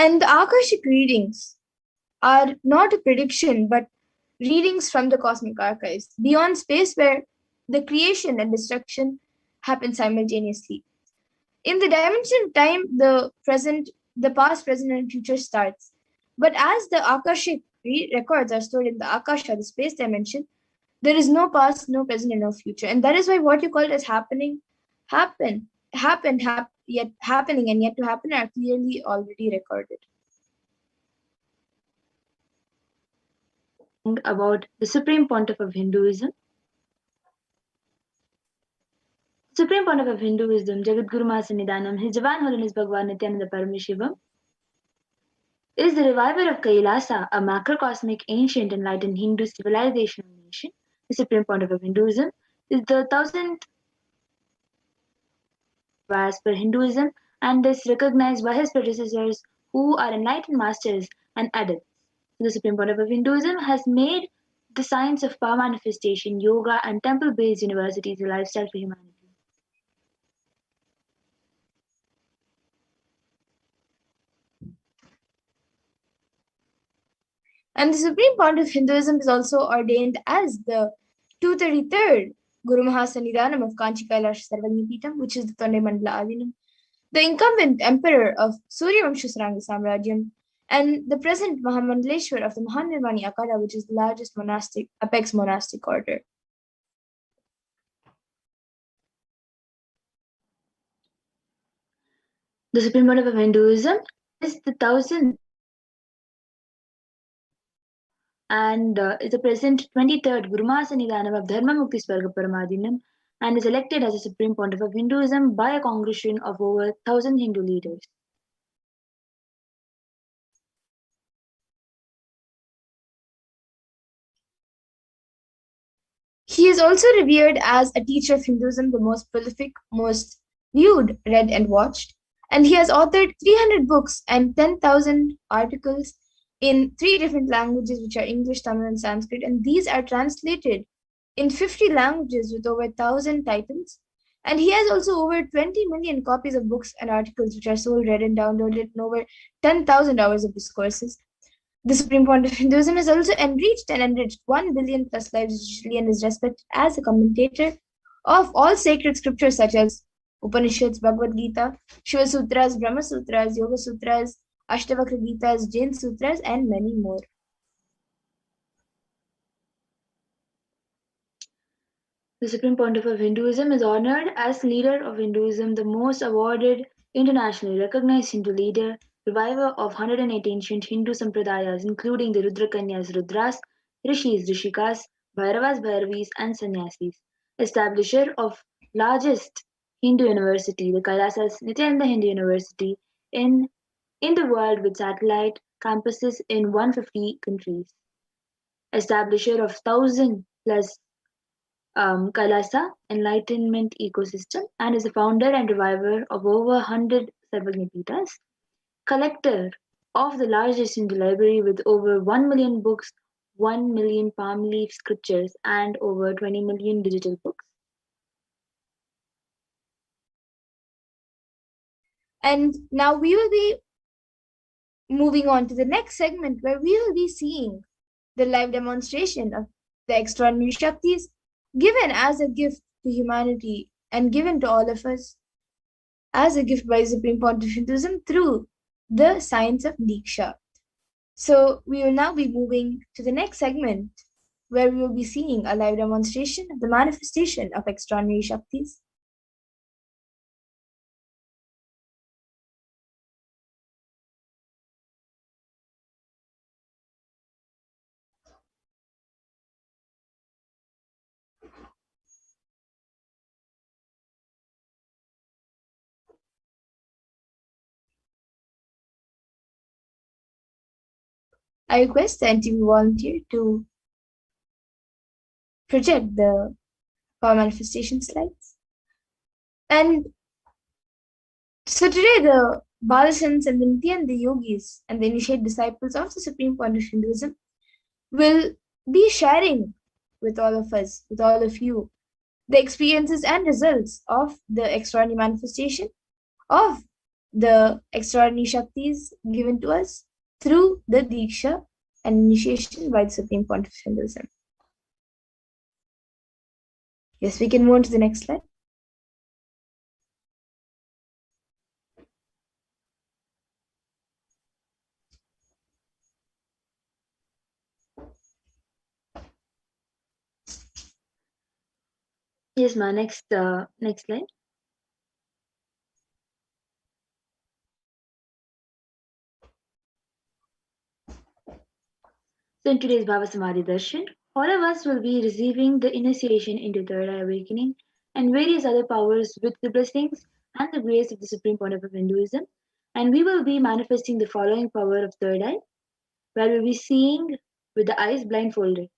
And the Akashic readings are not a prediction, but readings from the cosmic archives, beyond space where the creation and destruction happen simultaneously. In the dimension of time, the past, present, and future starts. But as the Akashic records are stored in the Akasha, the space dimension, there is no past, no present, and no future. And that is why what you call it as yet happening and yet to happen are clearly already recorded. About the Supreme Pontiff of Hinduism. Supreme Pontiff of Hinduism, Jagadguru Mahasannidhanam, His Divine Holiness Bhagavan Nithyananda Paramashivam, is the reviver of Kailasa, a macrocosmic, ancient, enlightened Hindu civilization nation. The Supreme Pontiff of Hinduism is the 1000th as per Hinduism and is recognized by his predecessors who are enlightened masters and adepts. The Supreme Pontiff of Hinduism has made the science of power manifestation, yoga, and temple-based universities a lifestyle for humanity. And the Supreme Pontiff of Hinduism is also ordained as the 233rd Guru Mahasannidhanam of Kanchi Kailasa Sarvagnipitam, which is the Tonde Mandala Adinam, the incumbent emperor of Suryavamsha Saranga Samrajyam, and the present Mahamandaleshwar of the Mahanirvani Akada, which is the largest apex monastic order. The Supreme Pontiff of Hinduism is the 1000th and is the present 23rd Guru Mahasannidhanam of Dharma Mukti Swarga Paramadinam and is elected as the Supreme Pontiff of Hinduism by a congregation of over 1,000 Hindu leaders. He is also revered as a teacher of Hinduism, the most prolific, most viewed, read, and watched. And he has authored 300 books and 10,000 articles in 3 different languages, which are English, Tamil, and Sanskrit. And these are translated in 50 languages with over 1,000 titles. And he has also over 20 million copies of books and articles, which are sold, read, and downloaded in over 10,000 hours of discourses. The Supreme Pontiff of Hinduism has also enriched 1 billion plus lives digitally and is respected as a commentator of all sacred scriptures such as Upanishads, Bhagavad Gita, Shiva Sutras, Brahma Sutras, Yoga Sutras, Ashtavakra Gitas, Jain Sutras, and many more. The Supreme Pontiff of Hinduism is honored as leader of Hinduism, the most awarded, internationally recognized Hindu leader, reviver of 108 ancient Hindu sampradayas, including the Rudrakanyas, Rudras, Rishis, Rishikas, Bhairavas, Bhairavis, and Sannyasis. Establisher of largest Hindu university, the Kailasa Nithyananda Hindu University, in the world with satellite campuses in 150 countries. Establisher of 1,000 plus Kailasa enlightenment ecosystem and is the founder and reviver of over 100 Sarvagnipitas, collector of the largest Hindu library with over 1 million books, 1 million palm leaf scriptures, and over 20 million digital books. And now we will be moving on to the next segment where we will be seeing the live demonstration of the extraordinary Shaktis given as a gift to humanity and given to all of us as a gift by Supreme Pontiff Hinduism through the science of Diksha. So we will now be moving to the next segment where we will be seeing a live demonstration of the manifestation of extraordinary Shaktis. I request the NTV volunteer to project the power manifestation slides. And so today the Balasans and the Nithyananda yogis and the initiate disciples of the Supreme Pontiff of Hinduism will be sharing with all of us, with all of you, the experiences and results of the extraordinary manifestation of the extraordinary Shaktis given to us through the Diksha and initiation by the Supreme Pontiff of Hinduism. Yes, we can move on to the next slide. Yes, ma. Next slide. So in today's BHAVASAMADHI Darshan, all of us will be receiving the initiation into third eye awakening and various other powers with the blessings and the grace of the Supreme Pontiff of Hinduism. And we will be manifesting the following power of third eye, where we'll be seeing with the eyes blindfolded.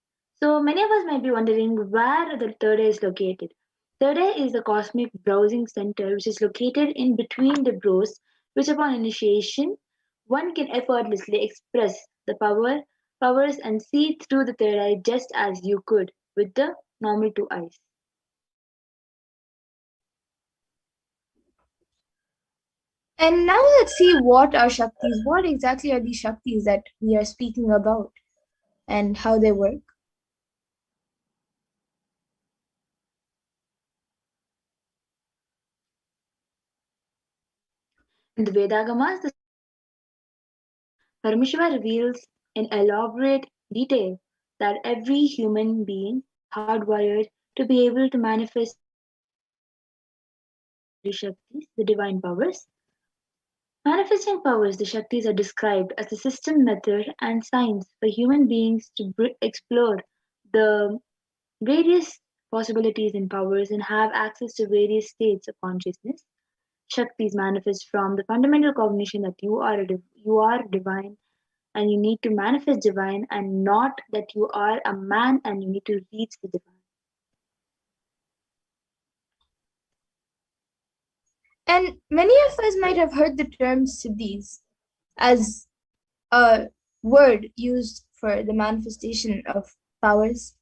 So many of us might be wondering where the third eye is located. Third eye is the cosmic browsing center which is located in between the brows, which upon initiation one can effortlessly express the powers and see through the third eye just as you could with the normal two eyes. And now let's see what are Shaktis. What exactly are these Shaktis that we are speaking about and how they work? In the Vedagamas, the Paramashiva reveals in elaborate detail that every human being is hardwired to be able to manifest the Shaktis, the divine powers. Manifesting powers, the Shaktis are described as a system, method, and science for human beings to explore the various possibilities and powers and have access to various states of consciousness. Shaktis manifest from the fundamental cognition that you are divine and you need to manifest divine and not that you are a man and you need to reach the divine. And many of us might have heard the term siddhis as a word used for the manifestation of powers.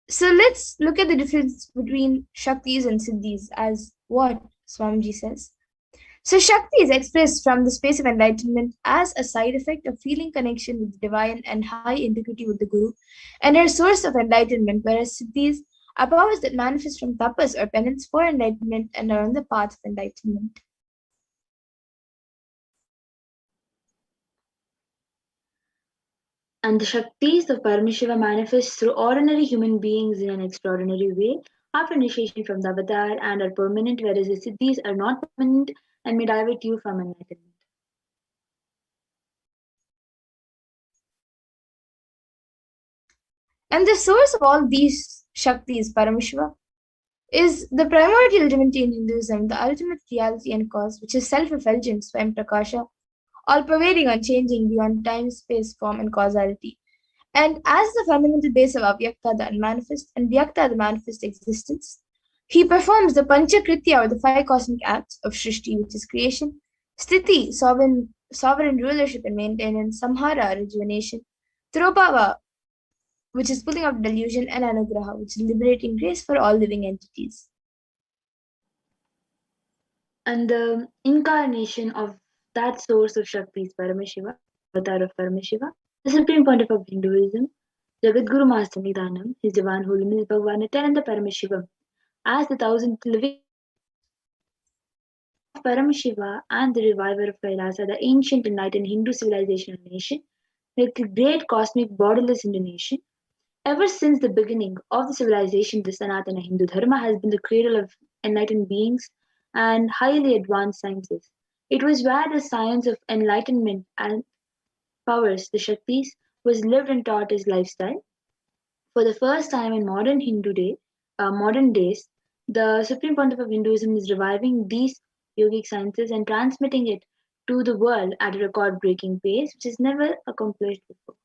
So let's look at the difference between Shaktis and Siddhis as what Swamiji says. So Shakti is expressed from the space of enlightenment as a side effect of feeling connection with the divine and high integrity with the Guru, and are a source of enlightenment, whereas Siddhis are powers that manifest from tapas or penance for enlightenment and are on the path of enlightenment. And the Shaktis of Paramashiva manifest through ordinary human beings in an extraordinary way after initiation from the avatar and are permanent, whereas the Siddhis are not permanent and may divert you from enlightenment. And the source of all these Shaktis, Paramashiva, is the primordial divinity in Hinduism, the ultimate reality and cause, which is self-effulgent, Swayam Prakasha, all-pervading, unchanging, beyond time, space, form, and causality. And as the fundamental base of Avyakta, the unmanifest, and Vyakta, the manifest existence, he performs the Panchakritya, or the five cosmic acts of Shrishti, which is creation, Sthiti, sovereign rulership and maintenance, Samhara, rejuvenation, Tropava, which is pulling out delusion, and Anugraha, which is liberating grace for all living entities. And the incarnation of that source of Shakti is Paramashiva, avatar of Paramashiva, the supreme pontiff of Hinduism, Jagadguru Master Nidhanam, His Divine Holiness Bhagavan Nithyananda Paramashivam, as the thousandth living of Paramashiva and the reviver of Kailasa, the ancient enlightened Hindu civilization and nation, the great cosmic borderless Hindu nation. Ever since the beginning of the civilization, the Sanatana Hindu Dharma has been the cradle of enlightened beings and highly advanced sciences. It was where the science of enlightenment and powers, the Shaktis, was lived and taught as lifestyle. For the first time in modern days, the Supreme Pontiff of Hinduism is reviving these yogic sciences and transmitting it to the world at a record-breaking pace, which is never accomplished before.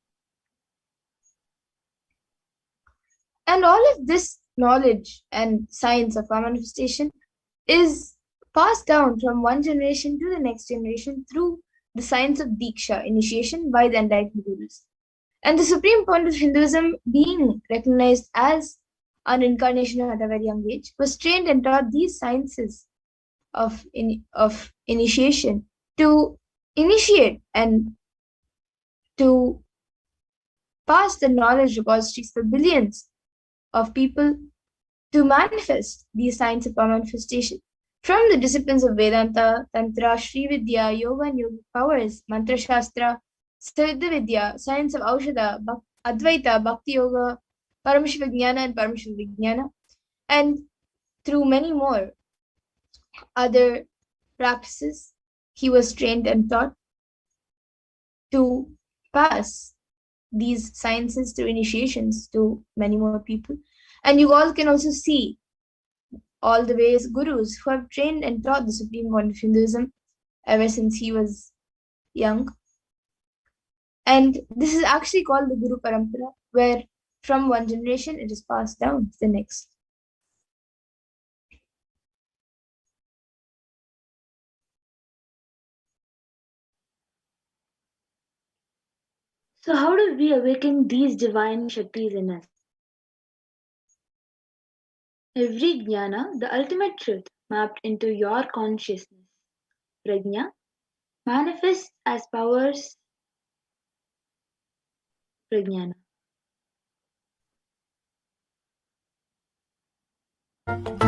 And all of this knowledge and science of our manifestation is passed down from one generation to the next generation through the science of Diksha, initiation by the enlightened gurus. And the supreme point of Hinduism, being recognized as an incarnation at a very young age, was trained and taught these sciences of initiation, to initiate and to pass the knowledge repositories for billions of people, to manifest these signs of power manifestation. From the disciplines of Vedanta, Tantra, Sri Vidya, Yoga and Yogic powers, Mantra Shastra, Siddha Vidya, science of Aushadha, Advaita, Bhakti Yoga, Paramashivoham and Paramashivoham, and through many more other practices, he was trained and taught to pass these sciences through initiations to many more people. And you all can also see all the various gurus who have trained and taught the Supreme Lord of Hinduism ever since he was young. And this is actually called the Guru Parampara, where from one generation it is passed down to the next. So, how do we awaken these divine Shaktis in us? Every jnana, the ultimate truth, mapped into your consciousness, prajna, manifests as powers prajnana.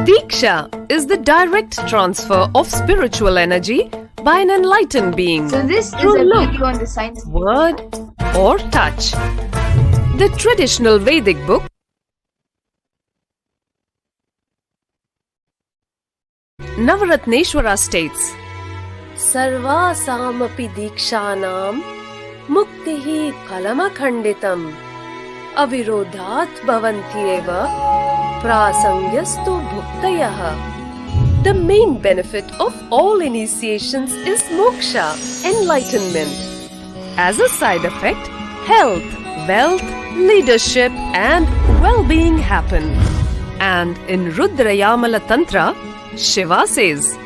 Diksha is the direct transfer of spiritual energy by an enlightened being So this is through a look, video on the science of word, or touch. The traditional Vedic book Navaratneshwara states, Sarvasamapi Dikshanam Muktihi Phalamakhanditam Avirodhat Bhavantyeva Prasangyastu Bhuktayah. The main benefit of all initiations is moksha, enlightenment. As a side effect, health, wealth, leadership, and well-being happen. And in Rudrayamala Tantra, Shiva says,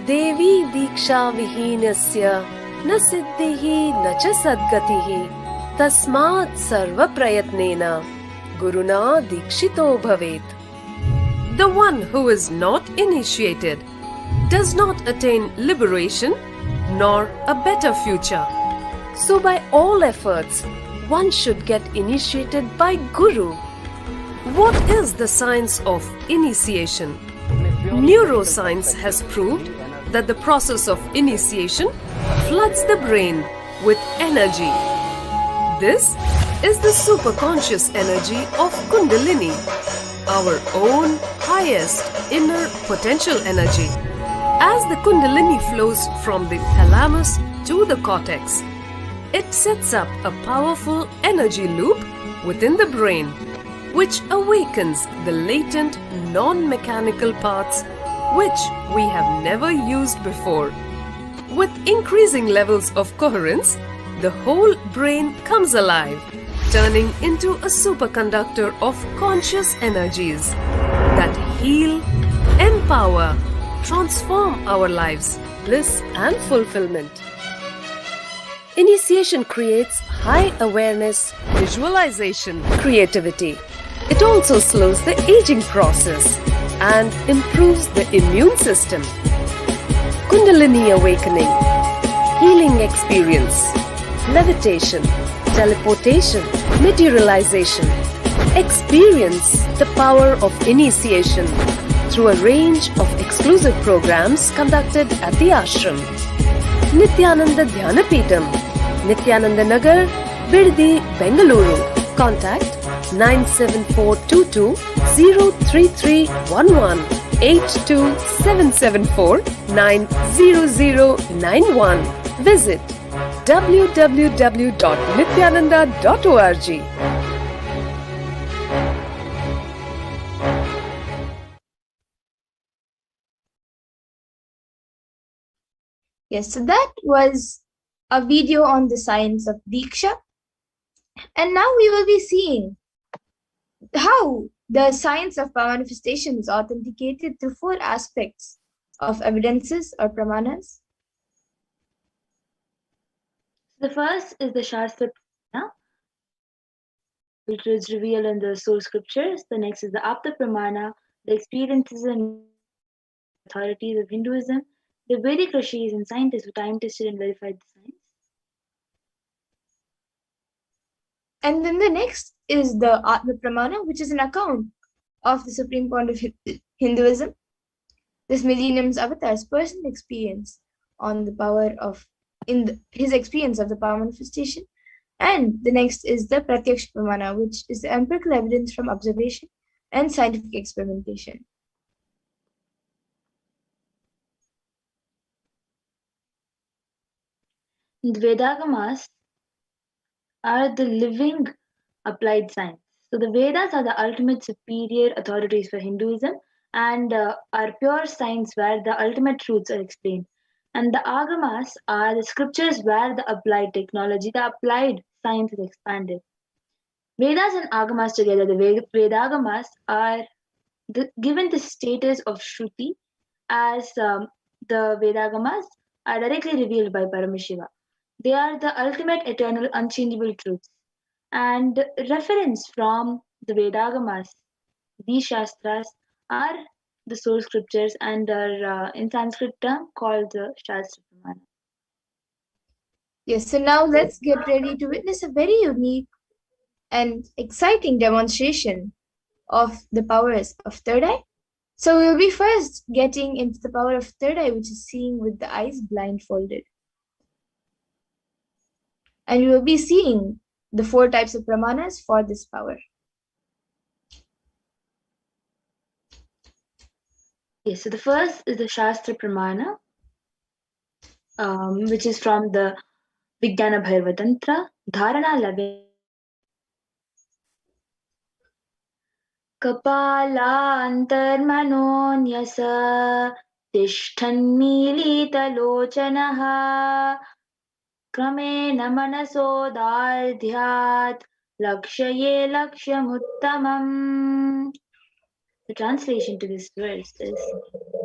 Devi Diksha Vihinasya Na Siddhihi Na Cha Sadgatihi Tasmat Sarva Prayatnena Guruna Dikshito Bhavet. The one who is not initiated does not attain liberation nor a better future. So by all efforts, one should get initiated by Guru. What is the science of initiation? Neuroscience has proved that the process of initiation floods the brain with energy. This is the superconscious energy of Kundalini, our own highest inner potential energy. As the Kundalini flows from the thalamus to the cortex, it sets up a powerful energy loop within the brain, which awakens the latent non-mechanical parts which we have never used before. With increasing levels of coherence, the whole brain comes alive, turning into a superconductor of conscious energies that heal, empower, transform our lives, bliss and fulfillment. Initiation creates high awareness, visualization, creativity. It also slows the aging process and improves the immune system. Kundalini awakening, healing experience, levitation, teleportation, materialization. Experience the power of initiation through a range of exclusive programs conducted at the ashram. Nithyananda Dhyanapitham, Nithyananda Nagar, Biddi, Bengaluru. Contact 97422 03311 82774 90091. Visit www.nithyananda.org. Yes, so that was a video on the science of Diksha. And now we will be seeing how the science of power manifestation is authenticated through four aspects of evidences or pramanas. The first is the Shastra Pramana, which is revealed in the source scriptures. The next is the Apta Pramana, the experiences and authorities of Hinduism, the Vedic rishis and scientists who time tested and verified the science. And then the next is the Atma Pramana, which is an account of the supreme point of Hinduism, this millennium's avatar's personal experience on the power of his experience of the power manifestation. And the next is the Pratyaksha Pramana, which is the empirical evidence from observation and scientific experimentation. The Vedagamas are the living applied science. So the Vedas are the ultimate superior authorities for Hinduism and are pure science where the ultimate truths are explained. And the Agamas are the scriptures where the applied technology, the applied science is expanded. Vedas and Agamas together, the Vedagamas are given the status of Shruti as the Vedagamas are directly revealed by Paramashiva. They are the ultimate, eternal, unchangeable truths. And reference from the Vedagamas, these Shastras, are the source scriptures and are in Sanskrit term called the Shastra Pramana. Yes, so now let's get ready to witness a very unique and exciting demonstration of the powers of third eye. So we'll be first getting into the power of third eye, which is seeing with the eyes blindfolded. And we will be seeing the 4 types of pramanas for this power. Yes, so the first is the Shastra Pramana, which is from the Vijnana Bhairava Tantra, Dharana 11. कपालान्तर्मनोऽन्यस तिष्ठन्मीलितलोचनः क्रमेण मनसोदार्ध्यात् लक्ष्ये लक्ष्यमुत्तमम्. The translation to this verse is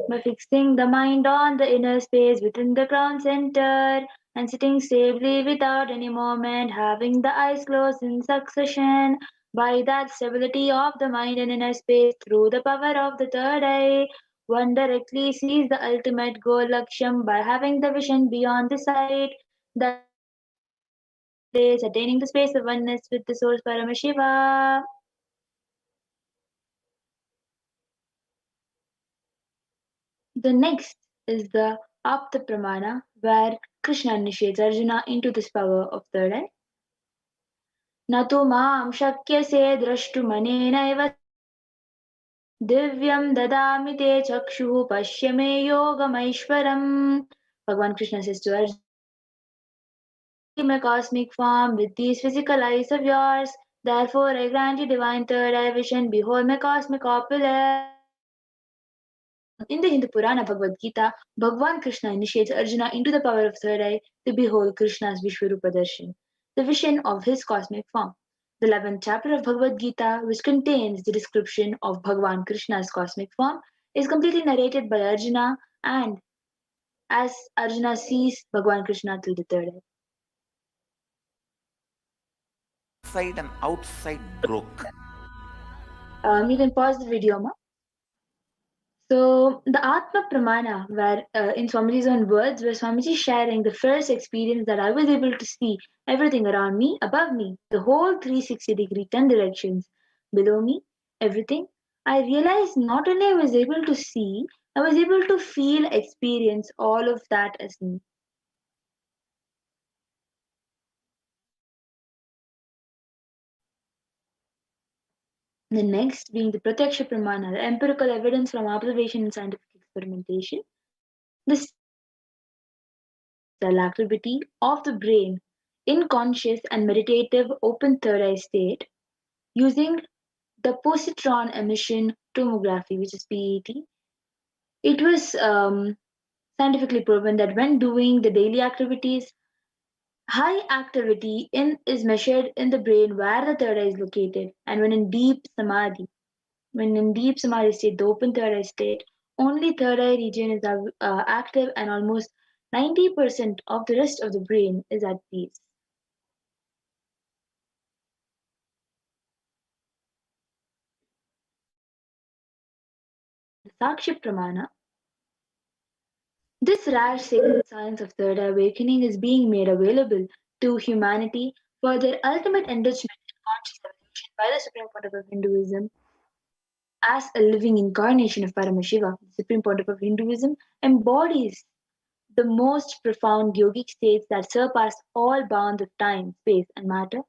by fixing the mind on the inner space within the crown center and sitting stably without any movement, having the eyes closed in succession. By that stability of the mind and inner space, through the power of the third eye, one directly sees the ultimate goal Laksham by having the vision beyond the sight, that is sitting in the right place, attaining the space of oneness with the source Paramashiva. The next is the Apta Pramana, where Krishna initiates Arjuna into this power of third eye. न तु मां शक्यसे द्रष्टुमनेनैव दिव्यं ददामि ते चक्षुः पश्य मे योगमैश्वरम्. Bhagavan Krishna says to Arjuna, my cosmic form with these physical eyes of yours, therefore I grant you divine third eye vision, behold my cosmic opulence. In the Hindu Purana Bhagavad Gita, Bhagavan Krishna initiates Arjuna into the power of third eye to behold Krishna's Vishwarupa Darshan, the vision of his cosmic form. The 11th chapter of Bhagavad Gita, which contains the description of Bhagavan Krishna's cosmic form, is completely narrated by Arjuna, and as Arjuna sees Bhagavan Krishna through the third eye. Inside and outside broke. You can pause the video, ma. So the Atma Pramana, where in Swamiji's own words, where Swamiji is sharing the first experience that I was able to see everything around me, above me, the whole 360-degree, 10 directions below me, everything. I realized not only I was able to see, I was able to feel, experience all of that as me. The next being the Pratyaksha Pramana, the empirical evidence from observation and scientific experimentation. The cell activity of the brain in conscious and meditative open third eye state using the positron emission tomography, which is PET. It was scientifically proven that when doing the daily activities, high activity is measured in the brain where the third eye is located, and when in deep samadhi state, the open third eye state, only third eye region is active, and almost 90% of the rest of the brain is at peace. The Sakshi Pramana, This rare sacred science of third awakening is being made available to humanity for their ultimate enrichment and conscious evolution by the Supreme Pontiff of Hinduism as a living incarnation of Paramashiva. The Supreme Pontiff of Hinduism embodies the most profound yogic states that surpass all bounds of time, space, and matter.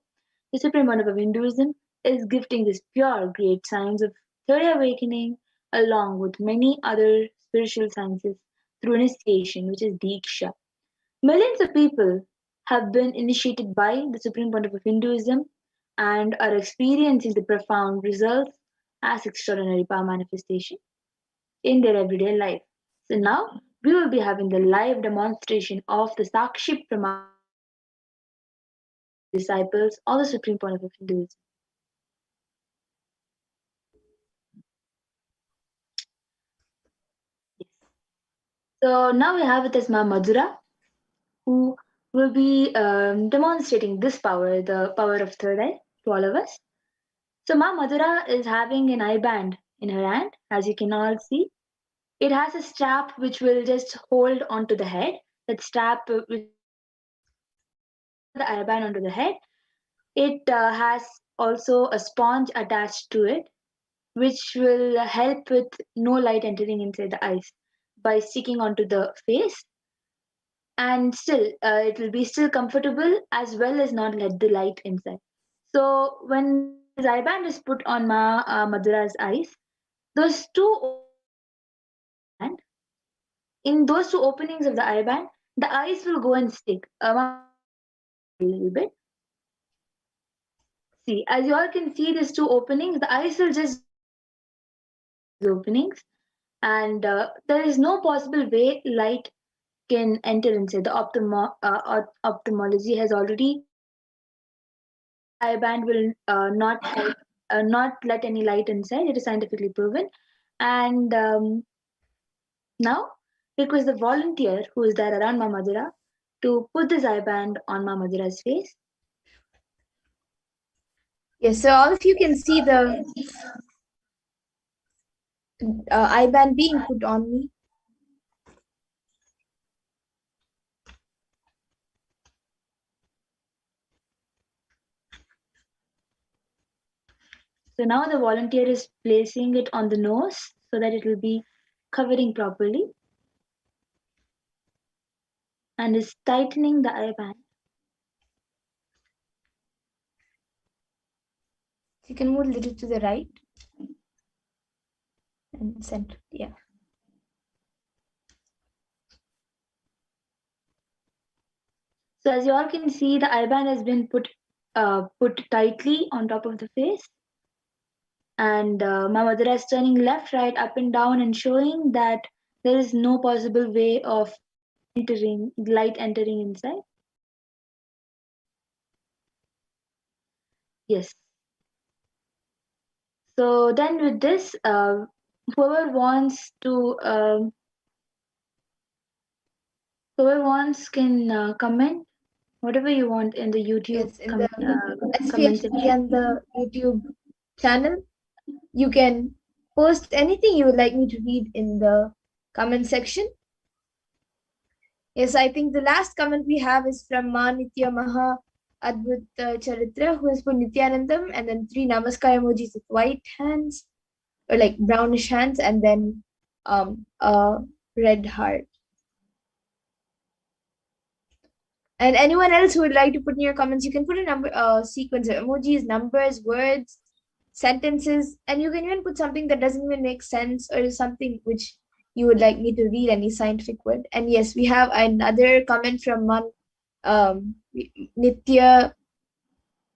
The Supreme Pontiff of Hinduism is gifting this pure, great science of third awakening along with many other spiritual sciences through initiation, which is Diksha. Millions of people have been initiated by the Supreme Pontiff of Hinduism and are experiencing the profound results as extraordinary power manifestation in their everyday life. So now we will be having the live demonstration of the Sakshi Pramana disciples of the Supreme Pontiff of Hinduism. So now we have with us Ma Madhura, who will be demonstrating this power, the power of third eye, to all of us. So Ma Madhura is having an eye band in her hand, as you can all see. It has a strap which will just hold onto the head. That strap will the eye band onto the head. It has also a sponge attached to it, which will help with no light entering inside the eyes by sticking onto the face, and still it will be still comfortable as well as not let the light inside. So when this eye band is put on Ma Madhura's eyes, those two band, in those two openings of the eye band, the eyes will go and stick a little bit. See, as you all can see, these two openings, the eyes will just openings, and there is no possible way light can enter inside. The ophthalmology has already eye band will not help, not let any light inside. It is scientifically proven, and now request the volunteer who is there around Ma Madhura to put this eye band on Ma Madhura's face. Yes, so all of you can see the eye band being put on me. So now the volunteer is placing it on the nose so that it will be covering properly and is tightening the eye band. You can move a little to the right and center. Yeah. So as you all can see, the eye band has been put tightly on top of the face. And Ma Madhura is turning left, right, up and down and showing that there is no possible way of light entering inside. Yes. So then with this, whoever wants can comment whatever you want in the YouTube Yes, in the comment HDH section. Nithyananda YouTube channel. You can post anything you would like me to read in the comment section. Yes, I think the last comment we have is from Ma Nitya Maha Adbhut Charitra, who has put Nityanandam and then 3 Namaskar emojis with white hands or like brownish hands and then a red heart. And anyone else who would like to put in your comments, you can put a number, sequence of emojis, numbers, words, sentences, and you can even put something that doesn't even make sense or something which you would like me to read, any scientific word. And yes, we have another comment from Nitya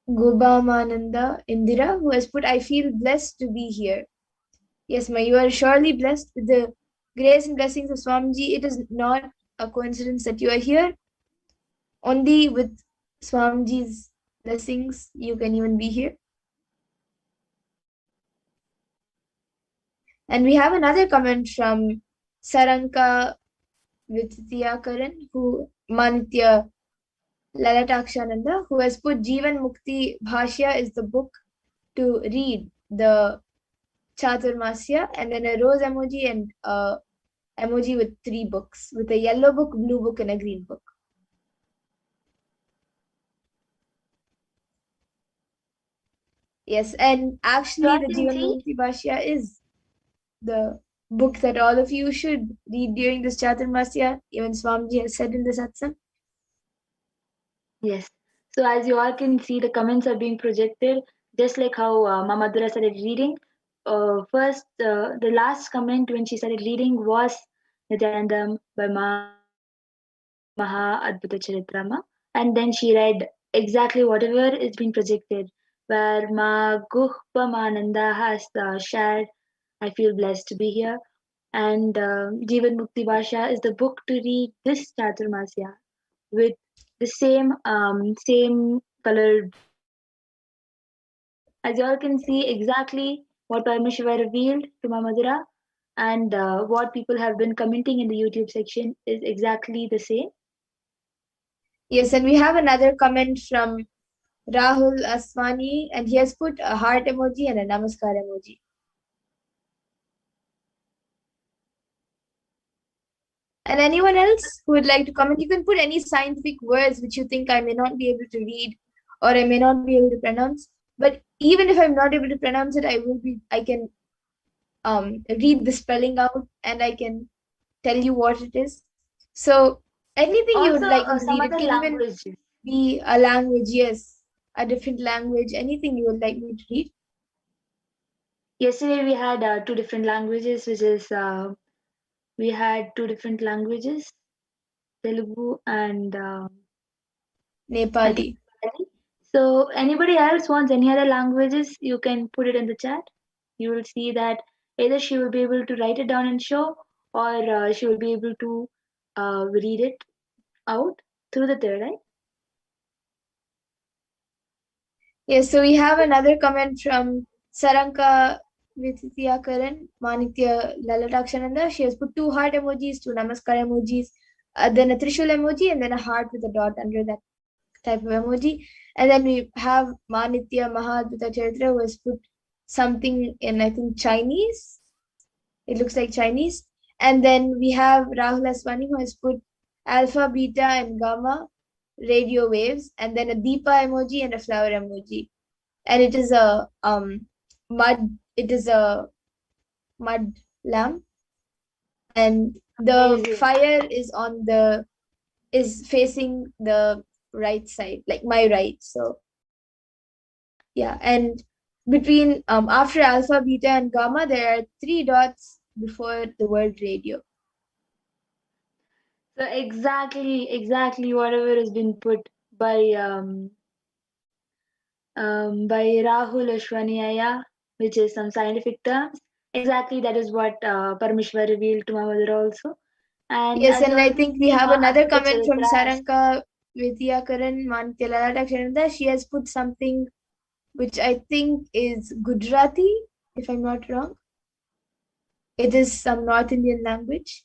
Gobamananda Indira, who has put, I feel blessed to be here. Yes, Ma, you are surely blessed with the grace and blessings of Swamiji. It is not a coincidence that you are here. Only with Swamiji's blessings, you can even be here. And we have another comment from Saranka Vityakaran, who Manitya Lalatakshananda, who has put Jivan Mukti Bhashya is the book to read, the Chaturmasya, and then a rose emoji and a emoji with 3 books, with a yellow book, blue book, and a green book. Yes, and actually the Jivan Mukti Bhashya is the book that all of you should read during this Chaturmasya, even Swamiji has said in the satsang. Yes. So as you all can see, the comments are being projected, just like how Mama Dura started reading. First, the last comment when she started reading was Nityanandam by Maha Adbhuta Charitrama, and then she read exactly whatever is being projected, where Ma Guhpamananda has shared. I feel blessed to be here. And Jivan Mukti Bhasha is the book to read this Chaturmasya with the same colored book. As you all can see exactly what Paramashiva revealed to Mamadura and what people have been commenting in the YouTube section is exactly the same. Yes, and we have another comment from Rahul Aswani, and he has put a heart emoji and a namaskar emoji. And anyone else who would like to comment, you can put any scientific words which you think I may not be able to read or I may not be able to pronounce. But even if I'm not able to pronounce it, I can read the spelling out and I can tell you what it is. So anything you would Also, like me to some read, it other can even languages. be a language, yes, a different language, anything you would like me to read. Yesterday we had two different languages, which is we had two different languages, Telugu and I think Nepali. Nepali. So anybody else wants any other languages, you can put it in the chat. You will see that either she will be able to write it down and show, or she will be able to read it out through the third eye. Yes, so we have another comment from Saranka Karan, Manitya Lalatakshananda. She has put 2 heart emojis, 2 namaskar emojis, then a Trishul emoji, and then a heart with a dot under that type of emoji. And then we have Manitya Mahadvita Charitra, who has put something in, I think, Chinese. It looks like Chinese. And then we have Rahul Aswani, who has put alpha, beta, and gamma radio waves, and then a Deepa emoji and a flower emoji. And it is a mud lamp, and the Amazing. fire is facing the right side, like my right. So yeah, and between after alpha, beta, and gamma, there are 3 dots before the word radio. So exactly whatever has been put by Rahul Ashwaniya, which is some scientific terms. Exactly that is what Parameshwar revealed to my mother also. And Yes, as you and I all can think we see, have Ma another Adbhuta comment from Charitra has Saranka Vidyakaran Mantyalalakshananda. She has put something which I think is Gujarati, if I'm not wrong. It is some North Indian language.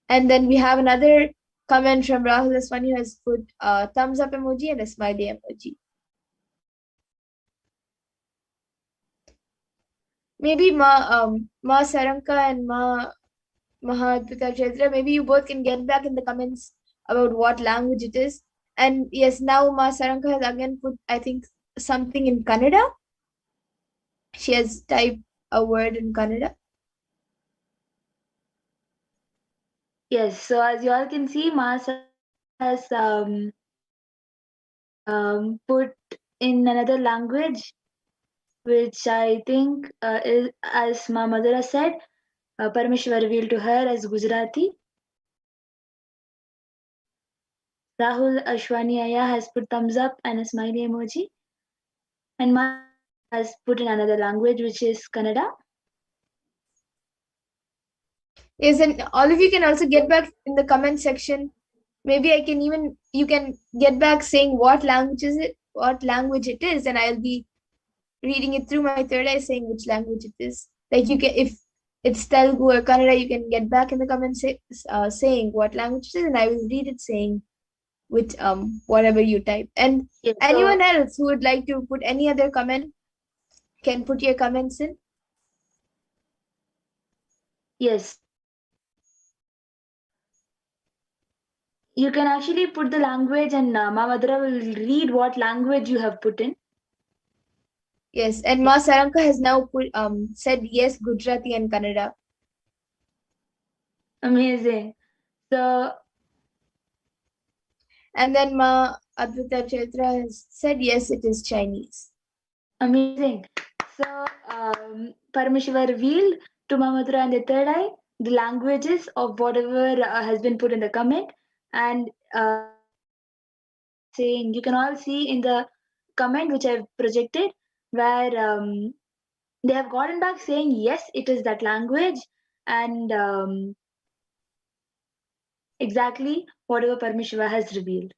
And then we have another comment from Rahul Aswani, who has put a thumbs up emoji and a smiley emoji. Maybe Ma Saranka and Mahadvita Chaitra, maybe you both can get back in the comments about what language it is. And yes, now Ma Saranka has again put, I think, something in Kannada. She has typed a word in Kannada. yes. So as you all can see, Ma has put in another language, which I think is, as Ma Madhura said, Parameshwar revealed to her as Gujarati. Rahul Ashwaniya has put thumbs up and a smiley emoji. And Ma Saranka has put in another language, which is Kannada. Yes, and all of you can also get back in the comment section. Maybe you can get back saying what language it is, and I'll be reading it through my third eye saying which language it is. Like you can, if it's Telugu or Kannada, you can get back in the comments saying what language it is, and I will read it saying with whatever you type. And Yes, anyone so else who would like to put any other comment can put your comments in. Yes. You can actually put the language and Mamadra will read what language you have put in. Yes, and Ma Saranka has now said yes, Gujarati and Kannada. Amazing. So, And then Ma Advita Chaitra has said yes, it is Chinese. amazing. So, Paramashiva revealed to Mamadra and the third eye the languages of whatever has been put in the comment. And saying, you can all see in the comment which I've projected, where they have gotten back saying, yes, it is that language. And exactly whatever Paramashiva has revealed.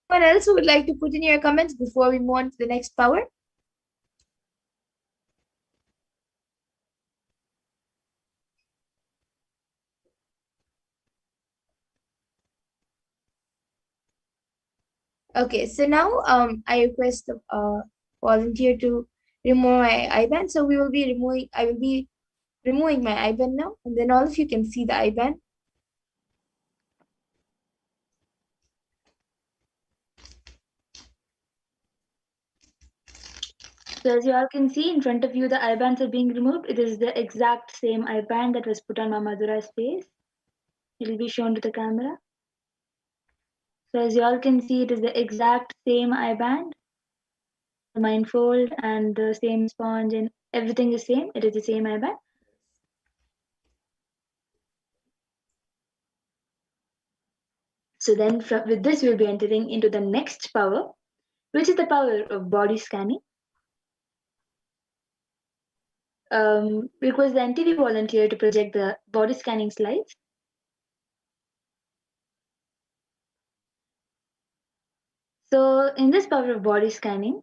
Anyone else who would like to put in your comments before we move on to the next power? Okay, so now I request a volunteer to remove my IBAN. So I will be removing my IBAN now, and then all of you can see the IBAN. So as you all can see in front of you, the IBANs are being removed. It is the exact same IBAN that was put on Mamadura's face. It will be shown to the camera. So as you all can see, it is the exact same IBAN. The mindfold and the same sponge and everything is same. It is the same IBAN. So then with this, we'll be entering into the next power, which is the power of body scanning. Request the NTV volunteer to project the body scanning slides. So in this power of body scanning,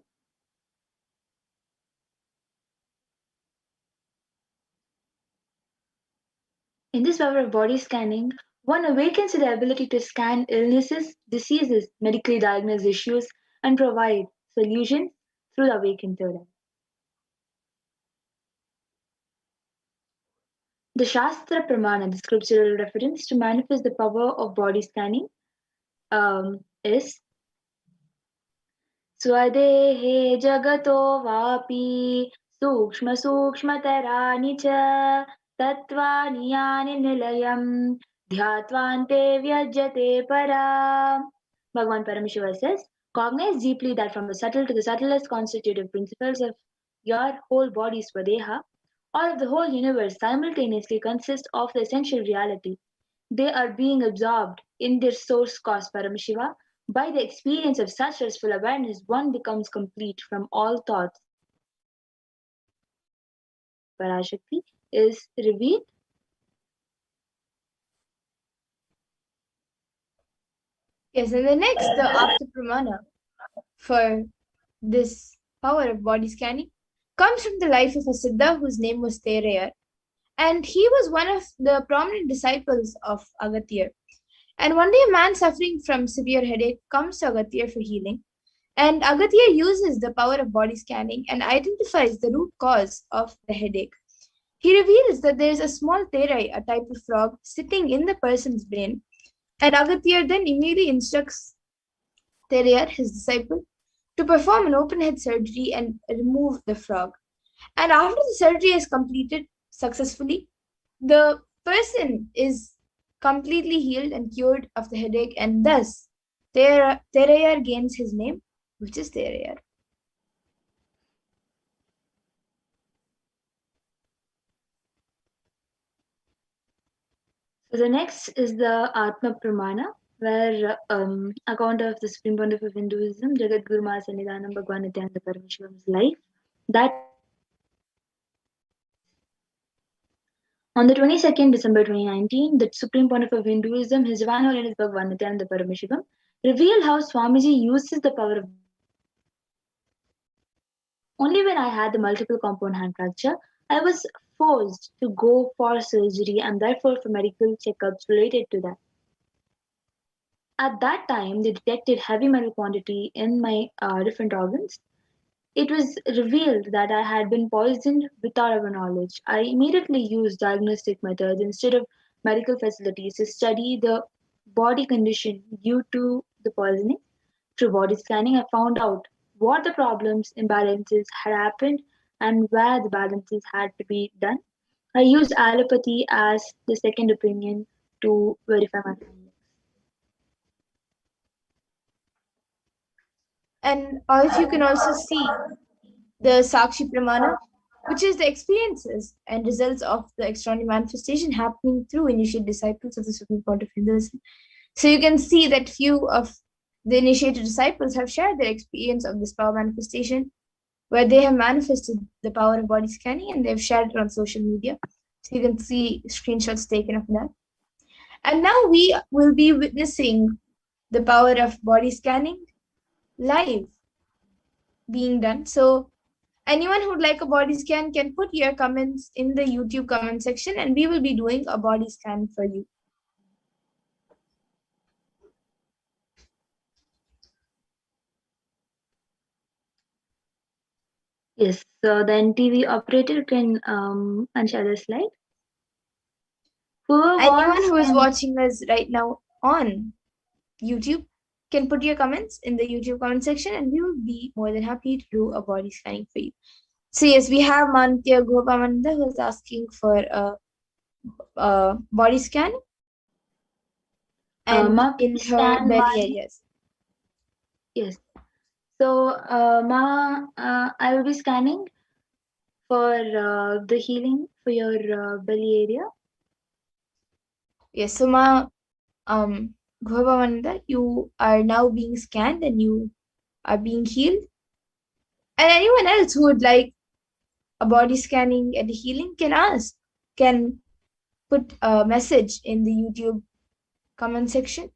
one awakens to the ability to scan illnesses, diseases, medically diagnosed issues, and provide solutions through the awakened third eye. The Shastra Pramana, the scriptural reference to manifest the power of body scanning, is Swadehe Jagato Vapi Sukshma Sukshmatarani Cha Tatvani Yani Nilayam Dhyatvante Vyajate Para. Bhagavan Paramashiva says, cognize deeply that from the subtle to the subtlest constitutive principles of your whole body, Swadeha, or of the whole universe simultaneously consist of the essential reality. They are being absorbed in their source cause, Paramashiva. By the experience of such restful awareness, one becomes complete from all thoughts. Parashakti is revealed. Yes, and the next, the Apta Pramana for this power of body scanning comes from the life of a Siddha whose name was Terayar. And he was one of the prominent disciples of Agathir. And one day, a man suffering from severe headache comes to Agathir for healing. And Agathir uses the power of body scanning and identifies the root cause of the headache. He reveals that there is a small terai, a type of frog, sitting in the person's brain. And Agathir then immediately instructs Terayar, his disciple, to perform an open head surgery and remove the frog. And after the surgery is completed successfully, the person is completely healed and cured of the headache, and thus Terayar gains his name, which is Terayar. So the next is the Atma Pramana, where account of the Supreme Pontiff of Hinduism, Jagat Guru Mahasannidhanam Bhagavan Nithyananda Paramashivam's life. That on the 22nd December 2019, the Supreme Pontiff of Hinduism, His Divine Holiness Bhagavan Nithyananda Paramashivam, revealed how Swamiji uses the power of only when I had the multiple compound hand fracture, I was forced to go for surgery and therefore for medical checkups related to that. At that time, they detected heavy metal quantity in my different organs. It was revealed that I had been poisoned without our knowledge. I immediately used diagnostic methods instead of medical facilities to study the body condition due to the poisoning. Through body scanning, I found out what the problems, imbalances had happened and where the balances had to be done. I used allopathy as the second opinion to verify my findings. And if you can also see the Sakshi Pramana, which is the experiences and results of the extraordinary manifestation happening through initiate disciples of the Supreme Court of Hinduism. So you can see that few of the initiated disciples have shared their experience of this power manifestation, where they have manifested the power of body scanning and they've shared it on social media. So you can see screenshots taken of that. And now we will be witnessing the power of body scanning live being done. So anyone who'd like a body scan can put your comments in the YouTube comment section and we will be doing a body scan for you. Yes, so then TV operator can unshare the slide. Whoever Anyone wants who is can. watching us right now on YouTube can put your comments in the YouTube comment section and we will be more than happy to do a body scanning for you. So yes, we have Mantya Gopamanda who is asking for a body scan and Ma, in please her scan belly my. areas. Yes. So, I will be scanning for the healing for your belly area. Yes, so Gopamanda, you are now being scanned and you are being healed. And anyone else who would like a body scanning and healing can put a message in the YouTube comment section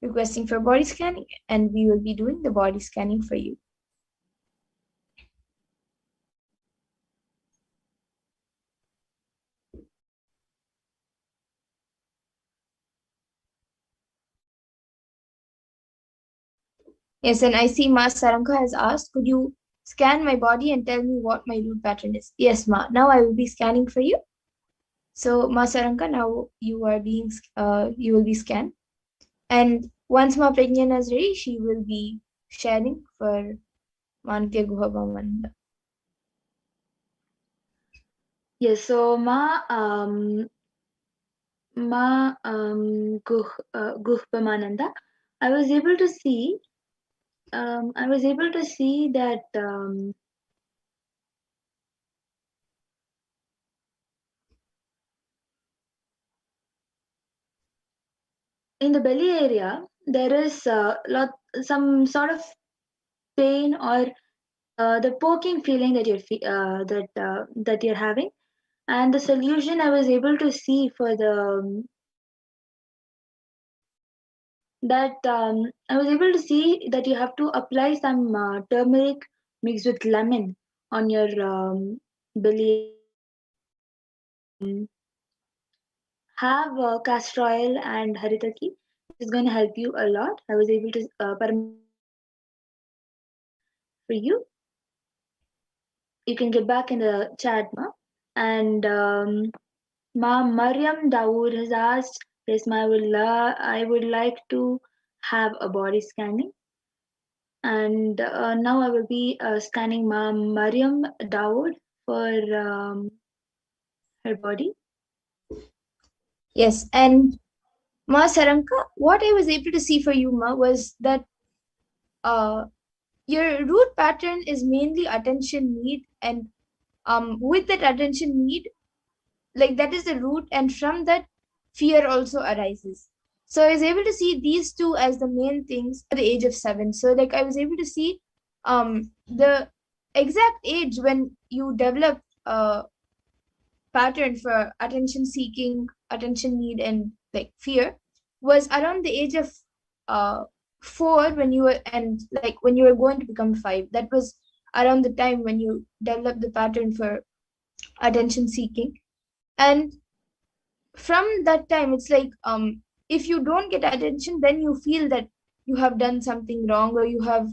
requesting for body scanning and we will be doing the body scanning for you. Yes, and I see Ma Saranka has asked, could you scan my body and tell me what my root pattern is? Yes, Ma. Now I will be scanning for you. So Ma Saranka, now you will be scanned. And once Ma Prajnana is ready, she will be sharing for Mantya Guhabamanda. Yes. So, Guhpamananda, I was able to see. I was able to see that in the belly area there is some sort of pain or the poking feeling that that you're having, and the solution I was able to see for the that I was able to see that you have to apply some turmeric mixed with lemon on your belly have castor oil and haritaki, which is going to help you a lot. I was able to for you. You can get back in the chat, ma. And Ma Mariam Dawood has asked, yes, ma, I would like to have a body scanning. And now I will be scanning Ma Mariam Dawood for her body. Yes, and Ma Saranka, what I was able to see for you, Ma, was that your root pattern is mainly attention need, and with that attention need, like that is the root, and from that fear also arises. So I was able to see these two as the main things at the age of 7. So like I was able to see the exact age when you develop a pattern for attention seeking, attention need, and like fear was around the age of 4 when you were, and like when you were going to become 5. That was around the time when you developed the pattern for attention seeking. And from that time it's like if you don't get attention then you feel that you have done something wrong or you have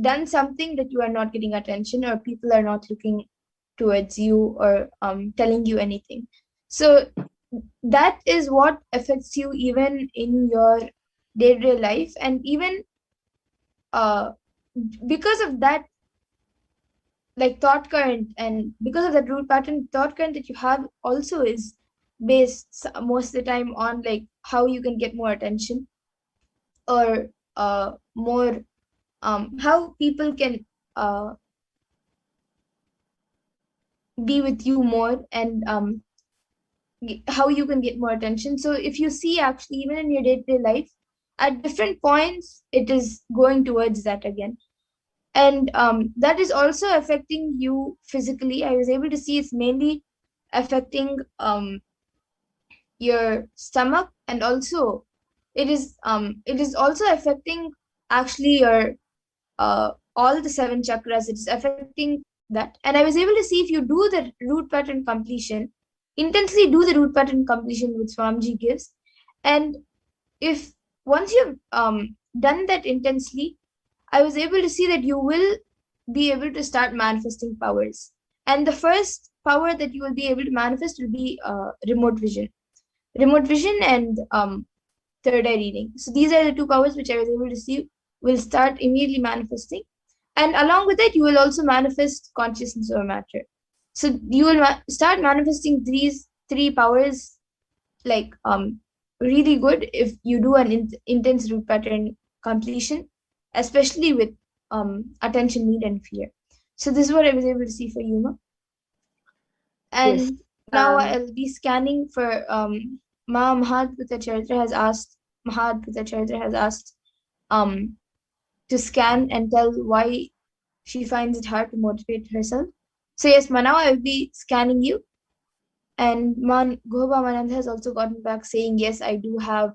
done something that you are not getting attention, or people are not looking towards you, or telling you anything. So that is what affects you even in your day-to-day life. And even uh, because of that, like thought current, and because of that root pattern, thought current that you have also is based most of the time on like how you can get more attention, or more how people can uh, be with you more, and how you can get more attention. So if you see, actually, even in your day-to-day life, at different points it is going towards that again. And that is also affecting you physically. I was able to see it's mainly affecting your stomach, and also it is also affecting actually your all the seven chakras. It is affecting that. And I was able to see, if you do the root pattern completion, intensely do the root pattern completion which Swamiji gives, and if once you've done that intensely, I was able to see that you will be able to start manifesting powers. And the first power that you will be able to manifest will be remote vision, and third eye reading. So these are the two powers which I was able to see will start immediately manifesting. And along with it, you will also manifest consciousness over matter. So you will start manifesting these three powers, like really good, if you do an intense root pattern completion, especially with attention, need, and fear. So this is what I was able to see for Yuma. Yes. And now I'll be scanning for Mahad Putacharitra has asked to scan and tell why she finds it hard to motivate herself. So yes, Manav, I will be scanning you. And Goba Manand has also gotten back saying, yes, I do have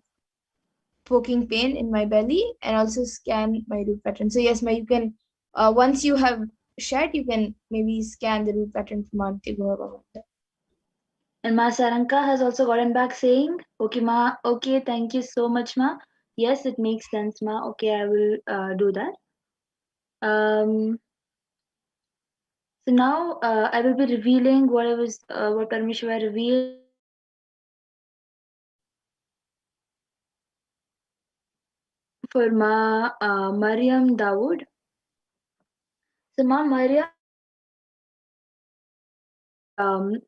poking pain in my belly, and also scan my root pattern. So yes, you can, once you have shared, you can maybe scan the root pattern from Auntie Goba Manand. And Ma Saranka has also gotten back saying, okay, Ma, okay, thank you so much, Ma. Yes, it makes sense, Ma. Okay, I will do that. So now I will be revealing what Parmeshwar revealed for Ma Mariam Dawood. So Ma Mariam,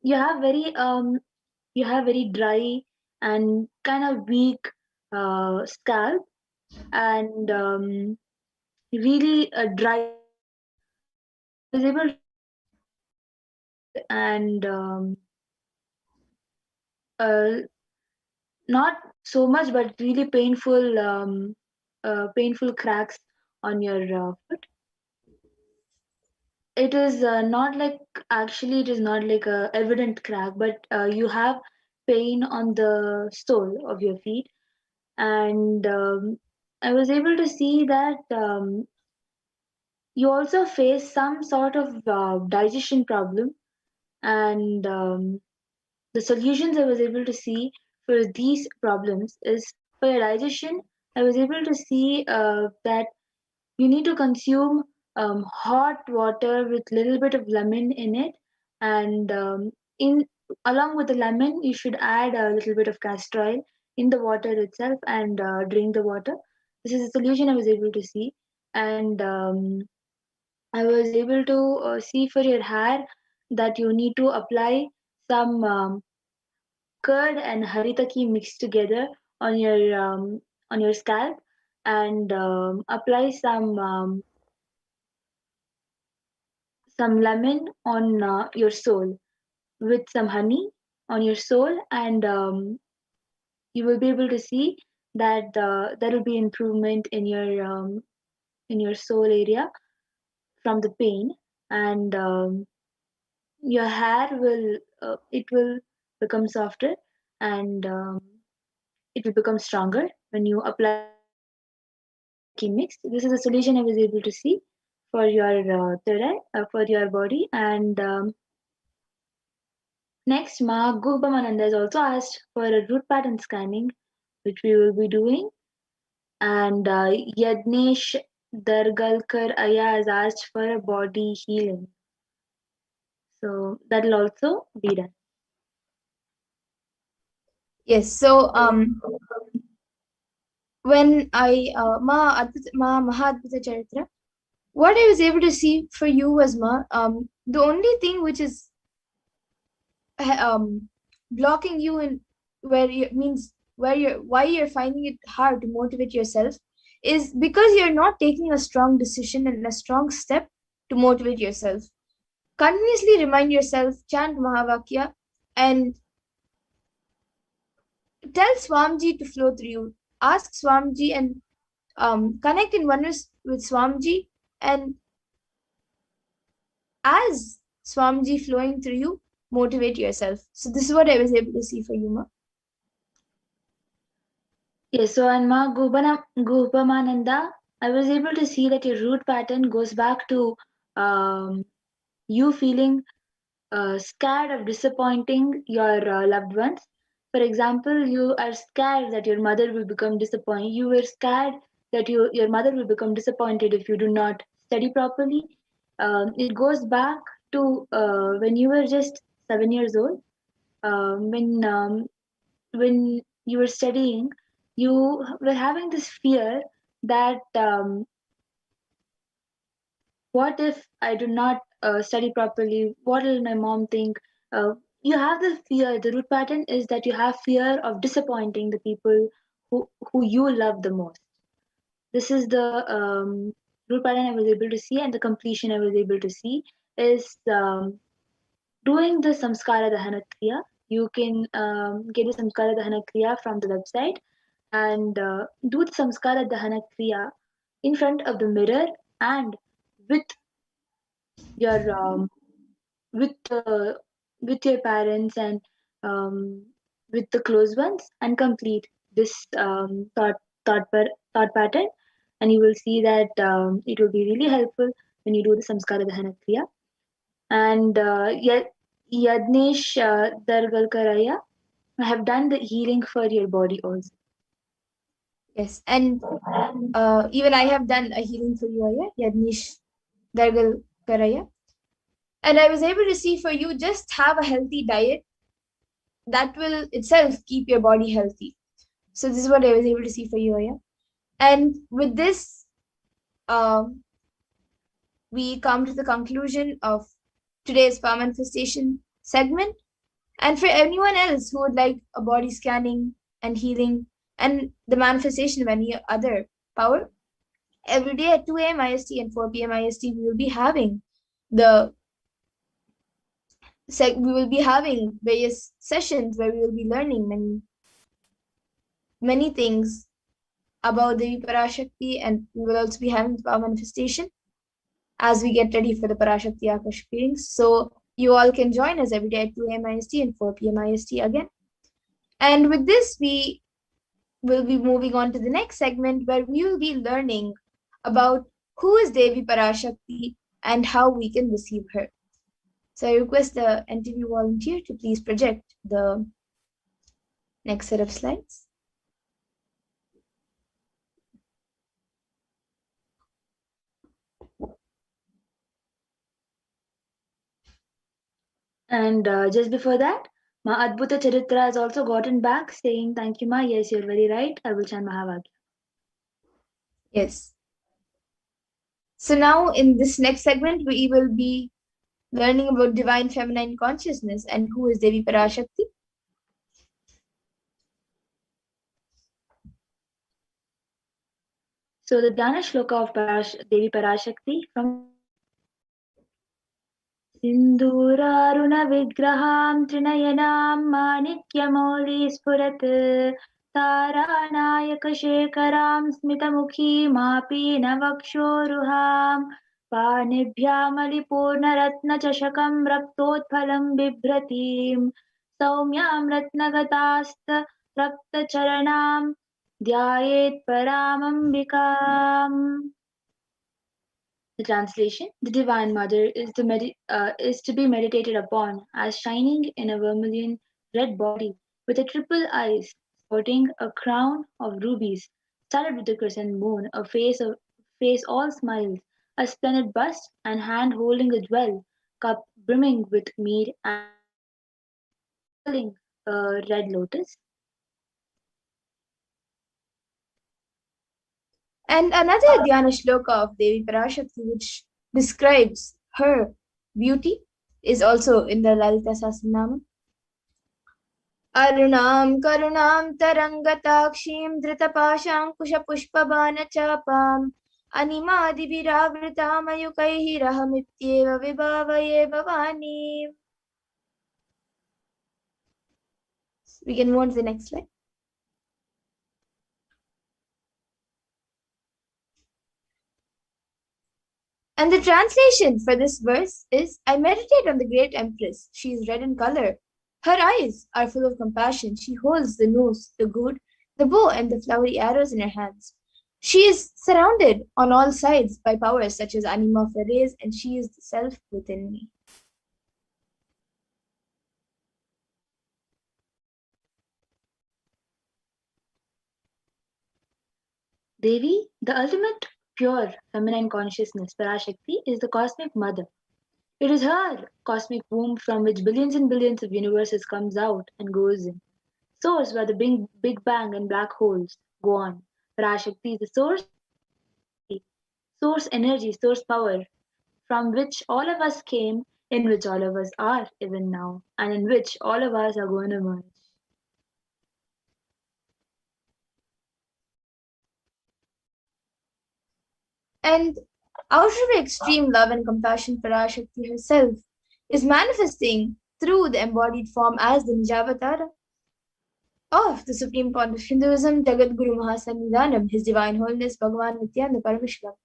you have very dry and kind of weak scalp, and really dry skin. I was able to see painful and uh, not so much, but really painful cracks on your foot. It is not like actually it is not like a evident crack, but you have pain on the sole of your feet, and I was able to see that you also face some sort of digestion problem, and the solutions I was able to see for these problems is for your digestion. I was able to see that you need to consume hot water with little bit of lemon in it, and in along with the lemon, you should add a little bit of castor oil in the water itself and drink the water. This is a solution I was able to see, and I was able to see for your hair that you need to apply some curd and haritaki mixed together on your scalp, and apply some lemon on your sole with some honey on your sole, and you will be able to see that there will be improvement in your sole area from the pain, and your hair will become softer, and it will become stronger when you apply curd and haritaki mix. This is a solution I was able to see for your third eye, for your body. And next, Ma Gurbamananda has also asked for a root pattern scanning, which we will be doing. And Yadnesh Dargalkar Aya has asked for a body healing. So that will also be done. Yes. So when I Ma Mahadbhuta Charitra, what I was able to see for you was the only thing which is blocking you in where you means where you're why you're finding it hard to motivate yourself is because you're not taking a strong decision and a strong step to motivate yourself. Continuously remind yourself, chant Mahavakya, and tell Swamiji to flow through you. Ask Swamiji and connect in oneness with Swamiji, and as Swamiji flowing through you, motivate yourself. So this is what I was able to see for you, Ma. Yes, so and Ma Gupamananda, I was able to see that your root pattern goes back to you feeling scared of disappointing your loved ones. For example, you are scared that your mother will become disappointed. You were scared that your mother will become disappointed if you do not study properly. It goes back to when you were just 7 years old. When you were studying, you were having this fear that what if I do not study properly? What will my mom think? You have the fear. The root pattern is that you have fear of disappointing the people who you love the most. This is the root pattern I was able to see, and the completion I was able to see is doing the Samskara Dahana Kriya. You can get the Samskara Dahana Kriya from the website and do the Samskara Dahana Kriya in front of the mirror and with your with with your parents and um, with the close ones and complete this thought pattern, and you will see that it will be really helpful when you do the Samskara Dahana Kriya. And Yadnesh Dargalkaraya, I have done the healing for your body also. Yes, and even I have done a healing for you, Aya, Yadnish Dargal Karaya. And I was able to see for you just have a healthy diet that will itself keep your body healthy. So this is what I was able to see for you, Aya. And with this, we come to the conclusion of today's power manifestation segment. And for anyone else who would like a body scanning and healing and the manifestation of any other power, every day at 2 a.m. IST and 4 p.m. IST, we will be having the we will be having various sessions where we will be learning many things about the Parashakti, and we will also be having the power manifestation as we get ready for the Parashakti Akash readings. So you all can join us every day at 2 a.m. IST and 4 p.m. IST again. And with this, we will be moving on to the next segment where we will be learning about who is Devi Parashakti and how we can receive her. So I request the NTV volunteer to please project the next set of slides. And just before that, Ma Adbhuta Charitra has also gotten back saying, "Thank you, Ma. Yes, you're very right. I will chant Mahavakya." Yes. So now in this next segment, we will be learning about divine feminine consciousness and who is Devi Parashakti. So the Dhyana Shloka of Devi Parashakti from सिन्दूरारुणविग्रहां त्रिनयनां माणिक्यमौलिस्फुरत् तारानायकशेखरां स्मितमुखीमापीनवक्षोरुहां पाणिभ्यामलिपूर्णरत्नचषकं रक्तोत्फलं बिभ्रतीं सौम्यां रत्नगतास्तरक्तचरणां ध्यायेत् परामम्बिकाम्. The translation: The Divine Mother is to be meditated upon as shining in a vermilion red body with a triple eyes, sporting a crown of rubies, studded with the crescent moon, a face face all smiles, a splendid bust, and hand holding a jewel cup brimming with mead and twirling a red lotus. And another Dhyana shloka of Devi Parashakti, which describes her beauty, is also in the Lalita Sahasranama. अरुणां करुणां तरङ्गताक्षीं धृतपाशाङ्कुशपुष्पबाणचापाम् अनिमादिभिरावृतामयुकैः विभावये भवानीम्. We can move on to the next slide. And the translation for this verse is, I meditate on the great empress. She is red in color. Her eyes are full of compassion. She holds the noose, the gourd, the bow, and the flowery arrows in her hands. She is surrounded on all sides by powers such as Anima Ferez, and she is the self within me. Devi, the ultimate pure feminine consciousness, Parashakti, is the cosmic mother. It is her cosmic womb from which billions and billions of universes comes out and goes in. Source where the Big Bang and black holes go on. Parashakti is the source energy, source power, from which all of us came, in which all of us are even now, and in which all of us are going to merge. And out of extreme love and compassion, Parashakti herself is manifesting through the embodied form as the Nijavatara of the Supreme Point of Hinduism, Jagat Guru Mahasannidhanam, His Divine Holiness Bhagavan Nithyananda Paramashivam,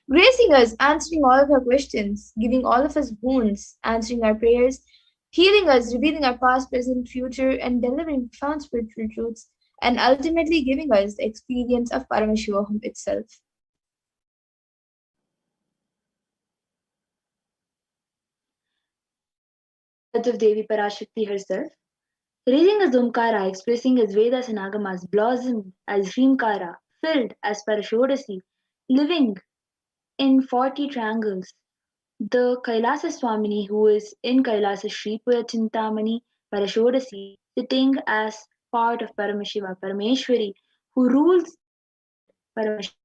gracing us, answering all of our questions, giving all of us boons, answering our prayers, healing us, revealing our past, present, future, and delivering profound spiritual truths, and ultimately giving us the experience of Paramashivoham itself. Words of Devi Parashakti herself, raising as Omkara, expressing as Vedas and Agamas, blossomed as Hrimkara, filled as Parashodasi, living in 40 triangles. The Kailasa Swamini, who is in Kailasa Shripura Chintamani Parashodasi, sitting as part of Paramashiva, Parameshwari, who rules Paramashiva,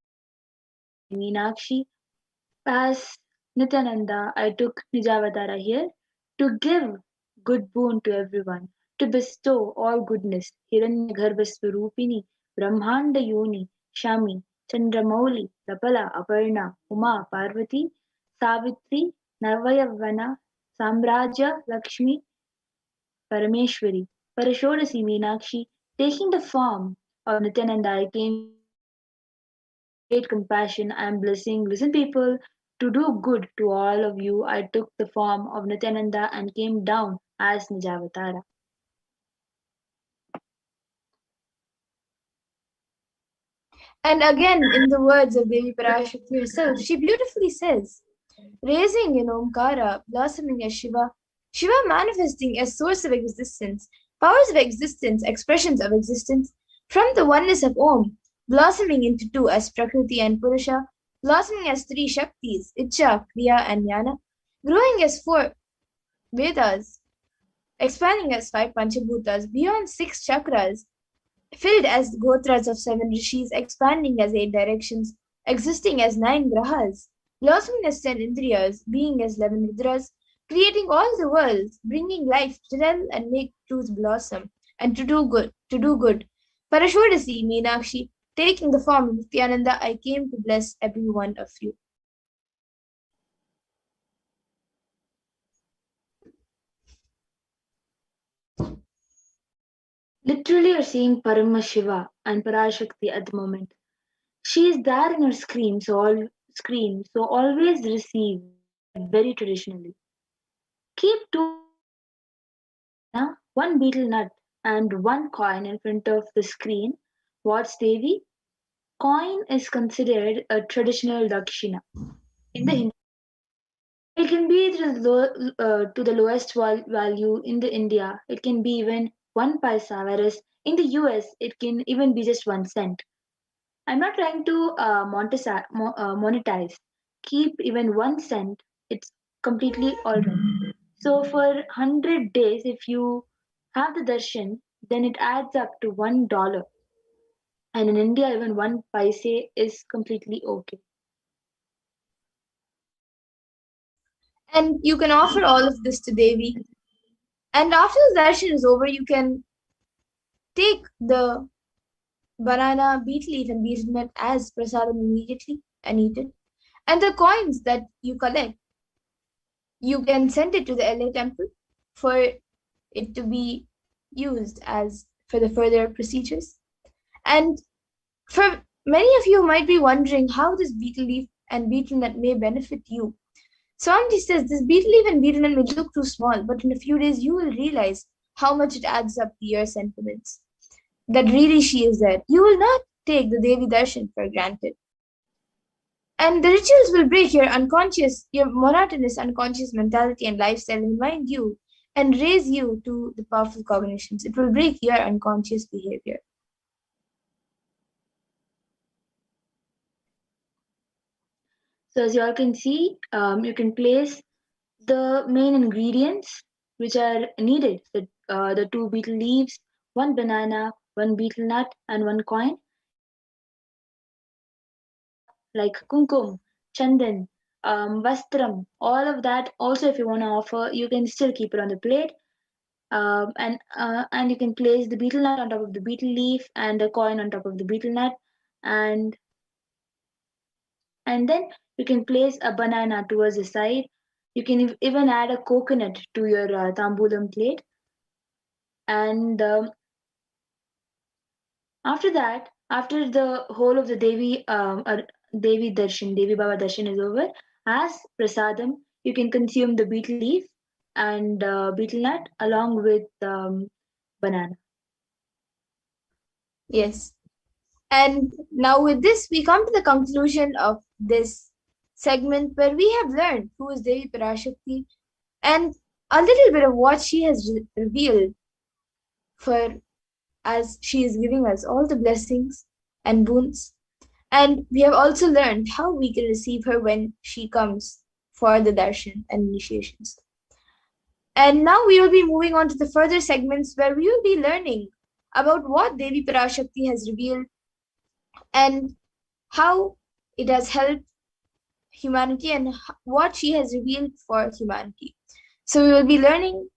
Meenakshi. As Nityananda, I took Nijavatara here to give good boon to everyone, to bestow all goodness. Hiranyagarbhaswarupini, Brahmanda Yoni, Shami, Chandramauli, Rapala, Aparna, Uma, Parvati, Savitri, Navayavana, Samraja, Lakshmi, Parameshwari, Parashodasi, Meenakshi, taking the form of Nityananda, I came great compassion and blessing. Listen, people, to do good to all of you, I took the form of Nityananda and came down as Nijavatara. And again, in the words of Devi Parashakti herself, she beautifully says, raising in Omkara, blossoming as Shiva, Shiva manifesting as source of existence, powers of existence, expressions of existence, from the oneness of Om, blossoming into two as Prakriti and Purusha, blossoming as three Shaktis, Icha, Kriya, and Jnana, growing as four Vedas, expanding as five Panchabhutas, beyond six chakras, filled as gotras of seven rishis, expanding as eight directions, existing as nine grahas, blossoming as 10 indriyas, being as 11 rudras, creating all the worlds, bringing life to tell and make truth blossom, and to do good, to do good. Parashodasi, Meenakshi, taking the form of Nithyananda, I came to bless every one of you. Literally, you're seeing Paramashiva and Parashakti at the moment. She is there in her scream, so always receive very traditionally. Keep two one betel nut and one coin in front of the screen. What's Devi? Coin is considered a traditional dakshina. In the Hindu, it can be to the lowest value in the India. It can be even 1 paisa, whereas in the US it can even be just 1 cent. I'm not trying to monetize. Keep even 1 cent. It's completely alright. So for 100 days, if you have the darshan, then it adds up to $1. And in India, even one paise is completely okay. And you can offer all of this to Devi. And after the darshan is over, you can take the banana, beet leaf, and betel nut as prasadam immediately and eat it. And the coins that you collect, you can send it to the LA temple for it to be used as for the further procedures. And for many of you might be wondering how this betel leaf and betel nut may benefit you. Swamiji says this betel leaf and betel nut may look too small, but in a few days you will realize how much it adds up to your sentiments. That really she is there. You will not take the Devi Darshan for granted. And the rituals will break your monotonous unconscious mentality and lifestyle and remind you and raise you to the powerful cognitions. It will break your unconscious behavior. So as you all can see, you can place the main ingredients which are needed. The 2 betel leaves, 1 banana, 1 betel nut, and 1 coin. Like kumkum, chandan, vastram, all of that. Also, if you want to offer, you can still keep it on the plate. And you can place the betel nut on top of the betel leaf and the coin on top of the betel nut, and then you can place a banana towards the side. You can even add a coconut to your tambulam plate, and after that, after the whole of the Devi Darshan, Devi Baba Darshan is over, as prasadam, you can consume the betel leaf and betel nut along with banana. Yes. And now with this, we come to the conclusion of this segment where we have learned who is Devi Parashakti and a little bit of what she has revealed for as she is giving us all the blessings and boons. And we have also learned how we can receive her when she comes for the darshan and initiations. And now we will be moving on to the further segments where we will be learning about what Devi Parashakti has revealed and how it has helped humanity and what she has revealed for humanity. So we will be learning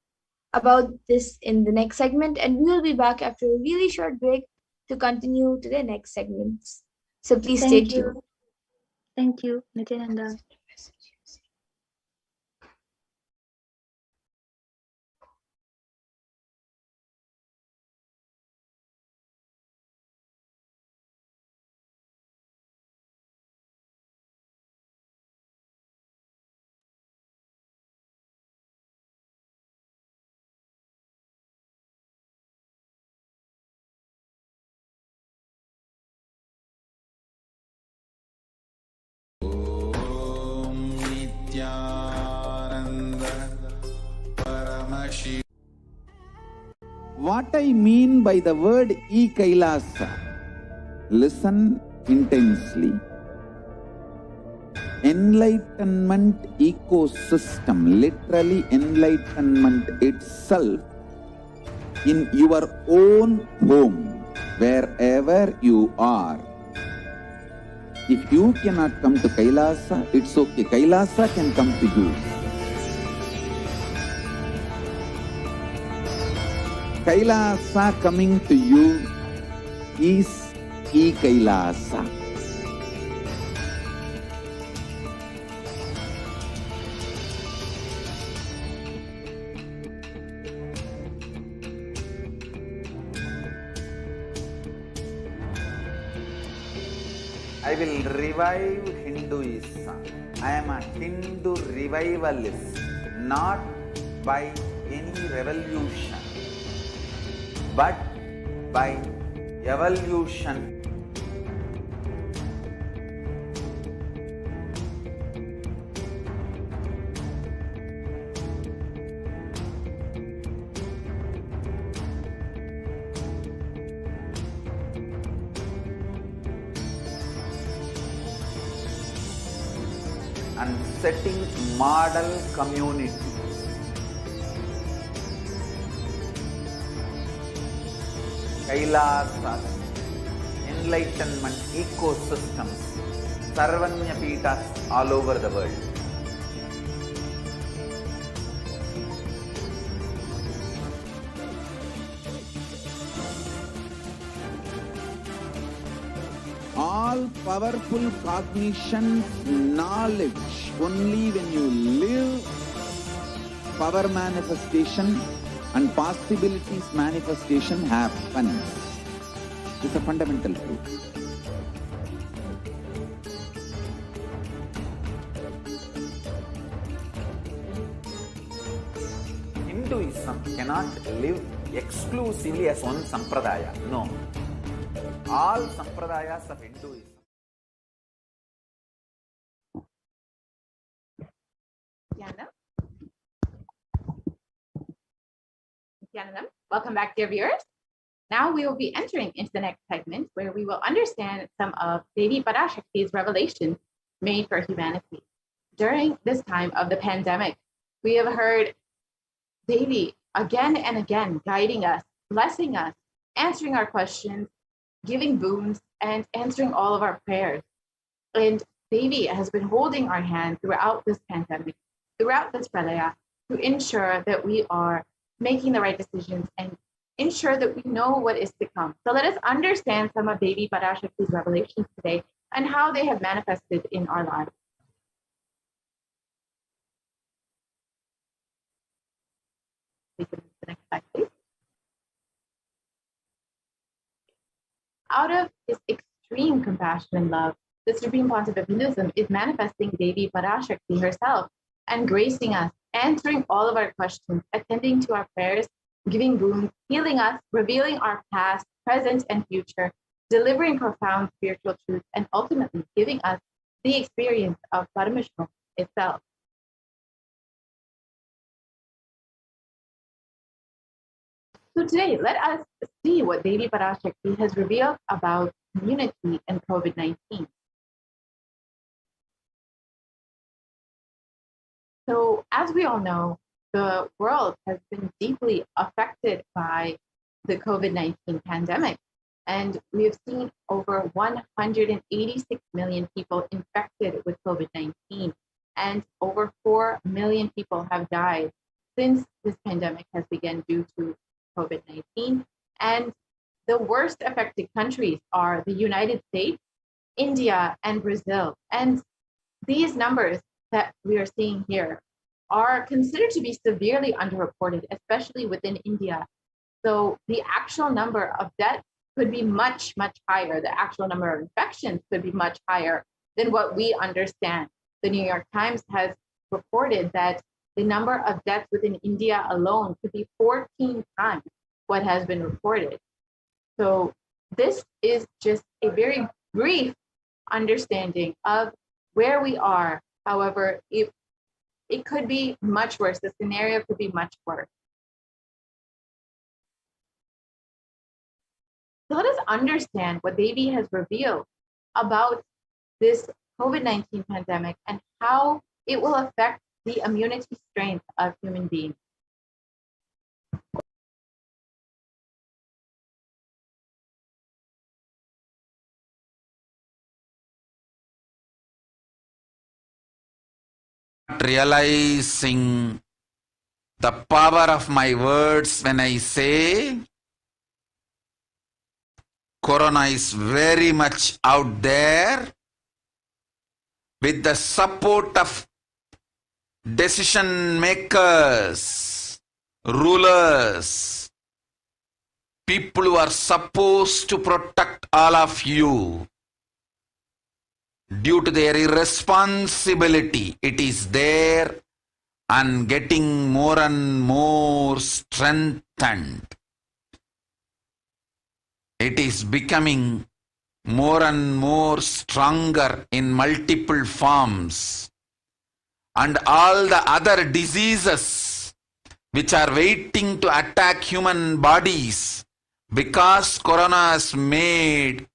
about this in the next segment, and we will be back after a really short break to continue to the next segments. So please stay tuned. Thank you, Nithyananda. Nithyananda Paramashivam. What I mean by the word Kailasa, listen intensely. Enlightenment ecosystem, literally enlightenment itself, in your own home, wherever you are. If you cannot come to Kailasa, it's okay. Kailasa can come to you. Kailasa coming to you is Kailasa. I will revive Hinduism. I am a Hindu revivalist, not by any revolution, but by evolution. and setting model communities. Kailasas, enlightenment ecosystems, Sarvanya Peethas all over the world. All powerful cognition, knowledge, only when you live, power manifestation and possibilities manifestation happens. This is a fundamental truth. Hinduism cannot live exclusively as one sampradaya. No. All sampradayas of Hinduism. Nithyanandam, welcome back, dear viewers. Now we will be entering into the next segment where we will understand some of Devi Parashakti's revelations made for humanity. During this time of the pandemic, we have heard Devi again and again guiding us, blessing us, answering our questions, giving boons, and answering all of our prayers. And Devi has been holding our hand throughout this pandemic, throughout this pralaya, to ensure that we are making the right decisions and ensure that we know what is to come. So let us understand some of Devi Parashakti's revelations today and how they have manifested in our lives. We can move to the next slide, please. Out of his extreme compassion and love, the Supreme Pontiff of Hinduism is manifesting Devi Parashakti herself and gracing us, answering all of our questions, attending to our prayers, giving boons, healing us, revealing our past, present, and future, delivering profound spiritual truths, and ultimately giving us the experience of Paramashivoham itself. So today, let us see what Devi Parashakti has revealed about immunity and COVID-19. So as we all know, the world has been deeply affected by the COVID-19 pandemic. And we have seen over 186 million people infected with COVID-19, and over 4 million people have died since this pandemic has begun due to COVID-19. And the worst affected countries are the United States, India, and Brazil. And these numbers that we are seeing here are considered to be severely underreported, especially within India. So the actual number of deaths could be much, much higher. The actual number of infections could be much higher than what we understand. The New York Times has reported that the number of deaths within India alone could be 14 times what has been reported. So this is just a very brief understanding of where we are. However, it could be much worse. The scenario could be much worse. So let us understand what Devi has revealed about this COVID-19 pandemic and how it will affect the immunity strength of human beings. Realizing the power of my words when I say Corona is very much out there with the support of decision makers, rulers, people who are supposed to protect all of you. Due to their irresponsibility, it is there and getting more and more strengthened. It is becoming more and more stronger in multiple forms. And all the other diseases which are waiting to attack human bodies, because Corona has made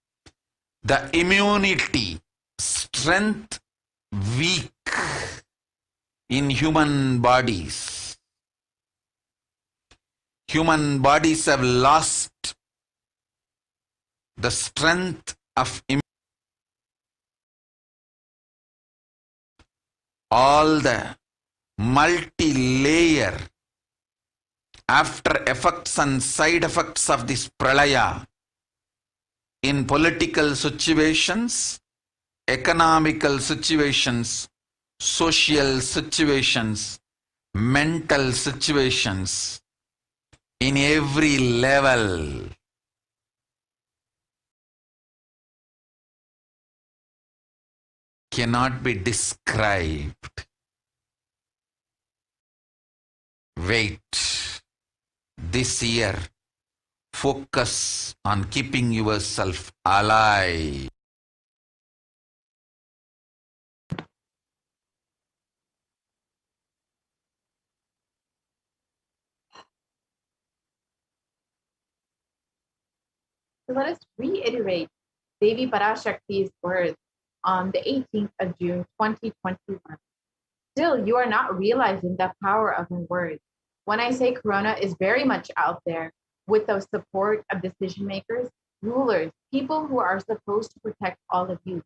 the immunity strength weak in human bodies. Human bodies have lost the strength of all the multi-layer after effects and side effects of this pralaya in political situations, economical situations, social situations, mental situations, in every level. Cannot be described. Wait. This year, focus on keeping yourself alive. So let us reiterate Devi Parashakti's words on the 18th of June, 2021. Still, you are not realizing the power of my words. When I say Corona is very much out there with the support of decision makers, rulers, people who are supposed to protect all of you,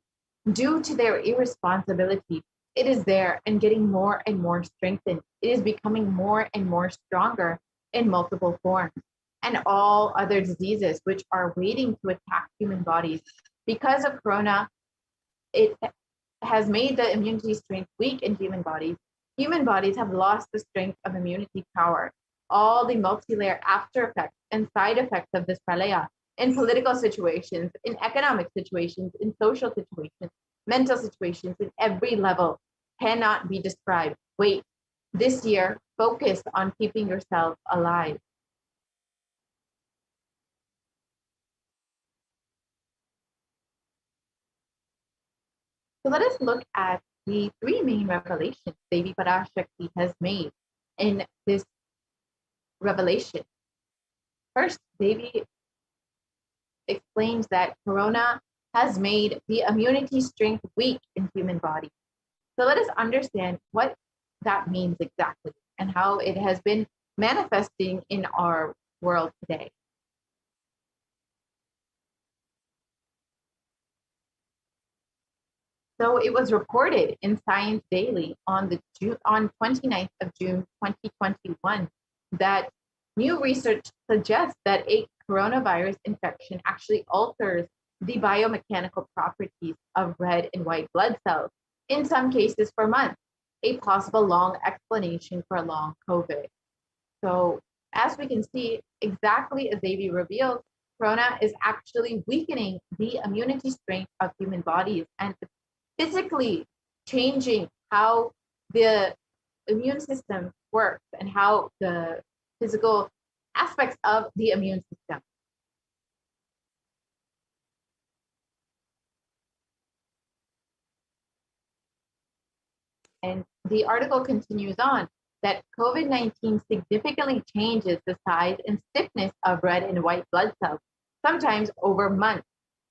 due to their irresponsibility, it is there and getting more and more strengthened. It is becoming more and more stronger in multiple forms. And all other diseases which are waiting to attack human bodies. Because of Corona, it has made the immunity strength weak in human bodies. Human bodies have lost the strength of immunity power. All the multi-layer after effects and side effects of this pralaya in political situations, in economic situations, in social situations, mental situations, in every level cannot be described. Wait, this year, focus on keeping yourself alive. So let us look at the three main revelations Devi Parashakti has made in this revelation. First, Devi explains that Corona has made the immunity strength weak in human body. So let us understand what that means exactly and how it has been manifesting in our world today. So it was reported in Science Daily on 29th of June 2021 that new research suggests that a coronavirus infection actually alters the biomechanical properties of red and white blood cells, in some cases for months, a possible long explanation for long COVID. So as we can see, exactly as Devi revealed, corona is actually weakening the immunity strength of human bodies and physically changing how the immune system works and how the physical aspects of the immune system. And the article continues on that COVID-19 significantly changes the size and stiffness of red and white blood cells, sometimes over months.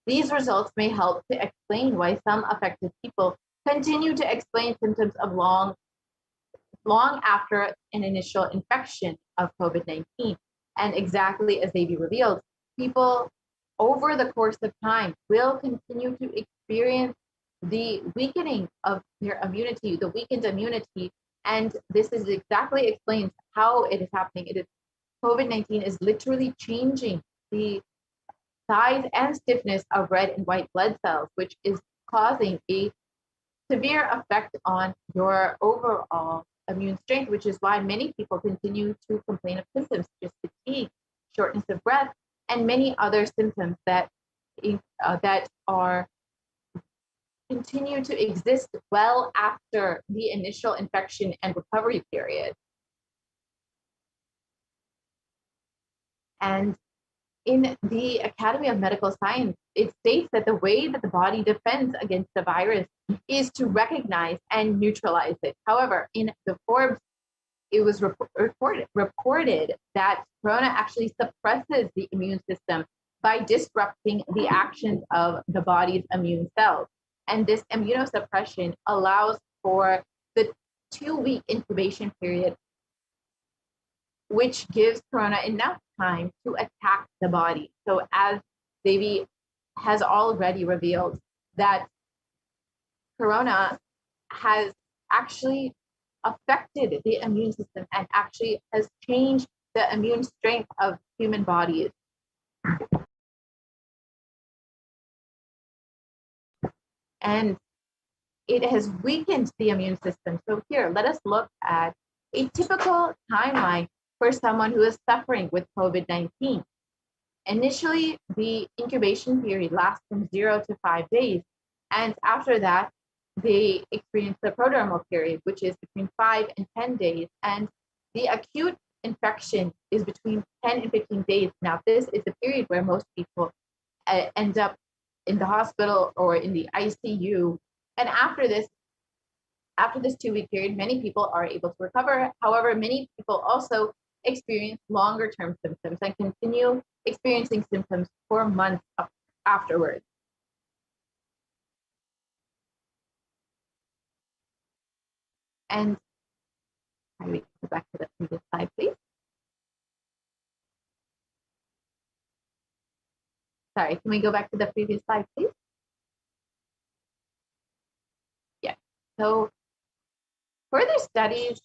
These results may help to explain why some affected people continue to explain symptoms of long after an initial infection of COVID-19. And exactly as Devi revealed, people over the course of time will continue to experience the weakening of their immunity, the weakened immunity. And this is exactly explains how it is happening. It is COVID-19 is literally changing the size and stiffness of red and white blood cells, which is causing a severe effect on your overall immune strength, which is why many people continue to complain of symptoms such as fatigue, shortness of breath, and many other symptoms that are continue to exist well after the initial infection and recovery period. And in the Academy of Medical Science, it states that the way that the body defends against the virus is to recognize and neutralize it. However, in the Forbes, it was reported that corona actually suppresses the immune system by disrupting the actions of the body's immune cells. And this immunosuppression allows for the 2-week incubation period, which gives corona enough time to attack the body. So as Devi has already revealed, that corona has actually affected the immune system and actually has changed the immune strength of human bodies. And it has weakened the immune system. So here, let us look at a typical timeline for someone who is suffering with COVID-19. Initially, the incubation period lasts from 0 to 5 days. And after that, they experience the prodromal period, which is between 5 and 10 days. And the acute infection is between 10 and 15 days. Now, this is the period where most people end up in the hospital or in the ICU. And after this 2-week period, many people are able to recover. However, many people also experience longer term symptoms and continue experiencing symptoms for months afterwards. And can we go back to the previous slide, please? Sorry, can we go back to the previous slide, please? Yeah. So further studies,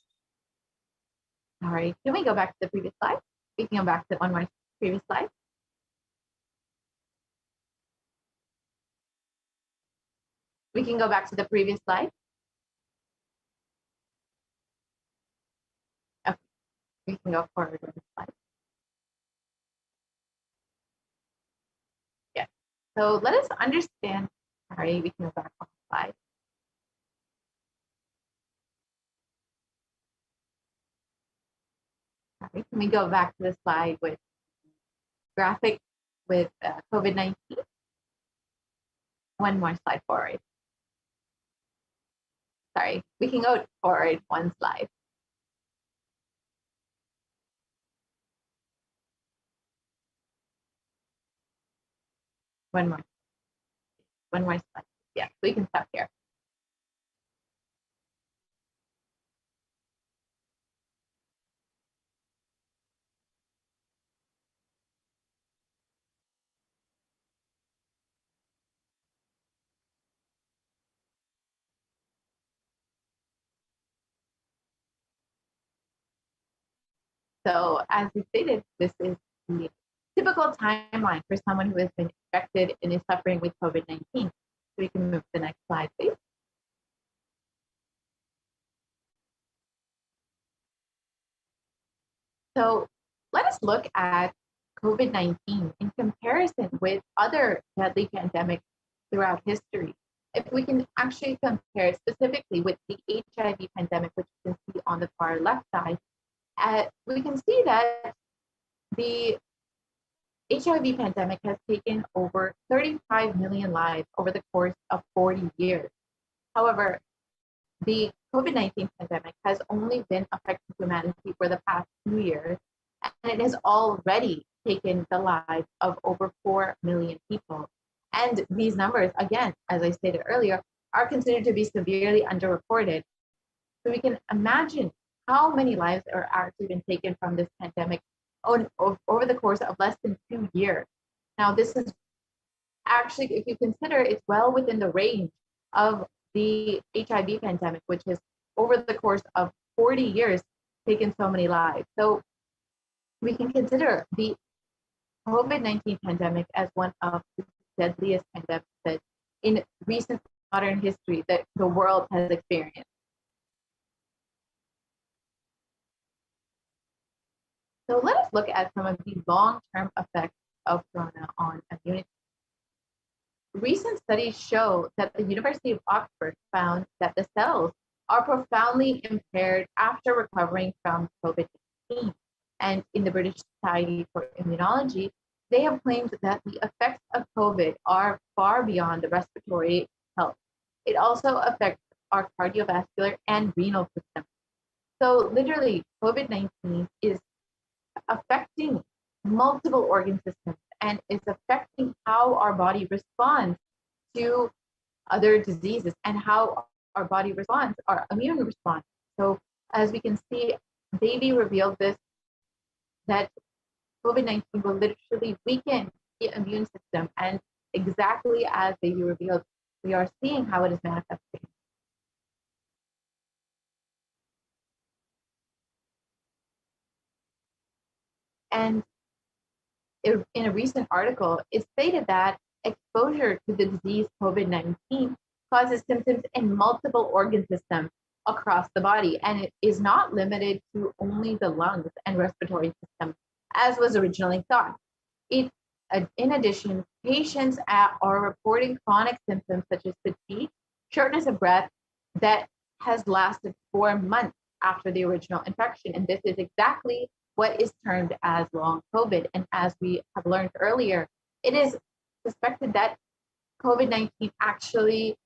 sorry, can we go back to the previous slide? We can go back to one more previous slide. We can go back to the previous slide. Okay, we can go forward on the slide. Yeah, so let us understand, sorry, we can go back on the slide. Sorry, can we go back to the slide with graphic with COVID-19? One more slide forward. Sorry, we can go forward one slide. One more slide. Yeah, we can stop here. So as we stated, this is the typical timeline for someone who has been infected and is suffering with COVID-19. So we can move to the next slide, please. So let us look at COVID-19 in comparison with other deadly pandemics throughout history. If we can actually compare specifically with the HIV pandemic, which you can see on the far left side, we can see that the HIV pandemic has taken over 35 million lives over the course of 40 years. However, the COVID-19 pandemic has only been affecting humanity for the past 2 years, and it has already taken the lives of over 4 million people. And these numbers, again, as I stated earlier, are considered to be severely underreported. So we can imagine how many lives are actually been taken from this pandemic over the course of less than 2 years. Now, this is actually, if you consider, it's well within the range of the HIV pandemic, which has over the course of 40 years taken so many lives. So we can consider the COVID-19 pandemic as one of the deadliest pandemics that in recent modern history that the world has experienced. So let us look at some of the long-term effects of corona on immunity. Recent studies show that the University of Oxford found that the cells are profoundly impaired after recovering from COVID-19. And in the British Society for Immunology, they have claimed that the effects of COVID are far beyond the respiratory health. It also affects our cardiovascular and renal system. So literally, COVID-19 is affecting multiple organ systems and is affecting how our body responds to other diseases and how our body responds, our immune response. So as we can see, Devi revealed this, that COVID-19 will literally weaken the immune system. And exactly as Devi revealed, we are seeing how it is manifesting. And in a recent article, it stated that exposure to the disease COVID-19 causes symptoms in multiple organ systems across the body, and it is not limited to only the lungs and respiratory system, as was originally thought. In addition, patients are reporting chronic symptoms such as fatigue, shortness of breath that has lasted 4 months after the original infection. And this is exactly what is termed as long COVID. And as we have learned earlier, it is suspected that COVID-19 actually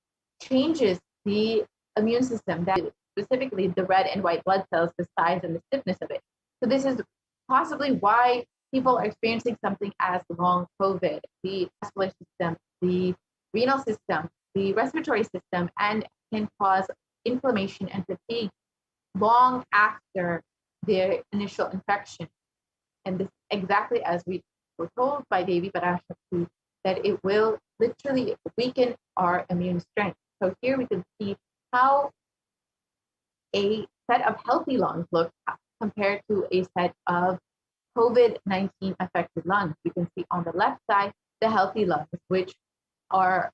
changes the immune system, that specifically the red and white blood cells, the size and the stiffness of it. So this is possibly why people are experiencing something as long COVID, the vascular system, the renal system, the respiratory system, and can cause inflammation and fatigue long after their initial infection. And this exactly as we were told by Devi Parashakti, that it will literally weaken our immune strength. So here we can see how a set of healthy lungs look compared to a set of COVID-19 affected lungs. We can see on the left side the healthy lungs, which are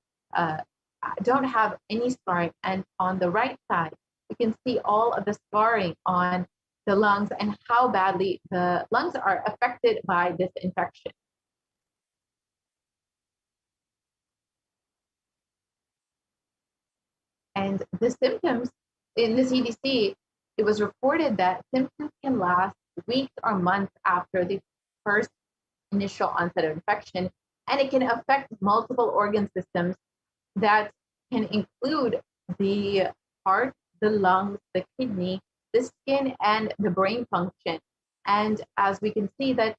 don't have any scarring, and on the right side we can see all of the scarring on the lungs and how badly the lungs are affected by this infection. And the symptoms in the CDC, it was reported that symptoms can last weeks or months after the first initial onset of infection, and it can affect multiple organ systems that can include the heart, the lungs, the kidney, the skin, and the brain function. And as we can see that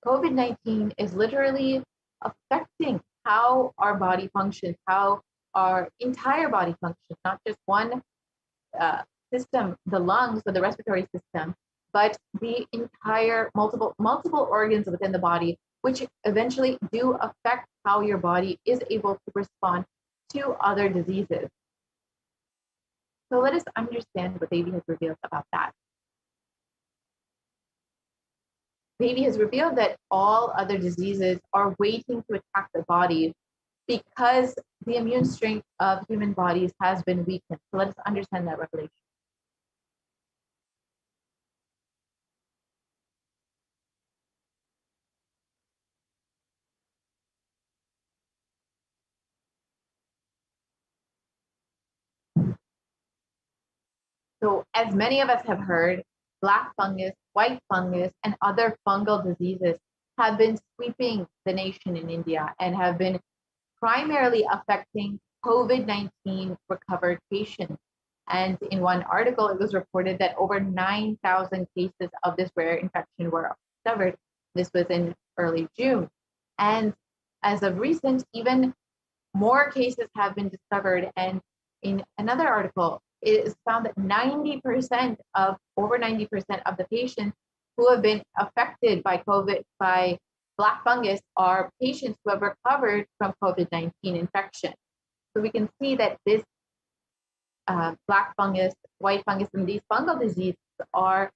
COVID-19 is literally affecting how our body functions, how our entire body functions, not just one system, the lungs or the respiratory system, but the entire multiple organs within the body, which eventually do affect how your body is able to respond to other diseases. So let us understand what Devi has revealed about that. Devi has revealed that all other diseases are waiting to attack the body because the immune strength of human bodies has been weakened. So let us understand that revelation. So as many of us have heard, black fungus, white fungus, and other fungal diseases have been sweeping the nation in India and have been primarily affecting COVID-19 recovered patients. And in one article, it was reported that over 9,000 cases of this rare infection were discovered. This was in early June. And as of recent, even more cases have been discovered. And in another article, it is found that over 90% of the patients who have been affected by black fungus are patients who have recovered from COVID-19 infection. So we can see that this black fungus, white fungus, and these fungal diseases are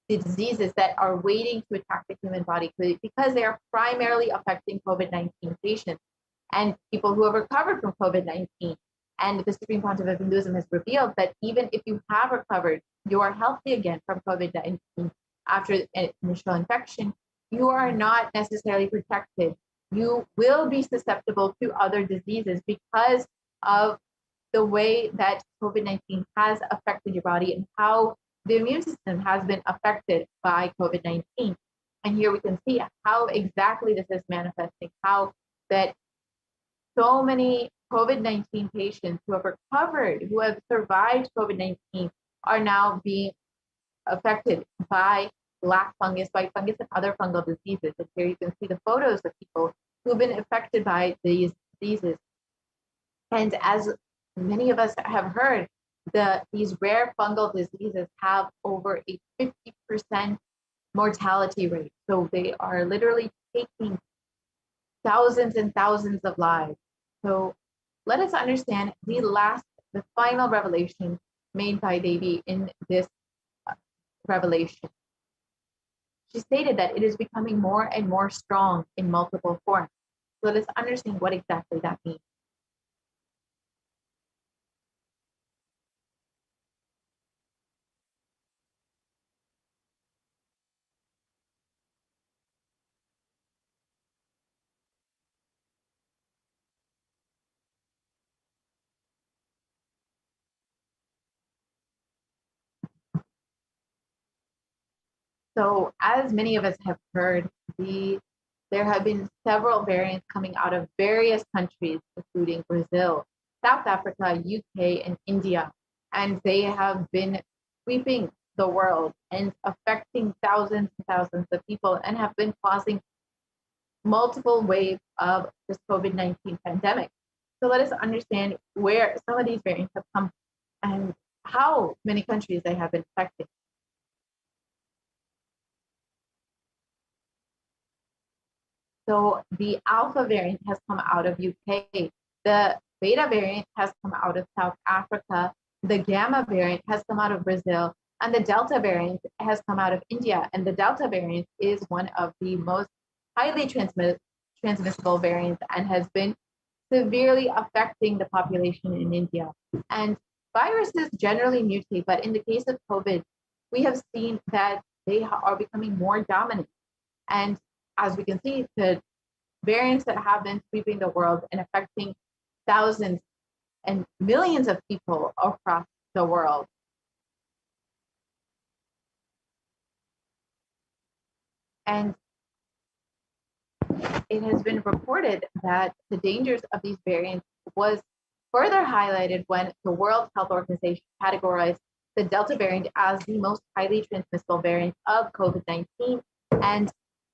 the diseases that are waiting to attack the human body because they are primarily affecting COVID-19 patients and people who have recovered from COVID-19. And the Supreme Pontiff of Hinduism has revealed that even if you have recovered, you are healthy again from COVID-19 after an initial infection, you are not necessarily protected. You will be susceptible to other diseases because of the way that COVID-19 has affected your body and how the immune system has been affected by COVID-19. And here we can see how exactly this is manifesting, how that so many COVID-19 patients who have recovered, who have survived COVID-19, are now being affected by black fungus, white fungus, and other fungal diseases. And here you can see the photos of people who've been affected by these diseases. And as many of us have heard, these rare fungal diseases have over a 50% mortality rate. So they are literally taking thousands and thousands of lives. So let us understand the final revelation made by Devi in this revelation. She stated that it is becoming more and more strong in multiple forms. So let's understand what exactly that means. So as many of us have heard, there have been several variants coming out of various countries, including Brazil, South Africa, UK, and India. And they have been sweeping the world and affecting thousands and thousands of people and have been causing multiple waves of this COVID-19 pandemic. So let us understand where some of these variants have come and how many countries they have been affecting. So the Alpha variant has come out of UK. The Beta variant has come out of South Africa. The Gamma variant has come out of Brazil. And the Delta variant has come out of India. And the Delta variant is one of the most highly transmissible variants and has been severely affecting the population in India. And viruses generally mutate, but in the case of COVID, we have seen that they are becoming more dominant. And as we can see, the variants that have been sweeping the world and affecting thousands and millions of people across the world. And it has been reported that the dangers of these variants was further highlighted when the World Health Organization categorized the Delta variant as the most highly transmissible variant of COVID-19. And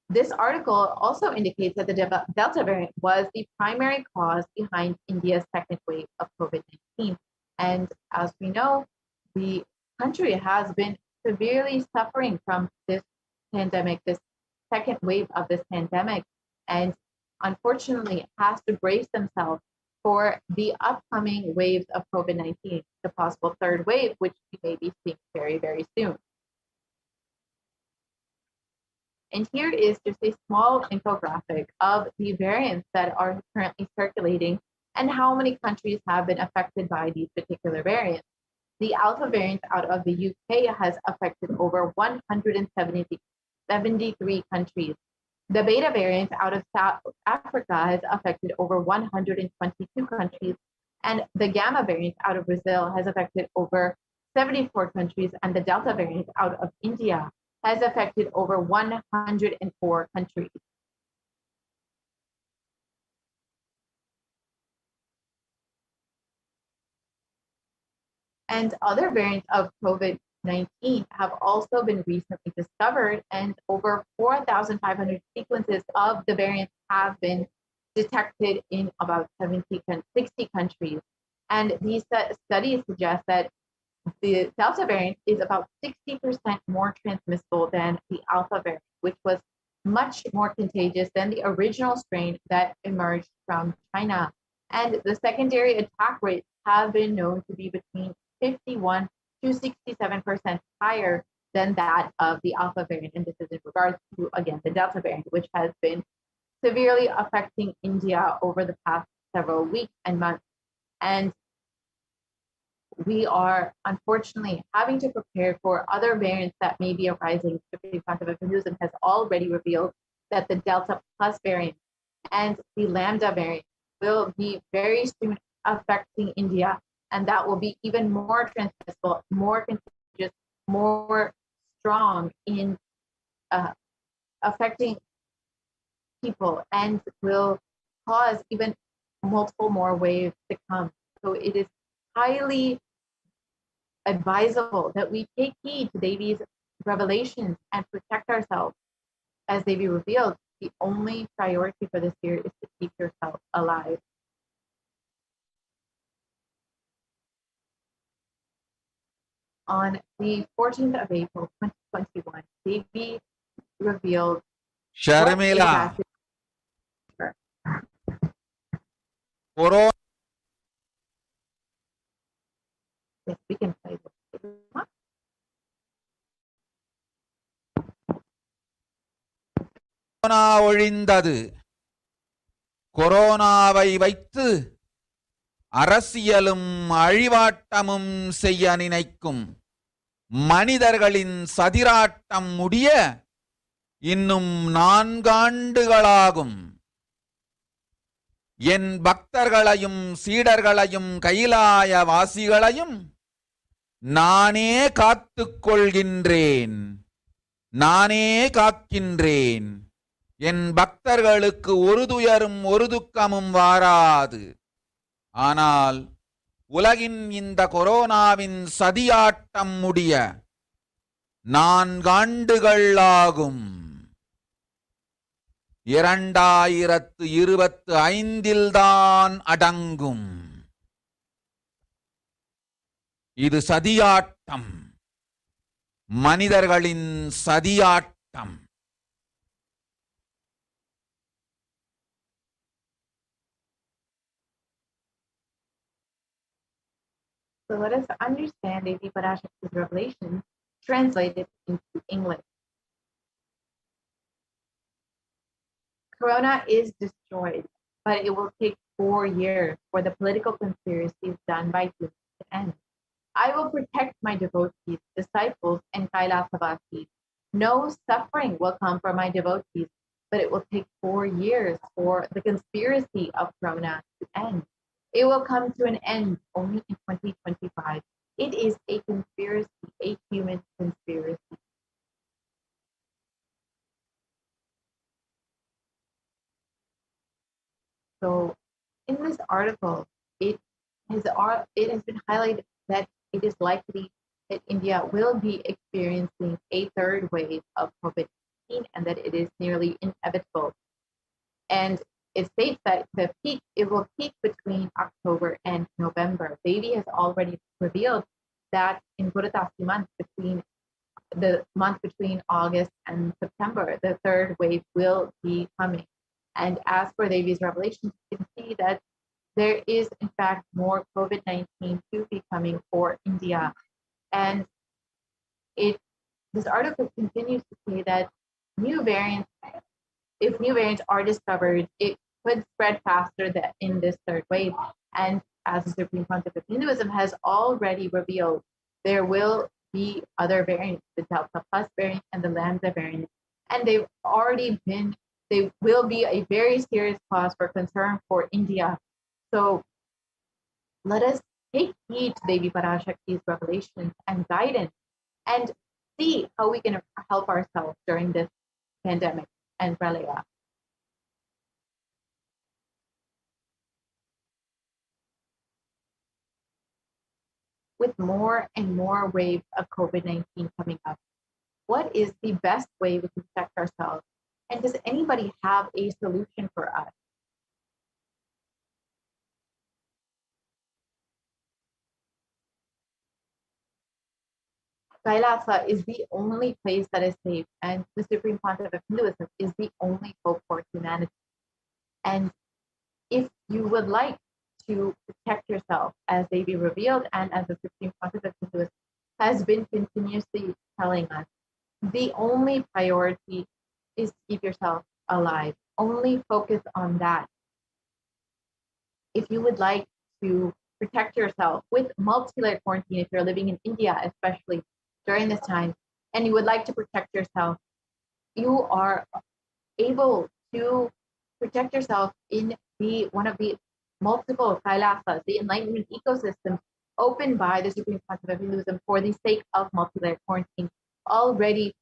this article also indicates that the Delta variant was the primary cause behind India's second wave of COVID-19. And as we know, the country has been severely suffering from this pandemic, this second wave of this pandemic, and unfortunately has to brace themselves for the upcoming waves of COVID-19, the possible third wave, which we may be seeing very, very soon. And here is just a small infographic of the variants that are currently circulating and how many countries have been affected by these particular variants. The Alpha variant out of the UK has affected over 173 countries. The Beta variant out of South Africa has affected over 122 countries. And the Gamma variant out of Brazil has affected over 74 countries. And the Delta variant out of India has affected over 104 countries. And other variants of COVID-19 have also been recently discovered, and over 4,500 sequences of the variants have been detected in about 60 countries. And these studies suggest that the Delta variant is about 60% more transmissible than the Alpha variant, which was much more contagious than the original strain that emerged from China. And the secondary attack rates have been known to be between 51 to 67% higher than that of the Alpha variant. And this is in regards to, again, the Delta variant, which has been severely affecting India over the past several weeks and months. And we are unfortunately having to prepare for other variants that may be arising. The quantum Hinduism has already revealed that the Delta Plus variant and the Lambda variant will be very soon affecting India, and that will be even more transmissible, more contagious, more strong in affecting people, and will cause even multiple more waves to come. So it is highly advisable that we take heed to Devi's revelations and protect ourselves. As Devi revealed, the only priority for this year is to keep yourself alive. On the 14th of April, 2021, Devi revealed what Sharmila, exactly. Corona Yes, we can play this. ஒழிந்தது. கொரோனாவை வைத்து அரசியலும் அழிவாட்டமும் செய்ய நினைக்கும் மனிதர்களின் சதிராட்டம் முடிய இன்னும் 4 ஆண்டுகளாகும். என் பக்தர்களையும் சீடர்களையும் கைலாய வாசிகளையும் நானே காத்துக் கொள்கின்றேன், நானே காக்கின்றேன். என் பக்தர்களுக்கு ஒரு துயரும் ஒரு துக்கமும் வாராது. ஆனால் உலகின் இந்த கொரோனாவின் சதியாட்டம் முடிய 4 ஆண்டுகள் ஆகும். 2025 தான் அடங்கும். இது சதியாட்டம், மனிதர்களின் சதியாட்டம். So let us understand Devi Parashakti's revelation translated into English. Corona is destroyed, but it will take 4 years for the political conspiracies done by humans to end. I will protect my devotees, disciples, and Kailasa. No suffering will come for my devotees, but it will take 4 years for the conspiracy of Corona to end. It will come to an end only in 2025. It is a conspiracy, a human conspiracy. So in this article, it has been highlighted that it is likely that India will be experiencing a 3rd wave of COVID-19 and that it is nearly inevitable. And it states that it will peak between October and November. Devi has already revealed that in Puratasi month, the month between August and September, the 3rd wave will be coming. And as for Devi's revelation, you can see that there is in fact more COVID-19 to be coming for India. And this article continues to say that if new variants are discovered, it could spread faster in this 3rd wave. And as the Supreme Pontiff of Hinduism has already revealed, there will be other variants, the Delta Plus variant and the Lambda variant. And they will be a very serious cause for concern for India. So let us take heed to Devi Parashakti's revelations and guidance and see how we can help ourselves during this pandemic and pralaya. With more and more waves of COVID-19 coming up, what is the best way we can protect ourselves? And does anybody have a solution for us? Kailasa is the only place that is safe, and the Supreme Pontiff of Hinduism is the only hope for humanity. And if you would like to protect yourself, as Devi revealed and as the Supreme Pontiff of Hinduism has been continuously telling us, the only priority is to keep yourself alive. Only focus on that. If you would like to protect yourself with multi-layer quarantine, if you're living in India, especially during this time, and you would like to protect yourself, you are able to protect yourself in one of the multiple Kailasas, the enlightenment ecosystems opened by the Supreme Pontiff of Hinduism for the sake of multi-layer quarantine. Already,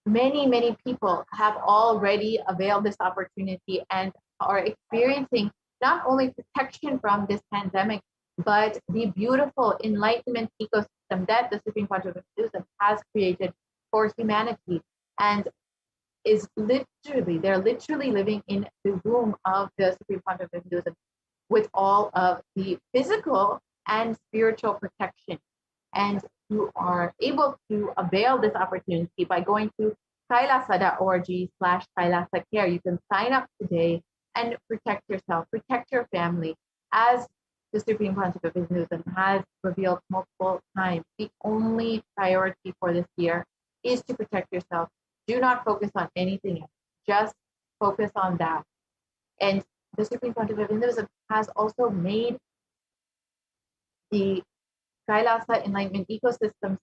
many people have already availed this opportunity and are experiencing not only protection from this pandemic, but the beautiful enlightenment ecosystem that the Supreme Pontiff of Hinduism has created for humanity. And they're literally living in the womb of the Supreme Pontiff of Hinduism with all of the physical and spiritual protection. And you are able to avail this opportunity by going to kailasa.org/Kailasa Care. You can sign up today and protect yourself, protect your family. As the Supreme Pontiff of Hinduism has revealed multiple times, the only priority for this year is to protect yourself. Do not focus on anything else. Just focus on that. And the Supreme Pontiff of Hinduism has also made the Kailasa enlightenment ecosystems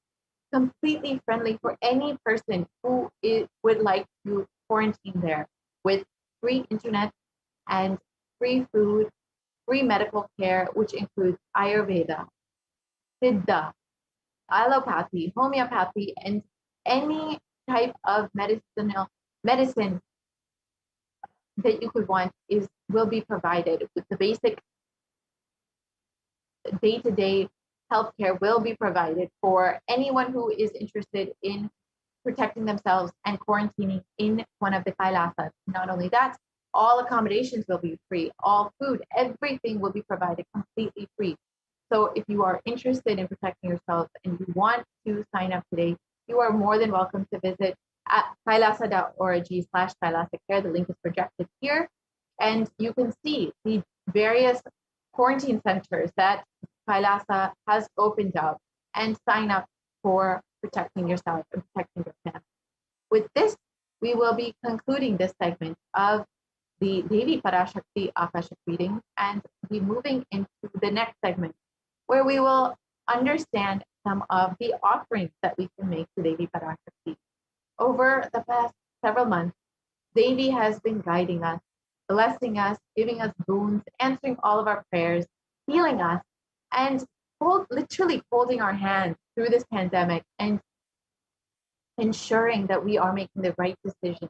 completely friendly for any person who would like to quarantine there, with free internet and free food, free medical care, which includes Ayurveda, Siddha, allopathy, homeopathy, and any type of medicine that you could want will be provided. With the basic day-to-day healthcare will be provided for anyone who is interested in protecting themselves and quarantining in one of the Kailasas. Not only that, all accommodations will be free, all food, everything will be provided completely free. So if you are interested in protecting yourself and you want to sign up today, you are more than welcome to visit at kailasa.org/Kailasa Care. The link is projected here. And you can see the various quarantine centers that Kailasa has opened up and sign up for protecting yourself and protecting your family. With this, we will be concluding this segment of the Devi Parashakti Akashic reading and be moving into the next segment, where we will understand some of the offerings that we can make to Devi Parashakti. Over the past several months, Devi has been guiding us, blessing us, giving us boons, answering all of our prayers, healing us, and literally holding our hands through this pandemic and ensuring that we are making the right decision.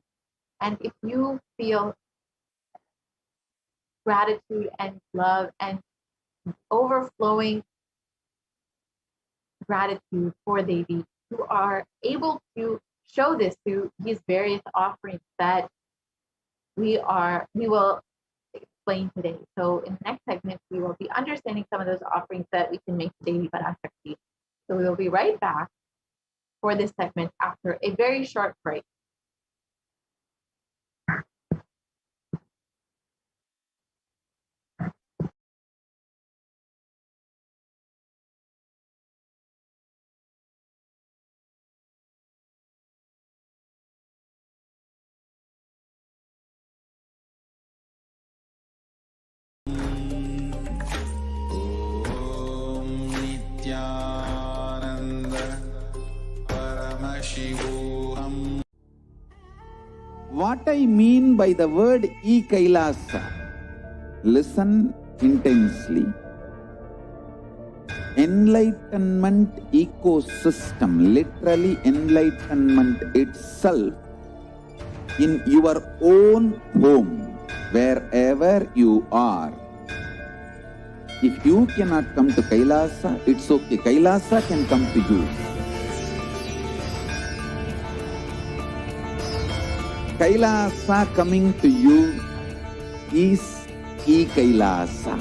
And if you feel gratitude and love and overflowing gratitude for Devi, you are able to show this through these various offerings that we will explain today. So in the next segment, we will be understanding some of those offerings that we can make to Devi Parashakti. So we will be right back for this segment after a very short break. Nithyananda Paramashivoham. What I mean by the word Kailasa, listen intensely. Enlightenment ecosystem, literally enlightenment itself, in your own home, wherever you are. If you cannot come to Kailasa, it's okay. Kailasa can come to you. Kailasa coming to you is Kailasa.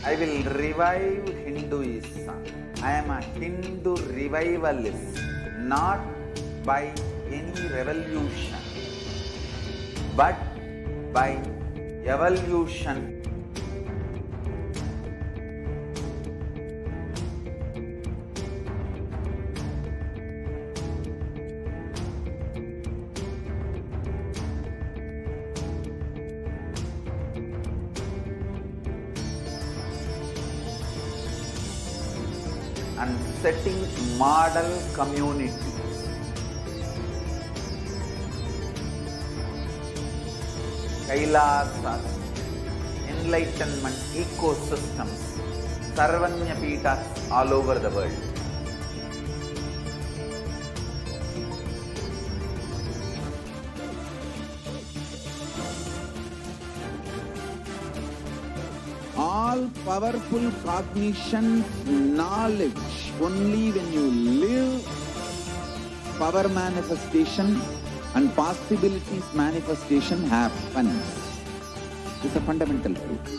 I will revive Hinduism. I am a Hindu revivalist, not by any revolution, but by evolution. And setting model communities. Kailasas, enlightenment ecosystems, Sarvanya Pitas all over the world. all powerful cognition, knowledge. Only when you live, power manifestation and possibilities manifestation happens. It's a fundamental truth.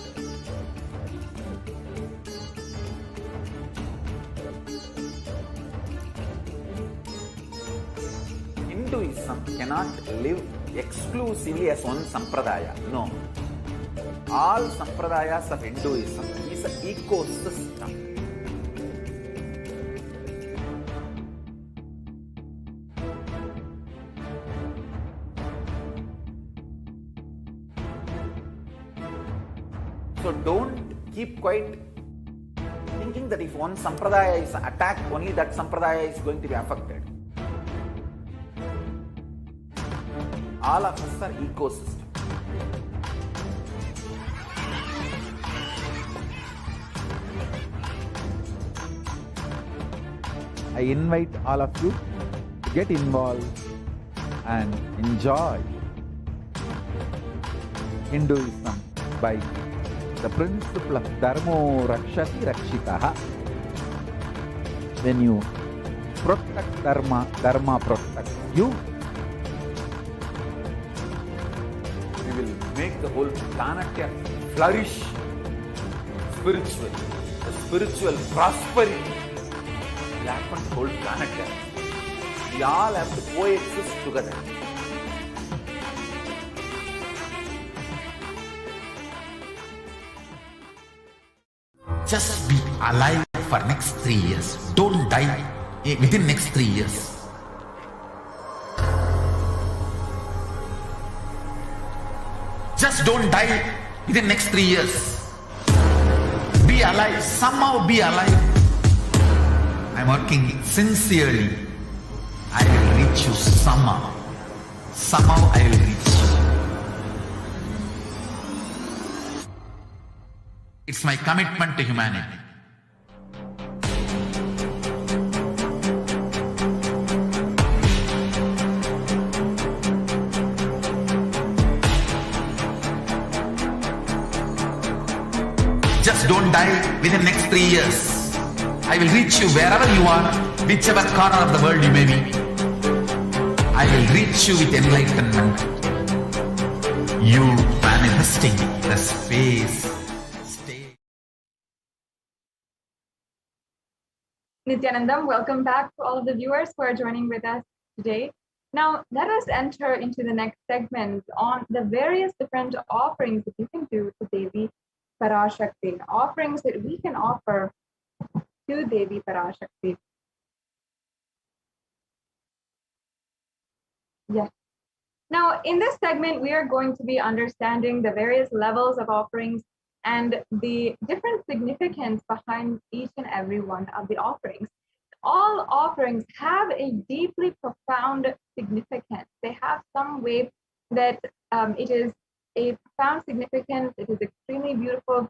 Hinduism cannot live exclusively as one sampradaya. No. All sampradayas of Hinduism is an ecosystem. So don't keep quiet thinking that if one sampradaya is attacked, only that sampradaya is going to be affected. All of us are ecosystem. I invite all of you to get involved and enjoy Hinduism by the principle of Dharmo Rakshati Rakshitaha. When you protect Dharma, Dharma protects you. We will make the whole planet flourish spiritually. The spiritual prosperity will happen to the whole planet. We all have to coexist together. Just be alive for next 3 years. Don't die within next 3 years. Just don't die within next 3 years. Be alive. Somehow be alive. I'm working sincerely. I will reach you somehow. Somehow I will reach you. It's my commitment to humanity. Just don't die within the next 3 years. I will reach you wherever you are, whichever corner of the world you may be. I will reach you with enlightenment. You manifesting the space. Nithyanandam, welcome back to all of the viewers who are joining with us today. Now, let us enter into the next segment on the various different offerings that you can do to Devi Parashakti, offerings that we can offer to Devi Parashakti. Yes. Now, in this segment, we are going to be understanding the various levels of offerings and the different significance behind each and every one of the offerings. All offerings have a deeply profound significance. They have some way that it is a profound significance, it is extremely beautiful,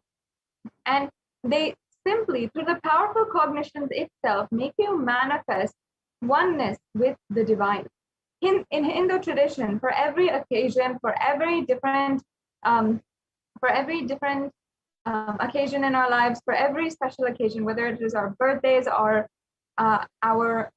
and they simply, through the powerful cognitions itself, make you manifest oneness with the divine. In Hindu tradition, for every occasion, for every different occasion in our lives, for every special occasion, whether it is our birthdays or our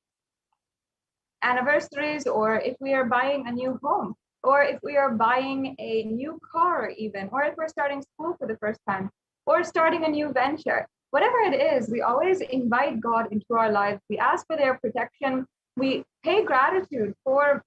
anniversaries, or if we are buying a new home, or if we are buying a new car even, or if we're starting school for the first time, or starting a new venture, whatever it is, we always invite God into our lives. We ask for their protection. We pay gratitude for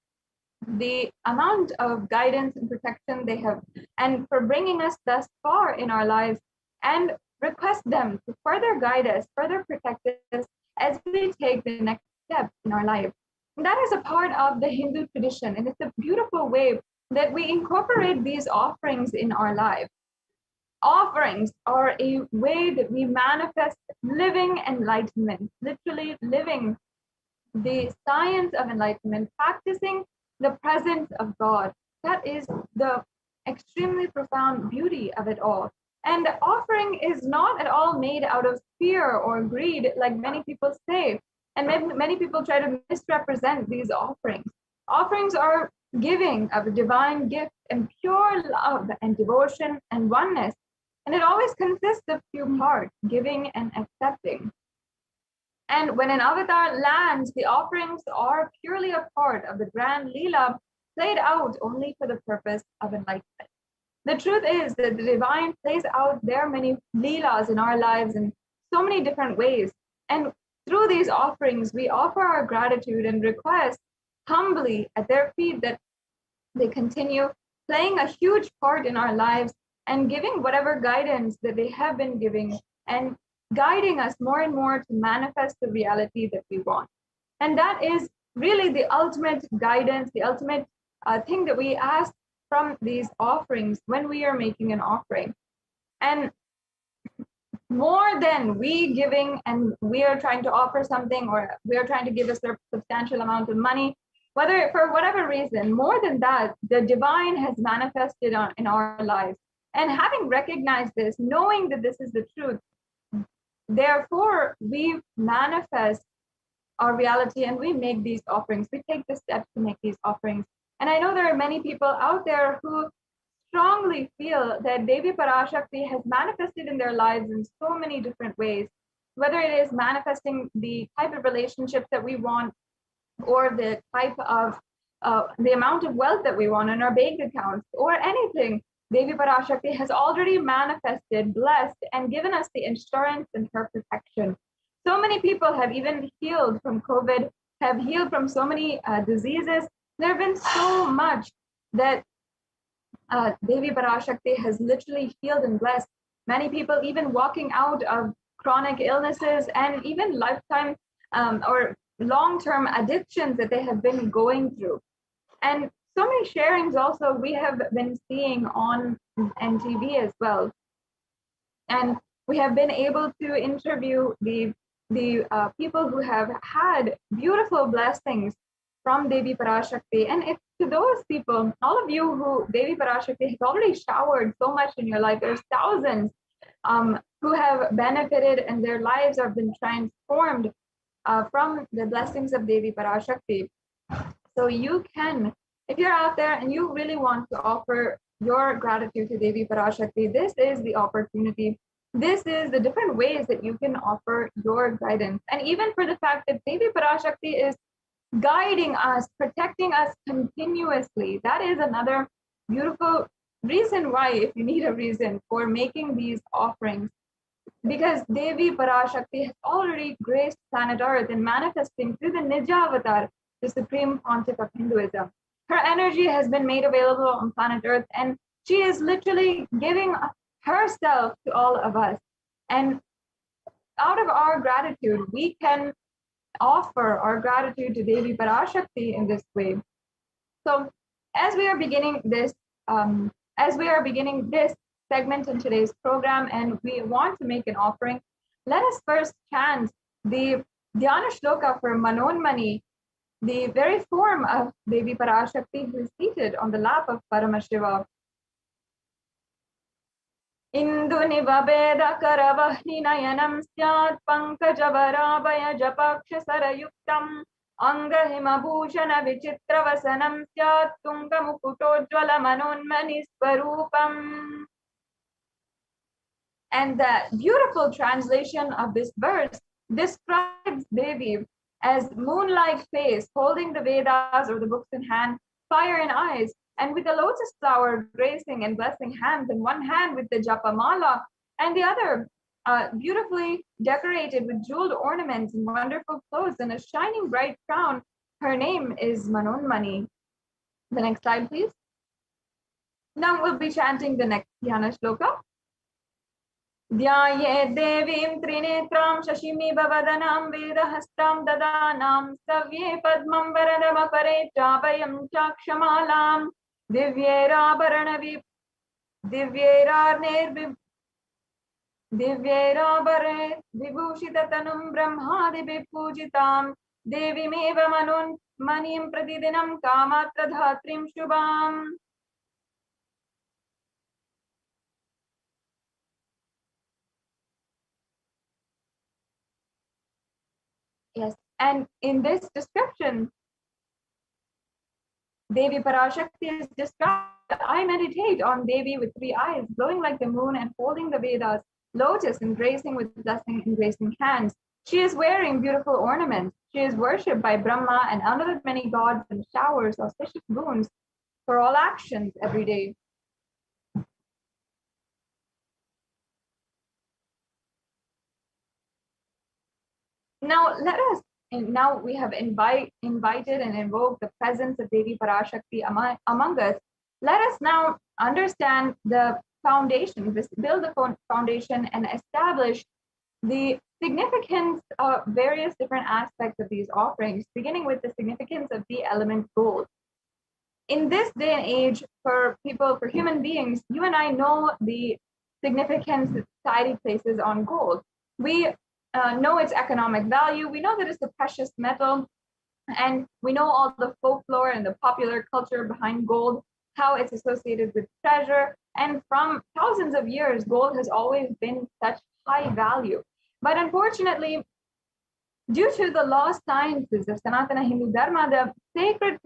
the amount of guidance and protection they have, and for bringing us thus far in our lives, and request them to further guide us, further protect us as we take the next step in our life. And that is a part of the Hindu tradition, and it's a beautiful way that we incorporate these offerings in our life. Offerings are a way that we manifest living enlightenment, literally living the science of enlightenment, practicing the presence of God. That is the extremely profound beauty of it all. And the offering is not at all made out of fear or greed, like many people say. And many people try to misrepresent these offerings. Offerings are giving of a divine gift and pure love and devotion and oneness. And it always consists of two parts, giving and accepting. And when an avatar lands, the offerings are purely a part of the grand Leela played out only for the purpose of enlightenment. The truth is that the divine plays out their many Leelas in our lives in so many different ways. And through these offerings, we offer our gratitude and request humbly at their feet that they continue playing a huge part in our lives and giving whatever guidance that they have been giving and guiding us more and more to manifest the reality that we want. And that is really the ultimate guidance, the ultimate thing that we ask from these offerings when we are making an offering. And more than we giving and we are trying to offer something or we are trying to give a substantial amount of money, whether for whatever reason, more than that, the divine has manifested in our lives. And having recognized this, knowing that this is the truth, therefore we manifest our reality and we make these offerings. We take the steps to make these offerings. And I know there are many people out there who strongly feel that Devi Parashakti has manifested in their lives in so many different ways, whether it is manifesting the type of relationships that we want or the type of the amount of wealth that we want in our bank accounts or anything. Devi Parashakti has already manifested, blessed, and given us the insurance and her protection. So many people have even healed from COVID, have healed from so many diseases. There have been so much that Devi Parashakti has literally healed and blessed. Many people even walking out of chronic illnesses and even lifetime or long-term addictions that they have been going through. And so many sharings also we have been seeing on NTV as well. And we have been able to interview the people who have had beautiful blessings from Devi Parashakti. And it's to those people, all of you who Devi Parashakti has already showered so much in your life, there's thousands who have benefited and their lives have been transformed from the blessings of Devi Parashakti. So you can, if you're out there and you really want to offer your gratitude to Devi Parashakti, this is the opportunity. This is the different ways that you can offer your guidance. And even for the fact that Devi Parashakti is guiding us, protecting us continuously, that is another beautiful reason why, if you need a reason for making these offerings, because Devi Parashakti has already graced planet Earth in manifesting through the Nijavatar, the supreme pontiff of Hinduism. Her energy has been made available on planet Earth, and she is literally giving herself to all of us. And out of our gratitude, we can offer our gratitude to Devi Parashakti in this way. So as we are beginning this segment in today's program and we want to make an offering, let us first chant the Dhyana Shloka for Manonmani, the very form of Devi Parashakti who is seated on the lap of Paramashiva. Indu nivabeda karavahni nayanam syat pankajavaravaya japaksha sarayuktam anga himabhushana vichitravasanam syat tunga mukutojvala manonmani swarupam. And the beautiful translation of this verse describes Devi as moon-like face, holding the Vedas or the books in hand, fire in eyes, and with a lotus flower gracing and blessing hands, in one hand with the Japamala, and the other beautifully decorated with jeweled ornaments and wonderful clothes and a shining bright crown. Her name is Manonmani. The next slide, please. Now we'll be chanting the next Dhyana Shloka. Dhyaye devim trinetram shashimi bhavadhanam vedahastam dadanam savye padmam varadamapare chabhayam chakshamalam divyerabarane vibhushitatanum brahmadi pujitam devimeva manun manim pradidinam kamatradhatrim shubham. Yes, and in this description, Devi Parashakti is described I meditate on Devi with three eyes, glowing like the moon and holding the Vedas, lotus embracing with blessing embracing hands. She is wearing beautiful ornaments. She is worshipped by Brahma and other many gods and showers auspicious boons for all actions every day. Now we have invited and invoked the presence of Devi Parashakti among us. Let us now understand the foundation, build the foundation and establish the significance of various different aspects of these offerings, beginning with the significance of the element gold. In this day and age, for human beings, you and I know the significance that society places on gold. We know its economic value. We know that it's a precious metal, and we know all the folklore and the popular culture behind gold, how it's associated with treasure. And from thousands of years, gold has always been such high value. But unfortunately, due to the lost sciences of Sanatana Hindu Dharma, the sacred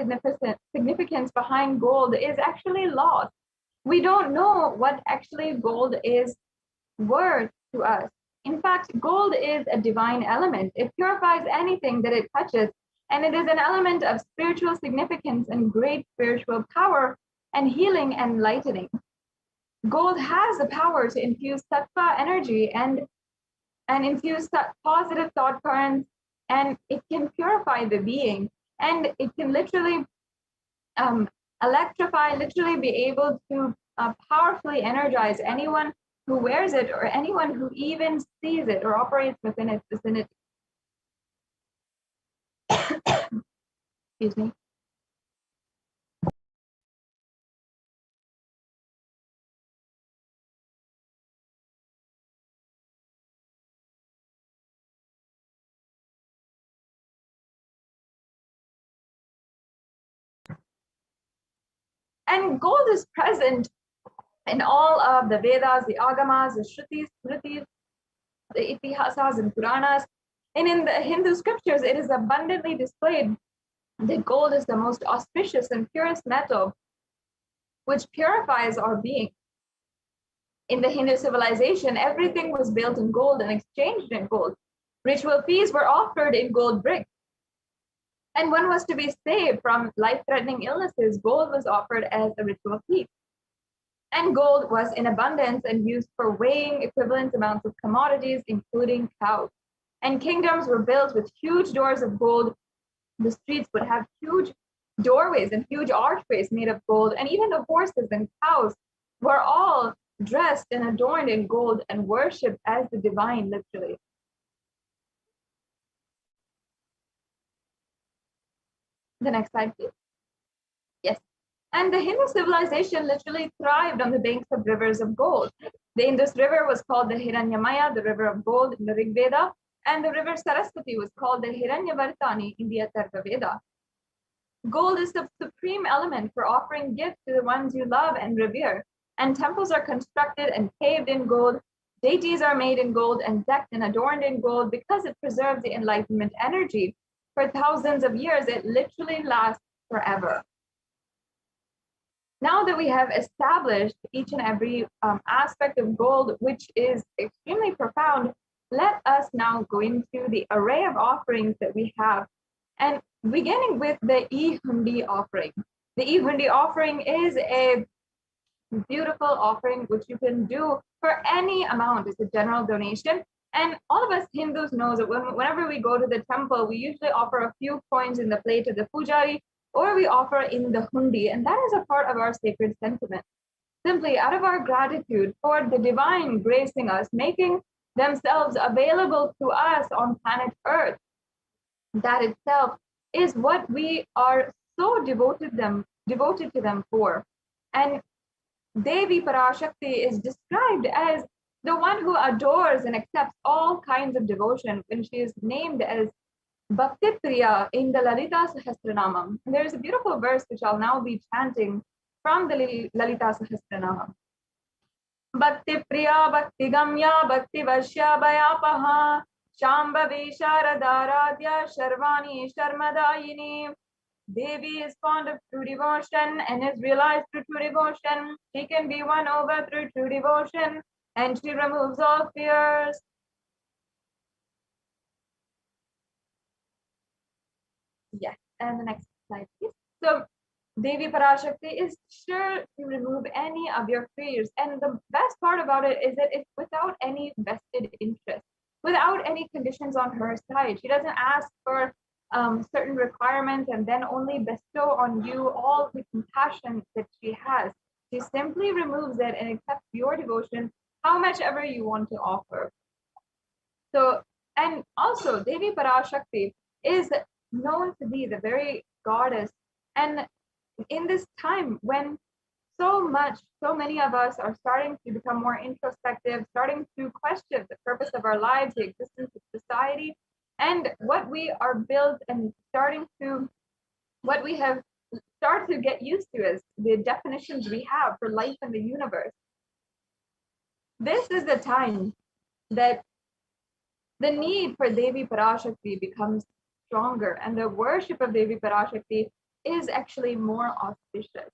significance behind gold is actually lost. We don't know what actually gold is worth to us. In fact, gold is a divine element. It purifies anything that it touches, and it is an element of spiritual significance and great spiritual power and healing and enlightening. Gold has the power to infuse sattva energy and infuse positive thought currents, and it can purify the being, and it can literally electrify, literally be able to powerfully energize anyone who wears it or anyone who even sees it or operates within its vicinity. Excuse me. And gold is present in all of the Vedas, the Agamas, the Shrutis, Smritis, the Itihasas and Puranas. And in the Hindu scriptures, it is abundantly displayed that gold is the most auspicious and purest metal, which purifies our being. In the Hindu civilization, everything was built in gold and exchanged in gold. Ritual feasts were offered in gold bricks. And one was to be saved from life-threatening illnesses, gold was offered as a ritual feast. And gold was in abundance and used for weighing equivalent amounts of commodities, including cows. And kingdoms were built with huge doors of gold. The streets would have huge doorways and huge archways made of gold. And even the horses and cows were all dressed and adorned in gold and worshipped as the divine, literally. The next slide, please. Yes. And the Hindu civilization literally thrived on the banks of rivers of gold. The Indus River was called the Hiranyamaya, the river of gold in the Rig Veda, and the river Saraswati was called the Hiranyavartani in the Atharva Veda. Gold is the supreme element for offering gifts to the ones you love and revere, and temples are constructed and paved in gold. Deities are made in gold and decked and adorned in gold because it preserves the enlightenment energy. For thousands of years, it literally lasts forever. Now that we have established each and every aspect of gold, which is extremely profound, let us now go into the array of offerings that we have. And beginning with the E-Hundi offering. The E-Hundi offering is a beautiful offering which you can do for any amount. It's a general donation. And all of us Hindus know that whenever we go to the temple, we usually offer a few coins in the plate to the pujari, or we offer in the hundi, and that is a part of our sacred sentiment. Simply out of our gratitude for the divine gracing us, making themselves available to us on planet Earth. That itself is what we are so devoted to them for. And Devi Parashakti is described as the one who adores and accepts all kinds of devotion when she is named as Bhakti Priya in the Lalita Sahasranamam. And there is a beautiful verse which I'll now be chanting from the Lalita Sahasranamam. Bhakti Priya Bhakti Gamya Bhakti Vashya Bhayapaha Shambhavi Sharadharadhya Sharvani Sharmadayini Devi is fond of true devotion and is realized through true devotion. She can be won over through true devotion, and she removes all fears. Yes, and the next slide, please. So, Devi Parashakti is sure to remove any of your fears. And the best part about it is that it's without any vested interest, without any conditions on her side. She doesn't ask for certain requirements and then only bestow on you all the compassion that she has. She simply removes it and accepts your devotion, how much ever you want to offer. So, and also Devi Parashakti is known to be the very goddess. And in this time when so many of us are starting to become more introspective, starting to question the purpose of our lives, the existence of society, and what we are built and what we have started to get used to as the definitions we have for life in the universe. This is the time that the need for Devi Parashakti becomes stronger, and the worship of Devi Parashakti is actually more auspicious.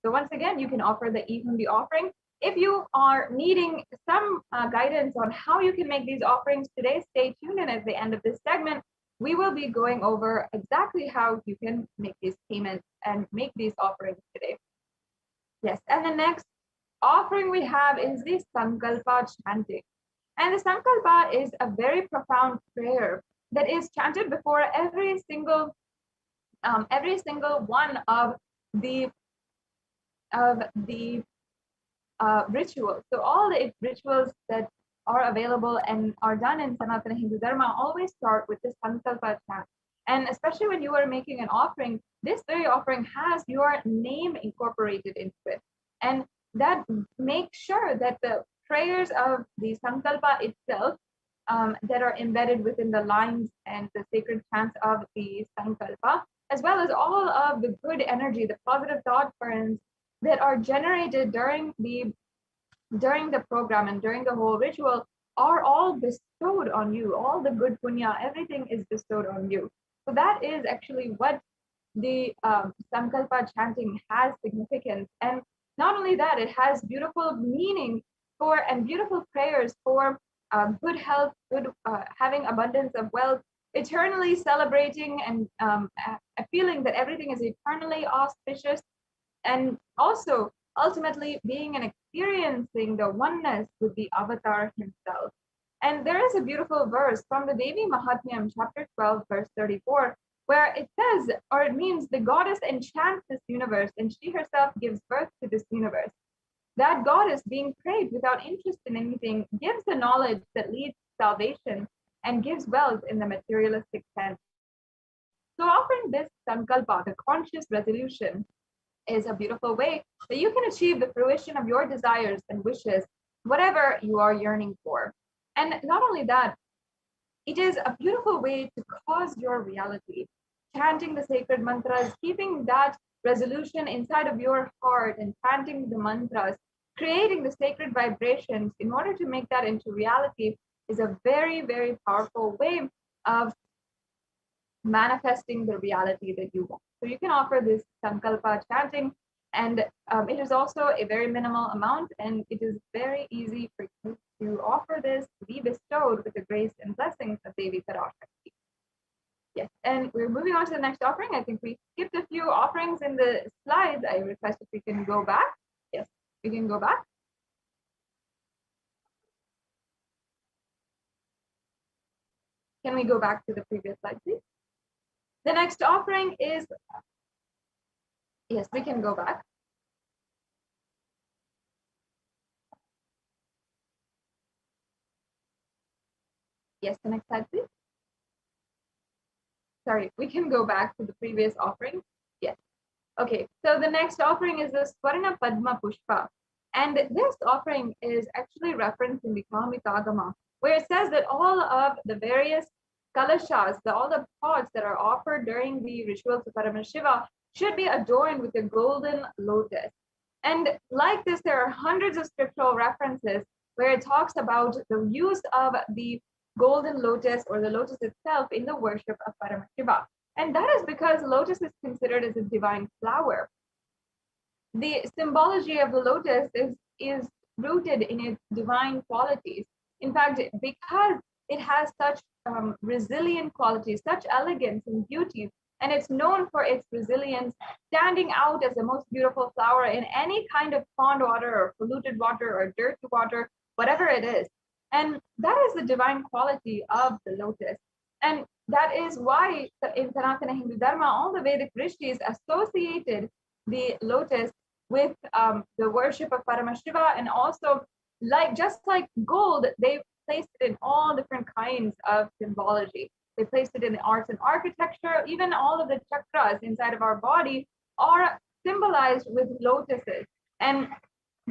So once again, you can offer the Ehundi offering. If you are needing some guidance on how you can make these offerings today, stay tuned, and at the end of this segment, we will be going over exactly how you can make these payments and make these offerings today. Yes, and the next offering we have is the Sankalpa chanting. And the Sankalpa is a very profound prayer that is chanted before every single one of the rituals. So all the rituals that are available and are done in Sanatana Hindu Dharma always start with this Sankalpa chant. And especially when you are making an offering, this very offering has your name incorporated into it. And that makes sure that the prayers of the Sankalpa itself that are embedded within the lines and the sacred chants of the Sankalpa, as well as all of the good energy, the positive thought currents that are generated during the program and during the whole ritual, are all bestowed on you. All the good punya, everything is bestowed on you. So that is actually what the Sankalpa chanting has significance. And not only that, it has beautiful meaning for and beautiful prayers for good health, good having abundance of wealth, eternally celebrating and a feeling that everything is eternally auspicious, and also ultimately being and experiencing the oneness with the avatar himself. And there is a beautiful verse from the Devi Mahatmyam, chapter 12, verse 34, where it says, or it means, the goddess enchants this universe and she herself gives birth to this universe. That goddess, being prayed without interest in anything, gives the knowledge that leads to salvation and gives wealth in the materialistic sense. So offering this Sankalpa, the conscious resolution, is a beautiful way that you can achieve the fruition of your desires and wishes, whatever you are yearning for. And not only that, it is a beautiful way to cause your reality. Chanting the sacred mantras, keeping that resolution inside of your heart and chanting the mantras, creating the sacred vibrations in order to make that into reality is a very, very powerful way of manifesting the reality that you want. So you can offer this Sankalpa chanting, and it is also a very minimal amount, and it is very easy for you to offer this to be bestowed with the grace and blessings of Devi Parashakti. Yes, and we're moving on to the next offering. I think we skipped a few offerings in the slides. I request if we can go back. Yes, we can go back. Can we go back to the previous slide, please? The next offering is, yes, we can go back. Yes, the next slide, please. Sorry, we can go back to the previous offering. Yes. Okay, so the next offering is the Swarna Padma Pushpa. And this offering is actually referenced in the Kamitagama, where it says that all of the various kalashas, all the pots that are offered during the rituals of Paramashiva should be adorned with a golden lotus. And like this, there are hundreds of scriptural references where it talks about the use of the golden lotus or the lotus itself in the worship of Paramashiva. And that is because lotus is considered as a divine flower. The symbology of the lotus is rooted in its divine qualities. In fact, because it has such resilient qualities, such elegance and beauty, and it's known for its resilience, standing out as the most beautiful flower in any kind of pond water or polluted water or dirty water, whatever it is. And that is the divine quality of the lotus. And that is why in Sanatana Hindu Dharma, all the Vedic rishis associated the lotus with the worship of Paramashiva, and also just like gold, they placed it in all different kinds of symbology. They placed it in the arts and architecture. Even all of the chakras inside of our body are symbolized with lotuses and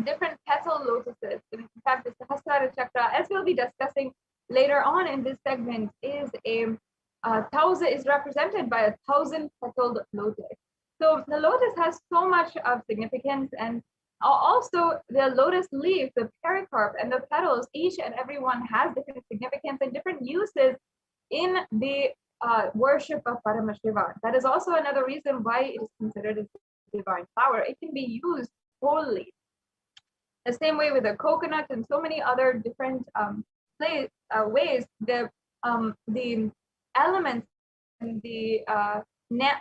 different petal lotuses. In fact, the Sahasrara chakra, as we'll be discussing later on in this segment, is represented by 1,000-petaled lotus. So the lotus has so much of significance, and also the lotus leaf, the pericarp, and the petals, each and every one has different significance and different uses in the worship of Paramashiva. That is also another reason why it is considered a divine flower. It can be used wholly. The same way with the coconut and so many other different ways, the elements and the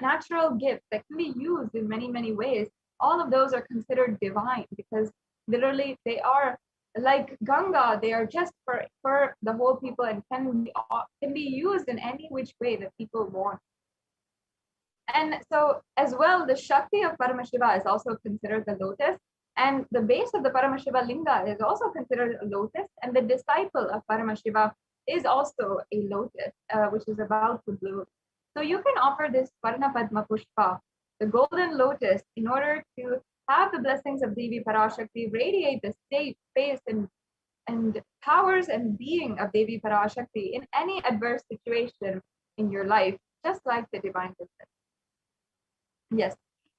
natural gifts that can be used in many, many ways, all of those are considered divine, because literally they are like Ganga. They are just for the whole people and can be used in any which way that people want. And so as well, the Shakti of Paramashiva is also considered the lotus, and the base of the Paramashiva Linga is also considered a lotus, and the disciple of Paramashiva is also a lotus, which is about to bloom. So you can offer this Varna Padma Pushpa, the golden lotus, in order to have the blessings of Devi Parashakti radiate the state, space, and powers and being of Devi Parashakti in any adverse situation in your life, just like the divine business. Yes.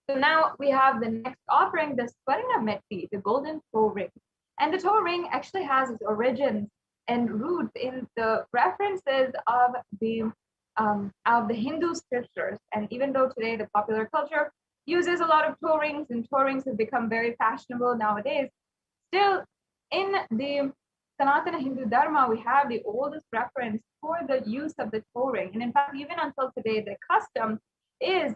So now we have the next offering, the Swarna Metti, the golden toe ring. And the toe ring actually has its origins and roots in the references of the Hindu scriptures. And even though today the popular culture uses a lot of toe rings, and toe rings have become very fashionable nowadays, still in the Sanatana Hindu Dharma, we have the oldest reference for the use of the toe ring. And in fact, even until today, the custom is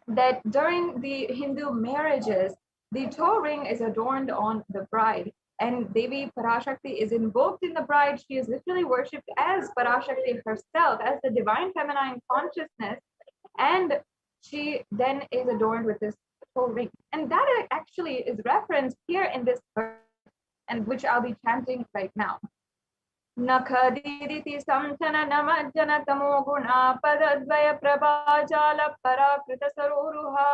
that during the Hindu marriages, the toe ring is adorned on the bride. And Devi Parashakti is invoked in the bride. She is literally worshipped as Parashakti herself, as the divine feminine consciousness. And she then is adorned with this toe ring. And that actually is referenced here in this verse, and which I'll be chanting right now. Nakhadiditi samchana namajjana tamoguna padadvaya prabhajala parakrita saroruha.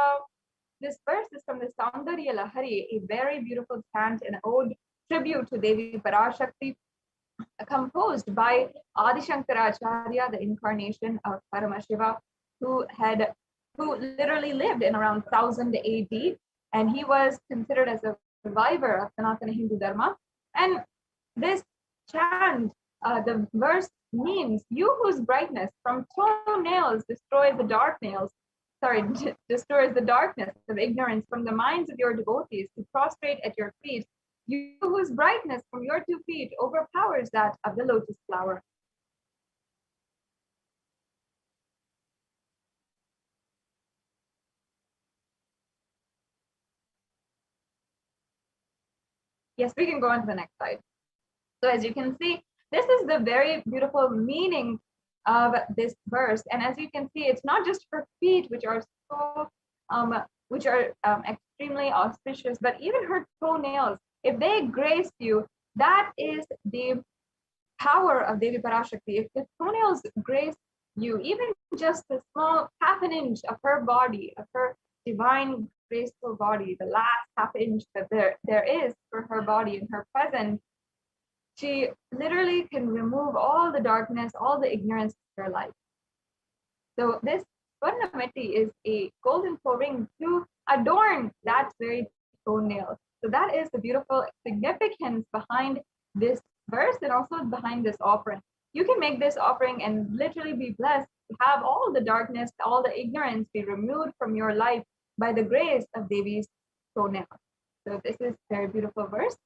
This verse is from the Saundarya Lahari, a very beautiful chant and ode tribute to Devi Parashakti, composed by Adi Shankaracharya, the incarnation of Paramashiva, who literally lived in around 1000 AD, and he was considered as a survivor of Sanatana Hindu Dharma. And this chant, the verse means, "You whose brightness from toenails destroys the darkness of ignorance from the minds of your devotees to prostrate at your feet. You whose brightness from your 2 feet overpowers that of the lotus flower." Yes, we can go on to the next slide. So as you can see, this is the very beautiful meaning of this verse. And as you can see, it's not just her feet, which are so extremely auspicious, but even her toenails. If they grace you, that is the power of Devi Parashakti. If the toenails grace you, even just a small half an inch of her body, of her divine graceful body, the last half inch that there is for her body in her presence, she literally can remove all the darkness, all the ignorance of her life. So this Swarna Metti is a golden toe ring to adorn that very toenail. So that is the beautiful significance behind this verse and also behind this offering. you can make this offering and literally be blessed to have all the darkness, all the ignorance be removed from your life by the grace of Devi's toenail. So this is a very beautiful verse.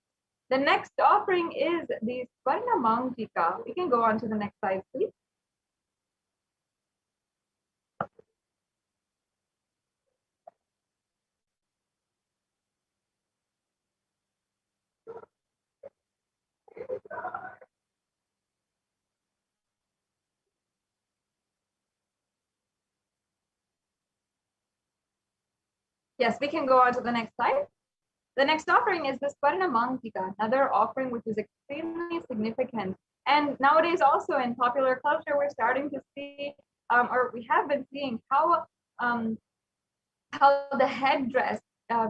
The next offering is the Swarna Mangtika. We can go on to the next slide, please. Yes, we can go on to the next slide. The next offering is the Swarna Mangtika, another offering which is extremely significant. And nowadays also in popular culture, we're starting to see, or we have been seeing how the headdress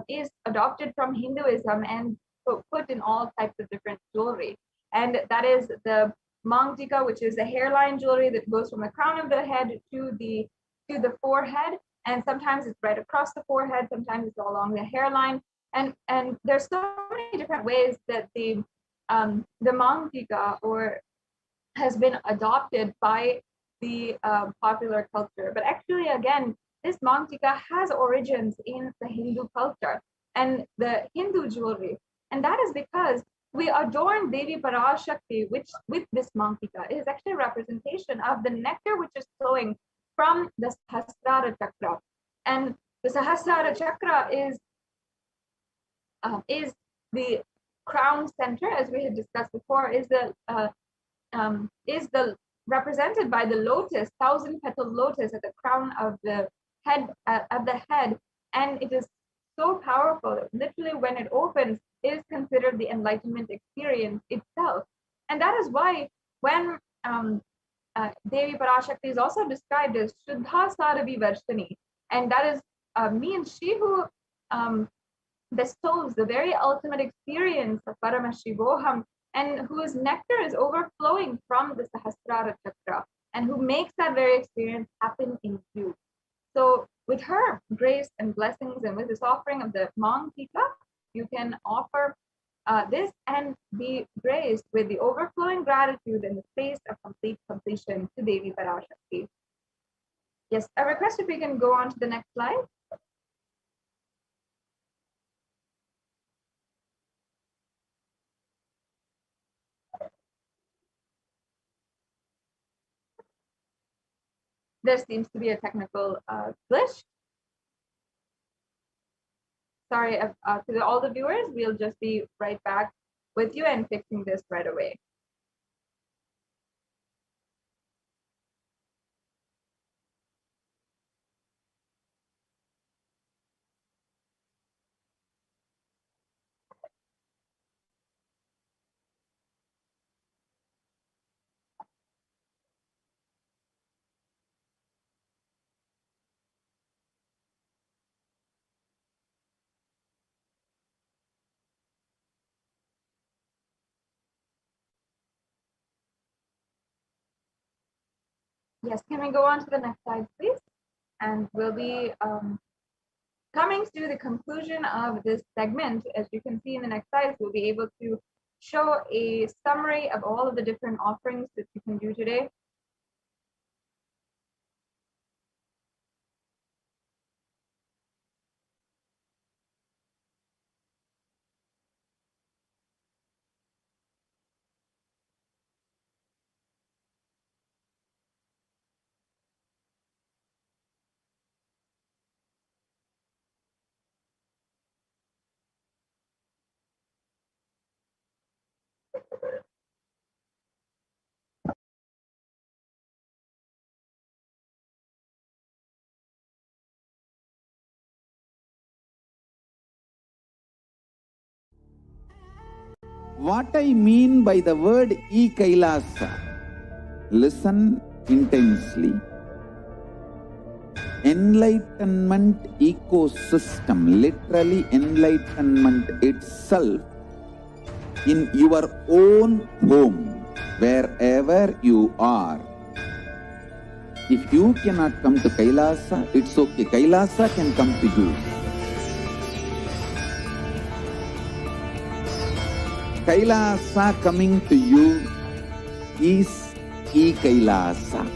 is adopted from Hinduism and put in all types of different jewelry. And that is the Mangtika, which is a hairline jewelry that goes from the crown of the head to the forehead. And sometimes it's right across the forehead, sometimes it's along the hairline. And there's so many different ways that the Mangtika has been adopted by the popular culture. But actually, again, this Mangtika has origins in the Hindu culture and the Hindu jewelry. And that is because we adorn Devi Parashakti with this Mangtika. It is actually a representation of the nectar which is flowing from the Sahasrara Chakra. And the Sahasrara Chakra is the crown center, as we had discussed before, is the represented by the lotus, 1,000-petal lotus at the crown of the head, and it is so powerful that literally when it opens, it is considered the enlightenment experience itself. And that is why when Devi Parashakti is also described as Shuddha Saravi Varshani, and that is means she who bestows the very ultimate experience of Paramashivoham, and whose nectar is overflowing from the Sahasrara Chakra, and who makes that very experience happen in you. So with her grace and blessings, and with this offering of the Mangtika, you can offer this and be graced with the overflowing gratitude and the space of complete completion to Devi Parashakti. Yes, I request if we can go on to the next slide. There seems to be a technical glitch. Sorry to all the viewers, we'll just be right back with you and fixing this right away. Yes, can we go on to the next slide, please? And we'll be coming to the conclusion of this segment. As you can see in the next slide, we'll be able to show a summary of all of the different offerings that you can do today. What I mean by the word Kailasa, listen intensely. Enlightenment ecosystem, literally enlightenment itself, in your own home, wherever you are. If you cannot come to Kailasa, it's okay. Kailasa can come to you. Kailasa coming to you is Kailasa.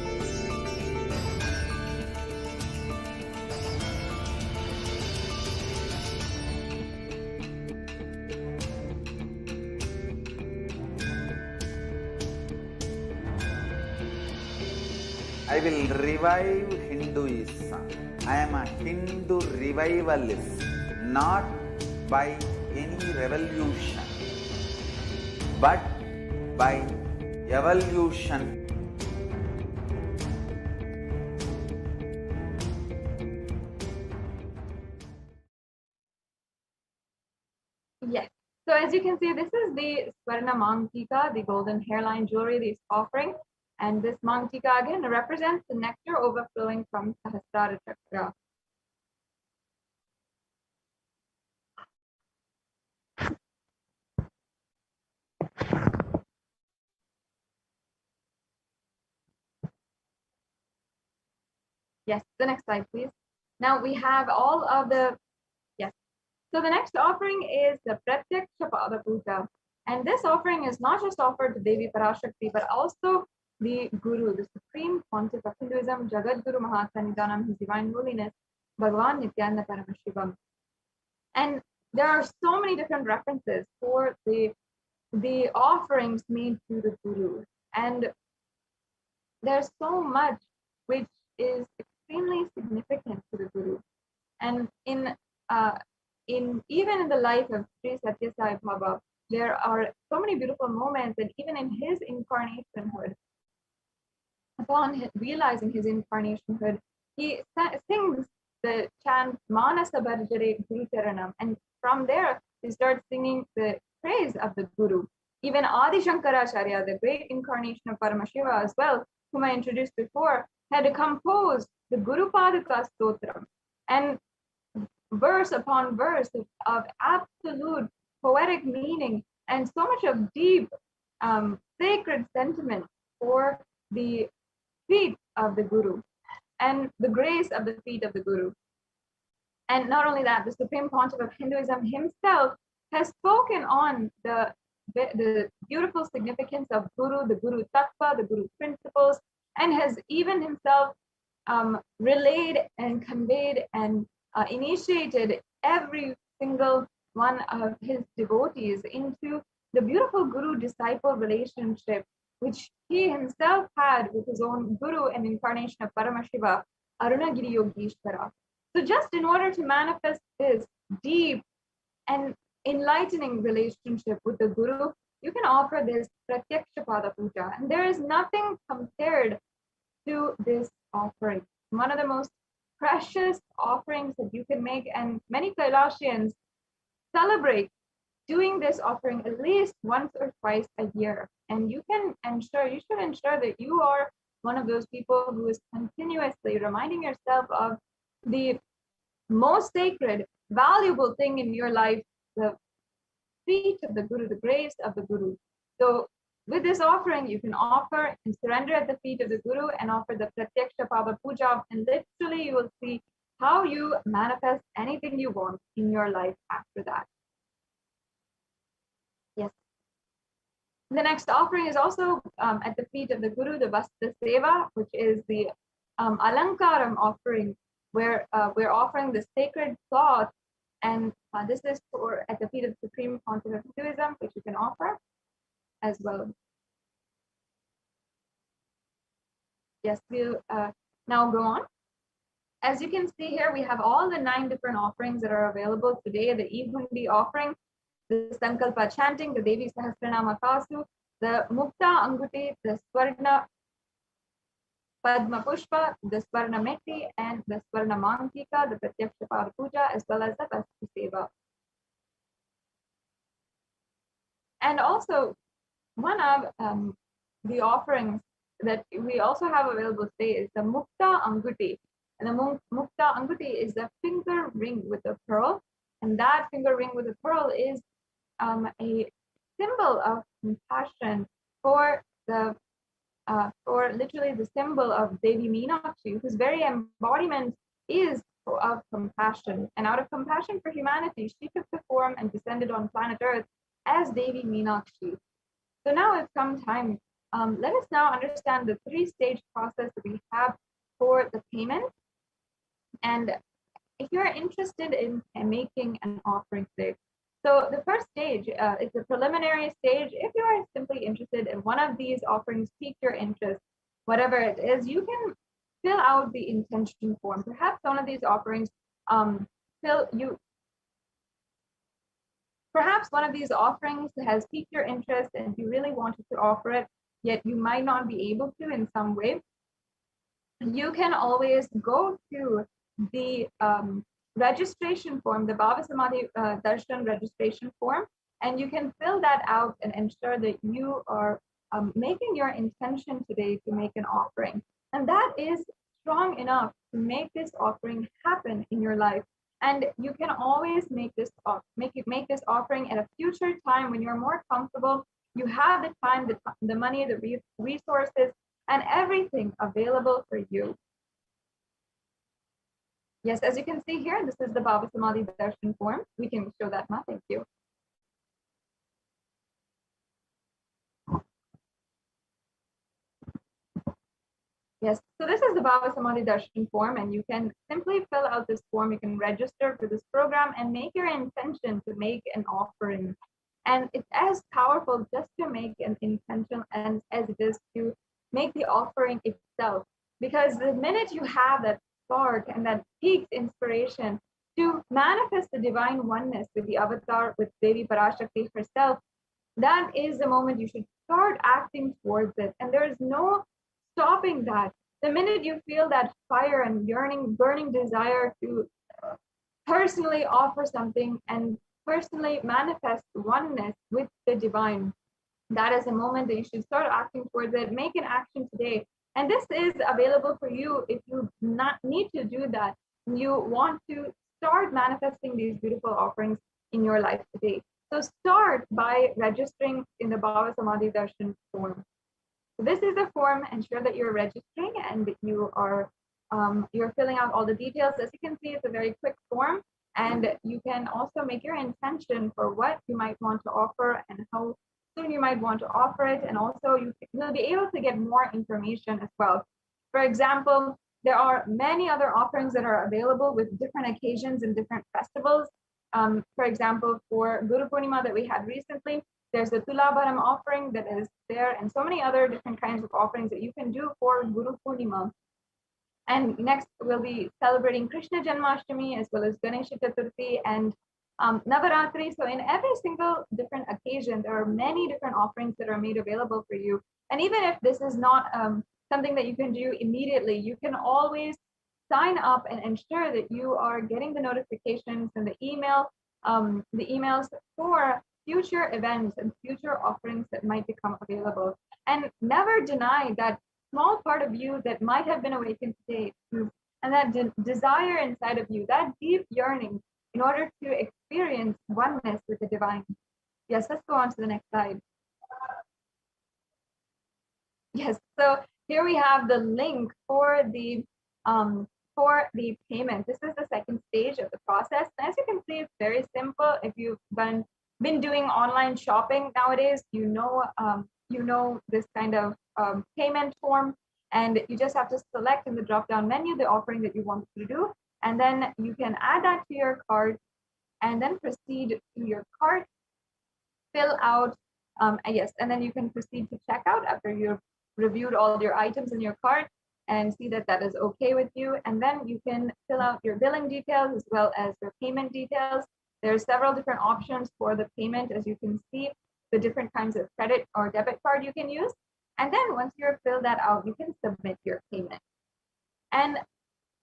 I will revive Hinduism. I am a Hindu revivalist, not by any revolution, but by evolution. Yes. So as you can see, this is the Swarna Mangtika, the golden hairline jewelry that he's offering. And this Mangtika again represents the nectar overflowing from Sahasrara Chakra. Yes, the next slide, please. Now we have all of the, yes. So the next offering is the Pratyaksha Pada Puja. And this offering is not just offered to Devi Parashakti, but also the Guru, the Supreme Pontiff of Hinduism, Jagat Guru Mahasanidanam, His Divine Holiness, Bhagavan Nithyananda Paramashivam. And there are so many different references for the offerings made to the Guru. And there's so much which is extremely significant to the Guru. And in even in the life of Sri Satya Sai Baba, there are so many beautiful moments, and even in his incarnationhood, upon realizing his incarnationhood, he sings the chant Manasa Barjare Guru Charanam, and from there he starts singing the praise of the Guru. Even Adi Shankaracharya, the great incarnation of Paramashiva as well, whom I introduced before, had composed the Guru Padaka Stotram, and verse upon verse of absolute poetic meaning and so much of deep sacred sentiment for the feet of the Guru and the grace of the feet of the Guru. And not only that, the Supreme Pontiff of Hinduism himself has spoken on the beautiful significance of Guru, the Guru Tattva, the Guru principles, and has even himself relayed and conveyed and initiated every single one of his devotees into the beautiful guru-disciple relationship which he himself had with his own guru and incarnation of Paramashiva, Arunagiri Yogeshwara. So just in order to manifest this deep and enlightening relationship with the Guru, you can offer this Pratyaksha Pada Puja. And there is nothing compared to this offering. One of the most precious offerings that you can make, and many Kailasians celebrate doing this offering at least once or twice a year. And you should ensure that you are one of those people who is continuously reminding yourself of the most sacred, valuable thing in your life, the feet of the Guru, the grace of the Guru. So with this offering, you can offer and surrender at the feet of the Guru and offer the Pratyaksha Pada Puja, and literally you will see how you manifest anything you want in your life after that. Yes. The next offering is also at the feet of the Guru, the Vasta Seva, which is the Alankaram offering, where we're offering the sacred cloth, and this is for at the feet of the Supreme Pontiff of Hinduism, which you can offer as well. Yes, we'll now go on. As you can see here, we have all the 9 different offerings that are available today: the Ehundi offering, the Sankalpa chanting, the Devi Sahasranama Kasu, the Mukta Anguti, the Swarna Padma Pushpa, the Swarna Meti, and the Swarna Mangtika, the Pratyaksha Pada Puja, as well as the Vasta Seva. And also, one of the offerings that we also have available today is the Mukta Anguti. And the Mukta Anguti is a finger ring with a pearl. And that finger ring with a pearl is a symbol of compassion for literally the symbol of Devi Meenakshi, whose very embodiment is of compassion. And out of compassion for humanity, she took the form and descended on planet Earth as Devi Meenakshi. So now it's come time let us now understand the three-stage process that we have for the payment. And if you're interested in making an offering today, so the first stage is the preliminary stage. If you are simply interested in one of these offerings, pique your interest, whatever it is, you can fill out the intention form. Perhaps one of these offerings perhaps one of these offerings has piqued your interest and you really wanted to offer it, yet you might not be able to in some way. You can always go to the registration form, the BHAVASAMADHI DARSHAN registration form, and you can fill that out and ensure that you are making your intention today to make an offering. And that is strong enough to make this offering happen in your life. And you can always make this offering at a future time when you're more comfortable. You have the time, the money, the resources, and everything available for you. Yes, as you can see here, this is the BHAVASAMADHI Darshan form. We can show that now. Thank you. Yes, so this is the BHAVASAMADHI Darshan form, and you can simply fill out this form. You can register for this program and make your intention to make an offering. And it's as powerful just to make an intention as it is to make the offering itself. Because the minute you have that spark and that peaked inspiration to manifest the divine oneness with the avatar, with Devi Parashakti herself, that is the moment you should start acting towards it. And there is no stopping that. The minute you feel that fire and yearning, burning desire to personally offer something and personally manifest oneness with the divine, that is a moment that you should start acting towards it. Make an action today. And this is available for you if you not need to do that. You want to start manifesting these beautiful offerings in your life today. So start by registering in the BHAVASAMADHI Darshan form. So this is the form. Ensure that you're registering and you are you're filling out all the details. As you can see, it's a very quick form, and you can also make your intention for what you might want to offer and how soon you might want to offer it. And also you will be able to get more information as well. For example, there are many other offerings that are available with different occasions and different festivals. For example, for Guru Purnima that we had recently, there's the Tulabharam offering that is there, and so many other different kinds of offerings that you can do for Guru Purnima. And next, we'll be celebrating Krishna Janmashtami as well as Ganesha Chaturthi and Navaratri. So in every single different occasion, there are many different offerings that are made available for you. And even if this is not something that you can do immediately, you can always sign up and ensure that you are getting the notifications and the emails for future events and future offerings that might become available. And never deny that small part of you that might have been awakened today, and that desire inside of you, that deep yearning in order to experience oneness with the divine. Yes, let's go on to the next slide. Yes, so here we have the link for the payment. This is the second stage of the process. And as you can see, it's very simple. If you've been doing online shopping nowadays, you know this kind of payment form, and you just have to select in the drop-down menu the offering that you want to do, and then you can add that to your cart and then proceed to your cart, fill out, yes, and then you can proceed to checkout after you've reviewed all your items in your cart and see that that is okay with you. And then you can fill out your billing details as well as your payment details. There are several different options for the payment, as you can see, the different kinds of credit or debit card you can use. And then once you've filled that out, you can submit your payment. And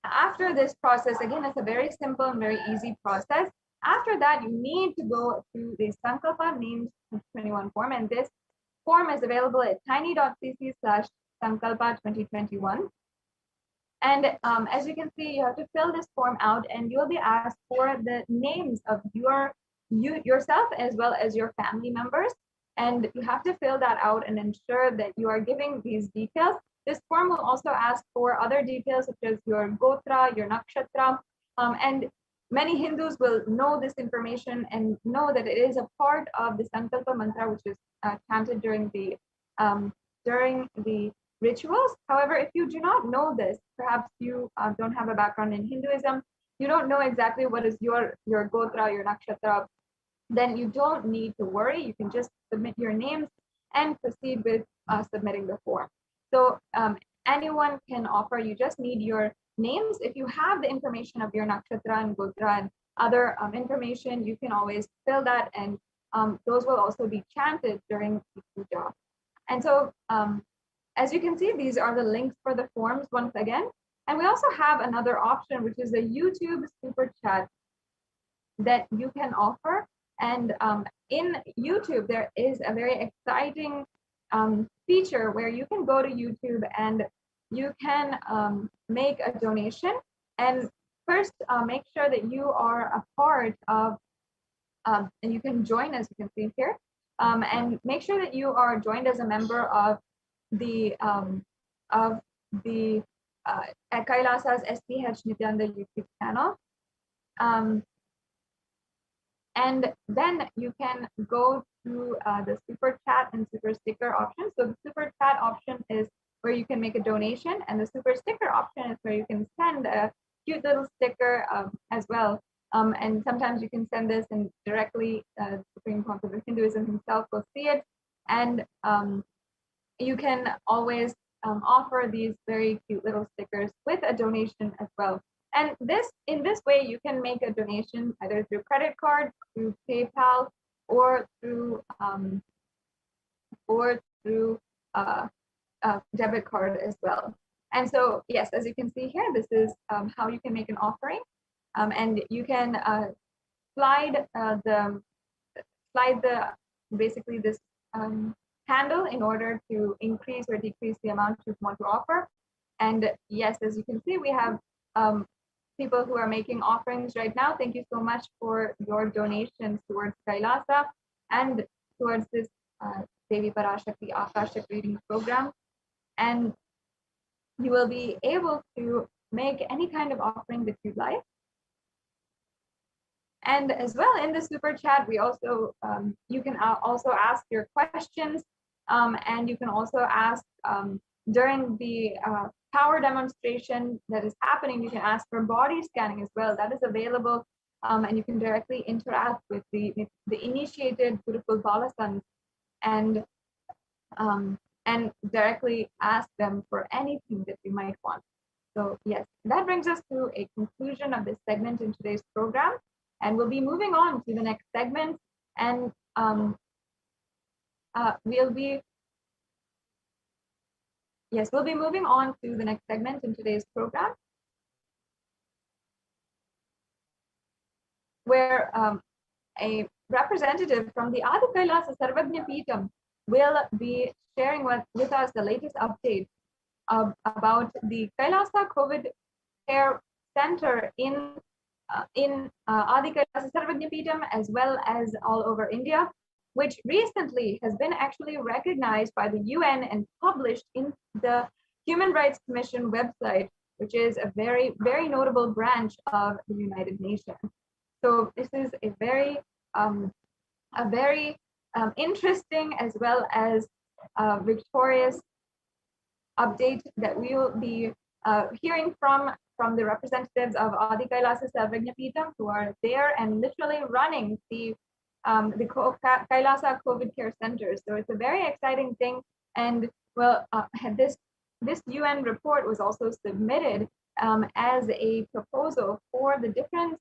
after this process, again, it's a very simple and very easy process. After that, you need to go to the Sankalpa Names 2021 form. And this form is available at tiny.cc/Sankalpa2021. And as you can see, you have to fill this form out, and you'll be asked for the names of yourself as well as your family members. And you have to fill that out and ensure that you are giving these details. This form will also ask for other details such as your gotra, your nakshatra, and many Hindus will know this information and know that it is a part of the Sankalpa mantra, which is chanted during the during the rituals. However, if you do not know this, perhaps you don't have a background in Hinduism, you don't know exactly what is your gotra, your nakshatra, then you don't need to worry. You can just submit your names and proceed with submitting the form. So anyone can offer, you just need your names. If you have the information of your nakshatra and gotra and other information, you can always fill that, and those will also be chanted during the puja. And so as you can see, these are the links for the forms once again. And we also have another option, which is a YouTube super chat that you can offer. And in YouTube, there is a very exciting feature where you can go to YouTube and you can make a donation. And first, make sure that you are a part of, and you can join, as you can see here, and make sure that you are joined as a member of the Kailasa's HDH Nithyananda YouTube channel. And then you can go to the super chat and super sticker option. So the super chat option is where you can make a donation, and the super sticker option is where you can send a cute little sticker as well. And sometimes you can send this, and directly the Supreme Council of Hinduism himself will see it. And you can always offer these very cute little stickers with a donation as well. And in this way, you can make a donation either through credit card, through PayPal, or through debit card as well. And so, yes, as you can see here, this is how you can make an offering, and you can slide basically this handle in order to increase or decrease the amount you want to offer. And yes, as you can see, we have people who are making offerings right now. Thank you so much for your donations towards Kailasa and towards this Devi Parashakti Akashik reading program. And you will be able to make any kind of offering that you'd like. And as well, in the super chat, we also you can also ask your questions, and you can also ask during the power demonstration that is happening. You can ask for body scanning as well. That is available, and you can directly interact with the initiated Gurukul Balasans and directly ask them for anything that you might want. So yes, that brings us to a conclusion of this segment in today's program. And we'll be moving on to the next segment, and we'll be moving on to the next segment in today's program, where a representative from the Adi Kailasa Sarvagnya Peetham will be sharing with us the latest update about the Kailasa COVID Care Center in Adi Kailasa Sarvagnya Peetham, as well as all over India, which recently has been actually recognized by the UN and published in the Human Rights Commission website, which is a very, very notable branch of the United Nations. So this is a very interesting as well as victorious update that we will be hearing from the representatives of Adi Kailasa Sarvagnya Peetham, who are there and literally running the Kailasa COVID Care Center. So it's a very exciting thing. And well, this UN report was also submitted as a proposal for the different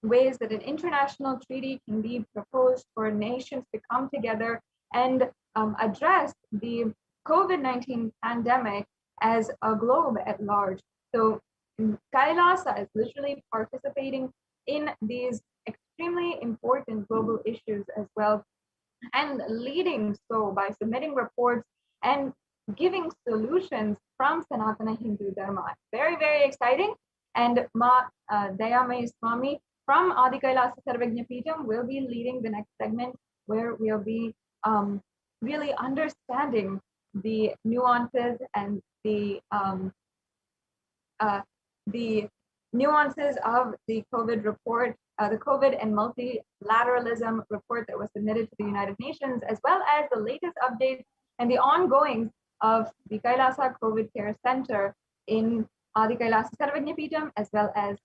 ways that an international treaty can be proposed for nations to come together and address the COVID-19 pandemic as a globe at large. So Kailasa is literally participating in these extremely important global issues as well, and leading so by submitting reports and giving solutions from Sanatana Hindu Dharma. Very, very exciting. And Dayamay Swami from Adi Kailasa Sarvagnya Peetham will be leading the next segment, where we'll be really understanding the nuances and the nuances of the COVID report, the COVID and multilateralism report that was submitted to the United Nations, as well as the latest updates and the ongoing of the Kailasa COVID Care Center in Adi Kailasa Sarvajnapeetham as well as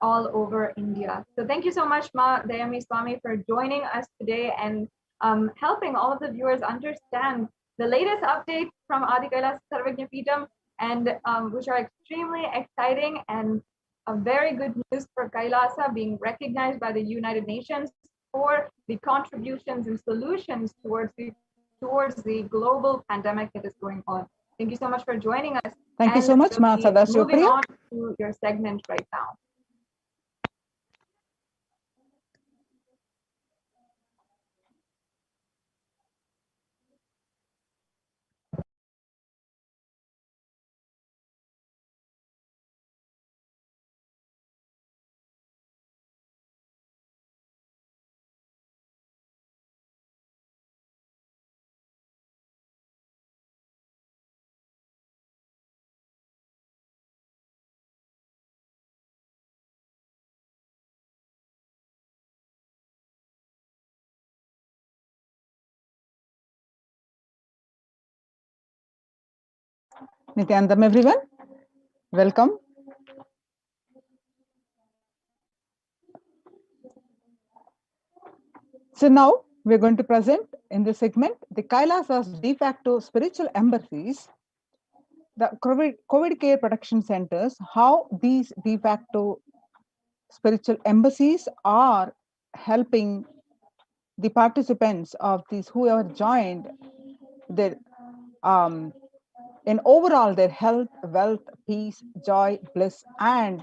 all over India. So thank you so much, Ma Dayami Swami, for joining us today and helping all of the viewers understand the latest updates from Adi Kailasa Sarvajnapeetham, and which are extremely exciting and a very good news for Kailasa being recognized by the United Nations for the contributions and solutions towards the global pandemic that is going on. Thank you so much for joining us. Thank you so much, Ma Moving Sadashivapriya. on to your segment right now. Nityanandam, everyone. Welcome. So now we're going to present in this segment the Kailasa's de facto spiritual embassies, the COVID care protection centers, how these de facto spiritual embassies are helping the participants of these who have joined their in overall their health, wealth, peace, joy, bliss, and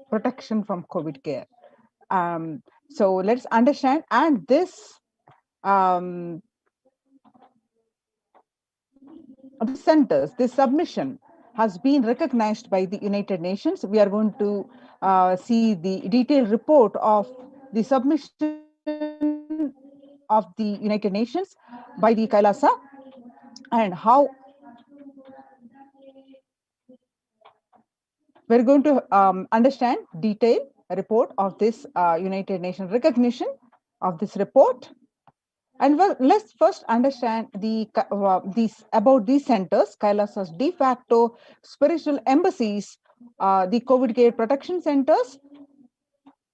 protection from COVID care. So let's understand. And this centers, this submission has been recognized by the United Nations. We are going to see the detailed report of the submission of the United Nations by the Kailasa and how we're going to understand detailed report of this United Nations recognition of this report. And well, let's first understand these about these centers, Kailasa's de facto spiritual embassies, the COVID care protection centers,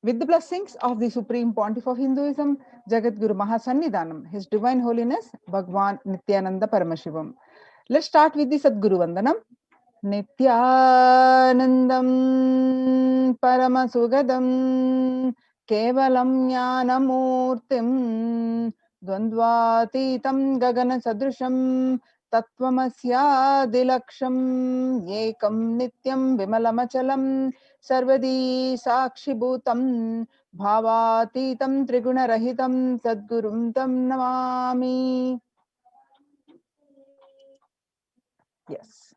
with the blessings of the Supreme Pontiff of Hinduism, Jagat Guru Mahasannidhanam, His Divine Holiness, Bhagwan Nithyananda Paramashivam. Let's start with the Sadguru Vandanam. Nithyanandam Paramasugadam Kevalam Jnanamurtim Dvandvatitam Gagana Sadrusham Tattvamasyadilaksham Ekam Nityam Vimalamachalam Sarvadi Sakshibhutam Bhavatitam Trigunarahitam Sadgurum Tam Namami. Yes.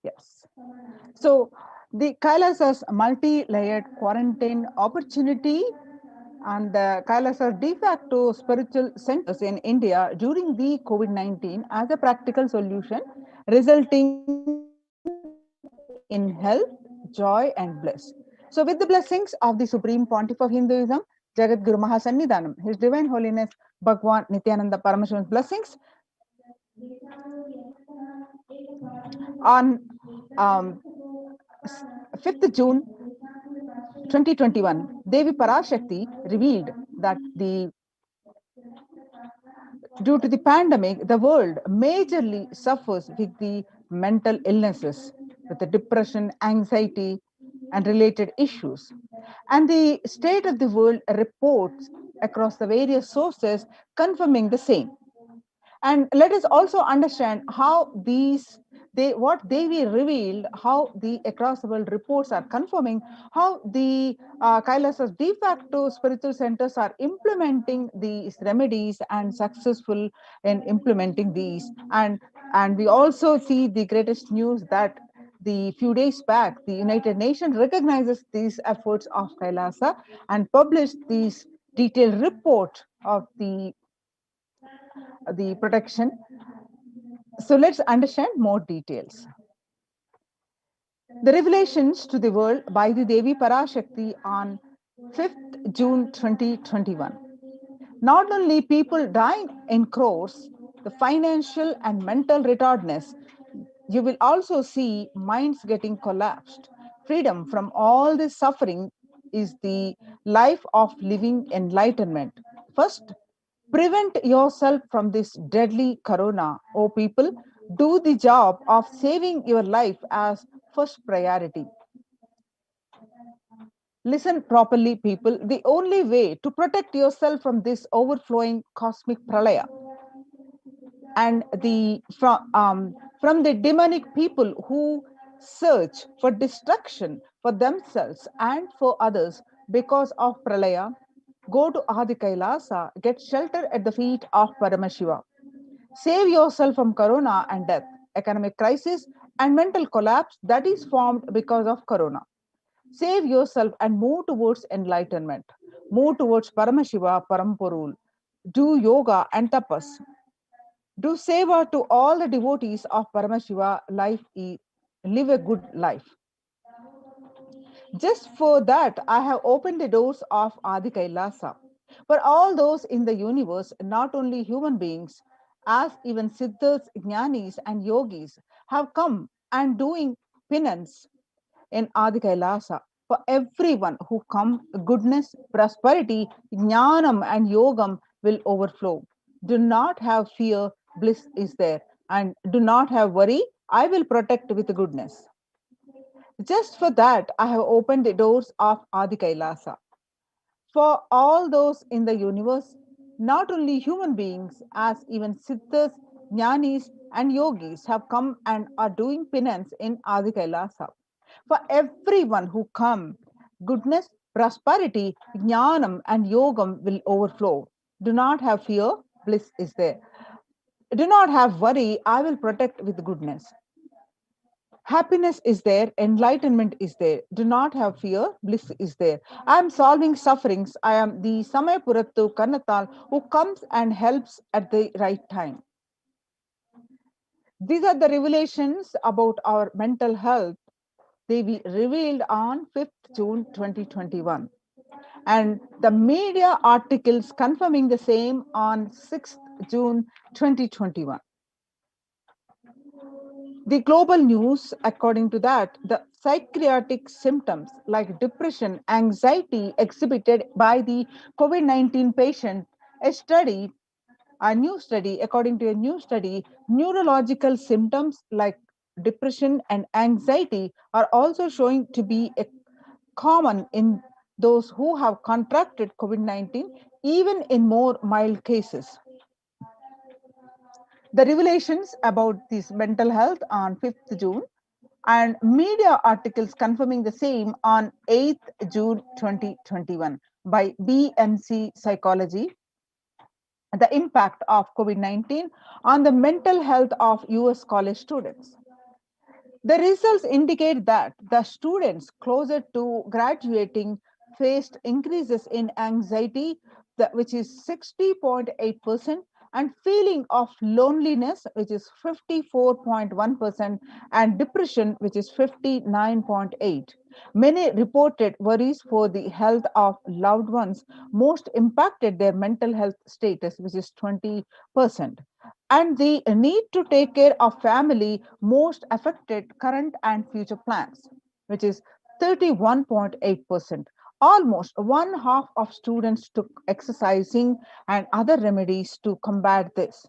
Yes. So the Kailasa's multi-layered quarantine opportunity and the Kailasa de facto spiritual centers in India during the COVID-19 as a practical solution, resulting in health, joy, and bliss. So with the blessings of the Supreme Pontiff of Hinduism, Jagat Guru Mahasannidhanam, His Divine Holiness Bhagwan Nithyananda Paramashivan's blessings, on 5th June 2021, Devi Parashakti revealed that due to the pandemic, the world majorly suffers with the mental illnesses, with the depression, anxiety, and related issues. And the state of the world reports across the various sources confirming the same. And let us also understand how these what Devi revealed, how the across the world reports are confirming how the Kailasa's de facto spiritual centers are implementing these remedies and successful in implementing these. And we also see the greatest news that the few days back, the United Nations recognizes these efforts of Kailasa and published these detailed report of the protection. So let's understand more details. The revelations to the world by the Devi Parashakti on 5th June 2021. Not only people dying in crores, the financial and mental retardedness, you will also see minds getting collapsed. Freedom from all this suffering is the life of living enlightenment. First, prevent yourself from this deadly corona. Oh, people, do the job of saving your life as first priority. Listen properly, people. The only way to protect yourself from this overflowing cosmic pralaya and from the demonic people who search for destruction for themselves and for others because of pralaya, go to Adi Kailasa, get shelter at the feet of Paramashiva. Save yourself from corona and death, economic crisis, and mental collapse that is formed because of corona. Save yourself and move towards enlightenment. Move towards Paramashiva, Parampurul. Do yoga and tapas. Do seva to all the devotees of Paramashiva. Live a good life. Just for that, I have opened the doors of Adi Kailasa. For all those in the universe, not only human beings, as even siddhas, jnanis, and yogis have come and doing penance in Adi Kailasa. For everyone who comes, goodness, prosperity, jnanam, and yogam will overflow. Do not have fear, bliss is there. And do not have worry, I will protect with goodness. Just for that, I have opened the doors of Adi Kailasa. For all those in the universe, not only human beings, as even siddhas, jnanis, and yogis have come and are doing penance in Adi Kailasa. For everyone who come, goodness, prosperity, jnanam, and yogam will overflow. Do not have fear, bliss is there. Do not have worry, I will protect with goodness. Happiness is there, enlightenment is there. Do not have fear, bliss is there. I am solving sufferings. I am the Samayapurattu Kannatal who comes and helps at the right time. These are the revelations about our mental health. They be revealed on 5th June 2021. And the media articles confirming the same on 6th June 2021. The global news, according to that, the psychiatric symptoms like depression, anxiety exhibited by the COVID-19 patient, according to a new study, neurological symptoms like depression and anxiety are also showing to be common in those who have contracted COVID-19, even in more mild cases. The revelations about this mental health on 5th June and media articles confirming the same on 8th June 2021 by BMC Psychology, the impact of COVID-19 on the mental health of US college students. The results indicate that the students closer to graduating faced increases in anxiety, which is 60.8%, and feeling of loneliness, which is 54.1%, and depression, which is 59.8%. Many reported worries for the health of loved ones. Most impacted their mental health status, which is 20%. And the need to take care of family most affected current and future plans, which is 31.8%. Almost one half of students took exercising and other remedies to combat this.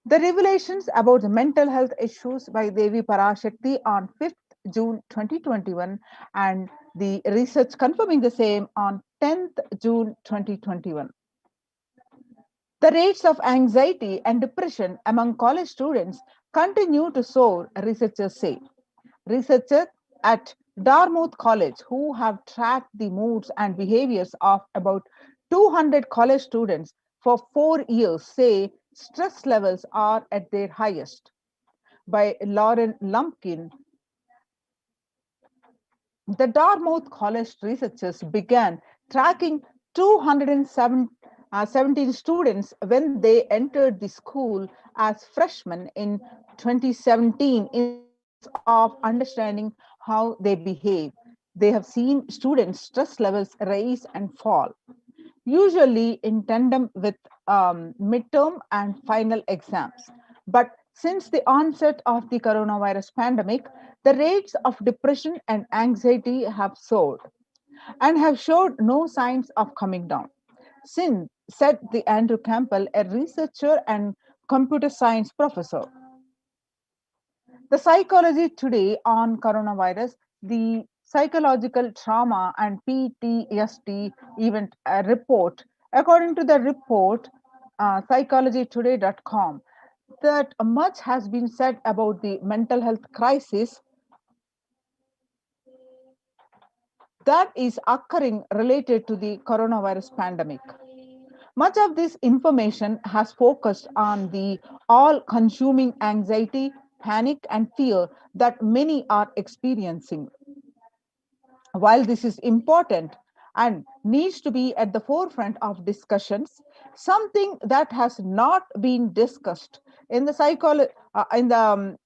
The revelations about the mental health issues by Devi Parashakti on 5th June 2021 and the research confirming the same on 10th June 2021. The rates of anxiety and depression among college students continue to soar, researchers say. Researchers at Dartmouth College, who have tracked the moods and behaviors of about 200 college students for 4 years, say stress levels are at their highest. By Lauren Lumpkin, the Dartmouth College researchers began tracking 217 students when they entered the school as freshmen in 2017 in the hopes of understanding how they behave. They have seen students' stress levels rise and fall, usually in tandem with midterm and final exams. But since the onset of the coronavirus pandemic, the rates of depression and anxiety have soared and have showed no signs of coming down. Since, said the Andrew Campbell, a researcher and computer science professor. The psychology today on coronavirus, the psychological trauma and PTSD event report. According to the report, psychologytoday.com, that much has been said about the mental health crisis that is occurring related to the coronavirus pandemic. Much of this information has focused on the all consuming anxiety, panic, and fear that many are experiencing. While this is important and needs to be at the forefront of discussions, something that has not been discussed in the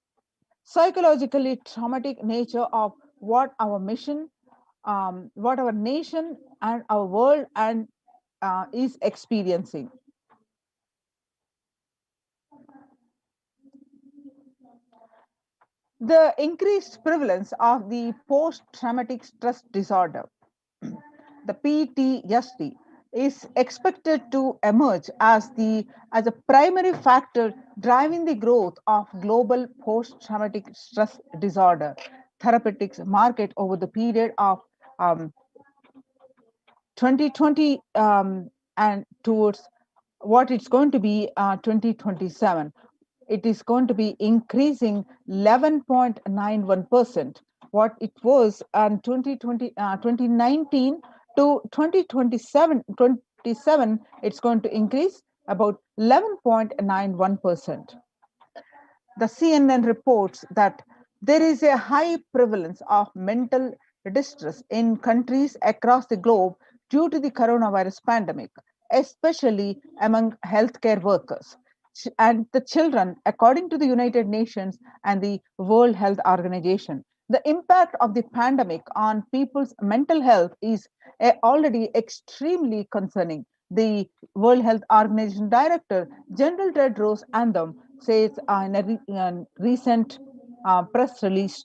psychologically traumatic nature of what our mission, what our nation and our world and is experiencing. The increased prevalence of the post traumatic stress disorder, the PTSD, is expected to emerge as a primary factor driving the growth of global post traumatic stress disorder therapeutics market over the period of um, 2020 and towards what it's going to be 2027. It is going to be increasing 11.91%. What it was in 2019 to 2027, it's going to increase about 11.91%. The CNN reports that there is a high prevalence of mental distress in countries across the globe due to the coronavirus pandemic, especially among healthcare workers and the children, according to the United Nations and the World Health Organization. The impact of the pandemic on people's mental health is already extremely concerning. The World Health Organization Director, General Tedros Adhanom, says in a recent press release.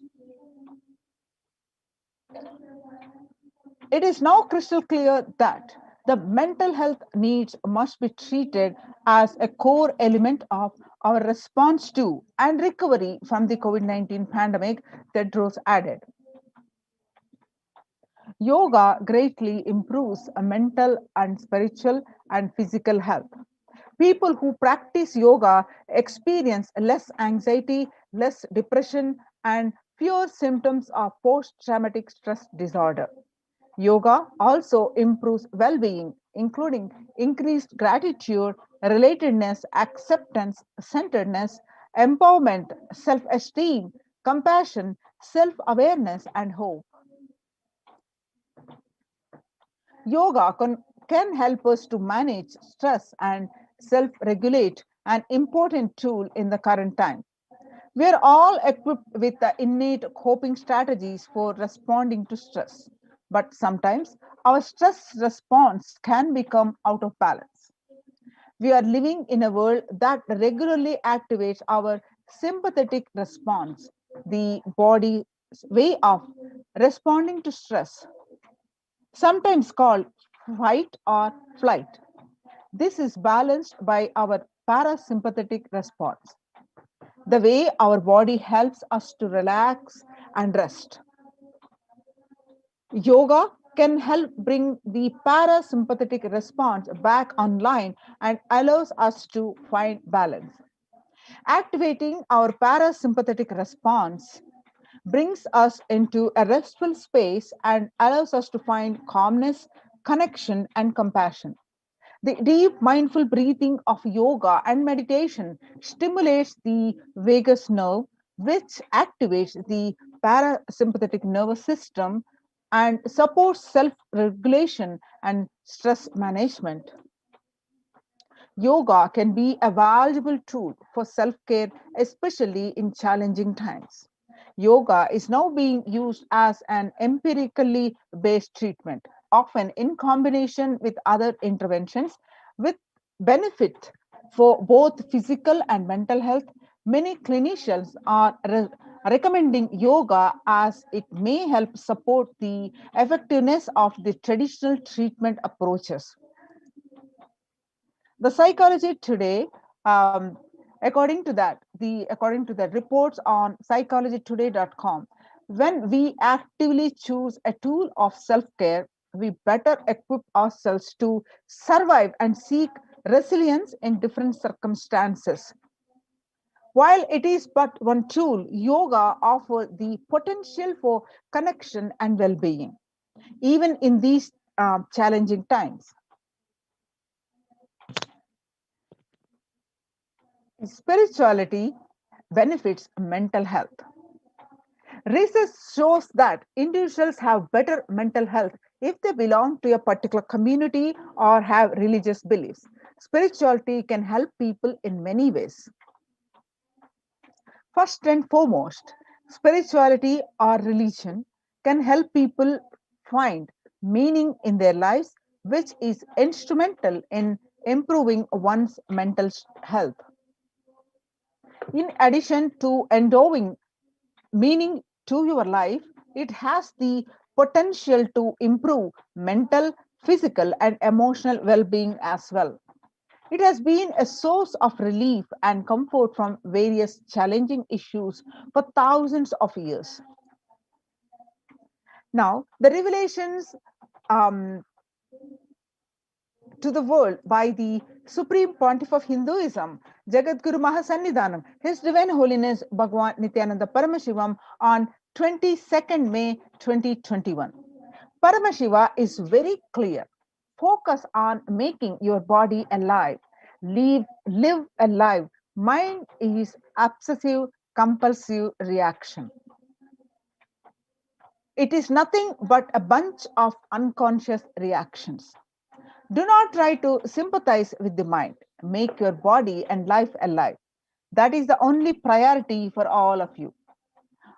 It is now crystal clear that the mental health needs must be treated as a core element of our response to and recovery from the COVID-19 pandemic, Tedros added. Yoga greatly improves mental and spiritual and physical health. People who practice yoga experience less anxiety, less depression, and fewer symptoms of post traumatic stress disorder. Yoga also improves well being, including increased gratitude, relatedness, acceptance, centeredness, empowerment, self esteem, compassion, self awareness, and hope. Yoga can help us to manage stress and self regulate, an important tool in the current time. We are all equipped with the innate coping strategies for responding to stress, but sometimes our stress response can become out of balance. We are living in a world that regularly activates our sympathetic response, the body's way of responding to stress, sometimes called fight or flight. This is balanced by our parasympathetic response, the way our body helps us to relax and rest. Yoga can help bring the parasympathetic response back online and allows us to find balance. Activating our parasympathetic response brings us into a restful space and allows us to find calmness, connection, and compassion. The deep mindful breathing of yoga and meditation stimulates the vagus nerve, which activates the parasympathetic nervous system and supports self regulation and stress management. Yoga can be a valuable tool for self care, especially in challenging times. Yoga is now being used as an empirically based treatment, often in combination with other interventions, with benefit for both physical and mental health. Many clinicians are recommending yoga as it may help support the effectiveness of the traditional treatment approaches. The psychology today, according to that, according to the reports on psychologytoday.com, when we actively choose a tool of self-care, we better equip ourselves to survive and seek resilience in different circumstances. While it is but one tool, yoga offers the potential for connection and well-being, even in these challenging times. Spirituality benefits mental health. Research shows that individuals have better mental health if they belong to a particular community or have religious beliefs. Spirituality can help people in many ways. First and foremost, spirituality or religion can help people find meaning in their lives, which is instrumental in improving one's mental health. In addition to endowing meaning to your life, it has the potential to improve mental, physical, and emotional well being as well. It has been a source of relief and comfort from various challenging issues for thousands of years. Now, the revelations um, to the world by the Supreme Pontiff of Hinduism, Jagadguru Mahasannidhanam, His Divine Holiness Bhagwan Nithyananda Paramashivam on 22nd May 2021. Paramashiva is very clear. Focus on making your body alive. Live alive. Mind is obsessive compulsive reaction. It is nothing but a bunch of unconscious reactions. Do not try to sympathize with the mind. Make your body and life alive. That is the only priority for all of you.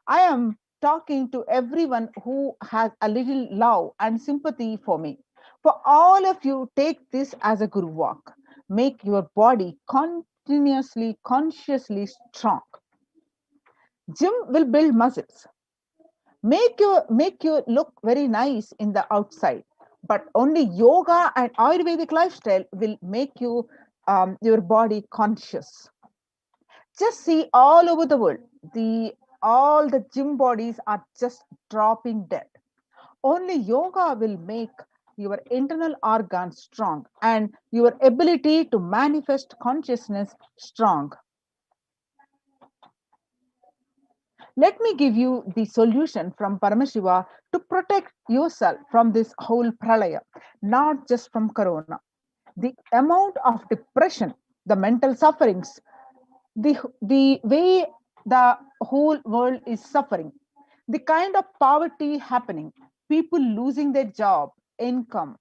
I am talking to everyone who has a little love and sympathy for me. For all of you, take this as a guru walk. Make your body continuously, consciously strong. Gym will build muscles. Make you look very nice in the outside, but only yoga and Ayurvedic lifestyle will make you your body conscious. Just see all over the world, all the gym bodies are just dropping dead. Only yoga will make your internal organs strong and your ability to manifest consciousness strong. Let me give you the solution from Paramashiva to protect yourself from this whole pralaya, not just from corona. The amount of depression, the mental sufferings, the way the whole world is suffering, the kind of poverty happening, people losing their job, income,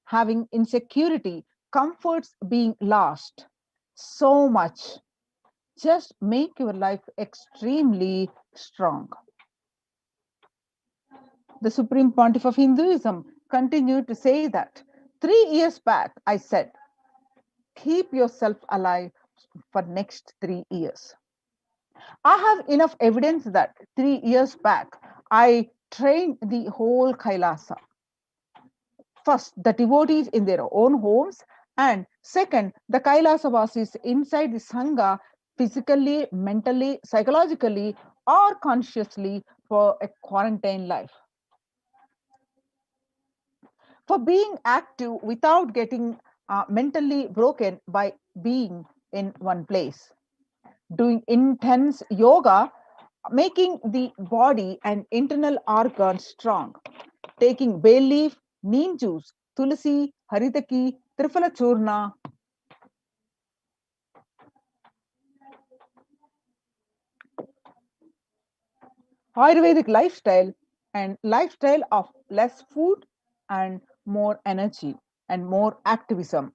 having insecurity, comforts being lost, so much. Just make your life extremely strong. The Supreme Pontiff of Hinduism continued to say that 3 years back, I said, keep yourself alive for next 3 years. I have enough evidence that 3 years back, I trained the whole Kailasa. First, the devotees in their own homes, and second, the Kailasa inside the Sangha, physically, mentally, psychologically, or consciously for a quarantine life. For being active without getting mentally broken by being in one place. doing intense yoga, making the body and internal organs strong, taking bay leaf, neem juice, tulsi, haritaki, triphala churna, Ayurvedic lifestyle, and lifestyle of less food and more energy and more activism.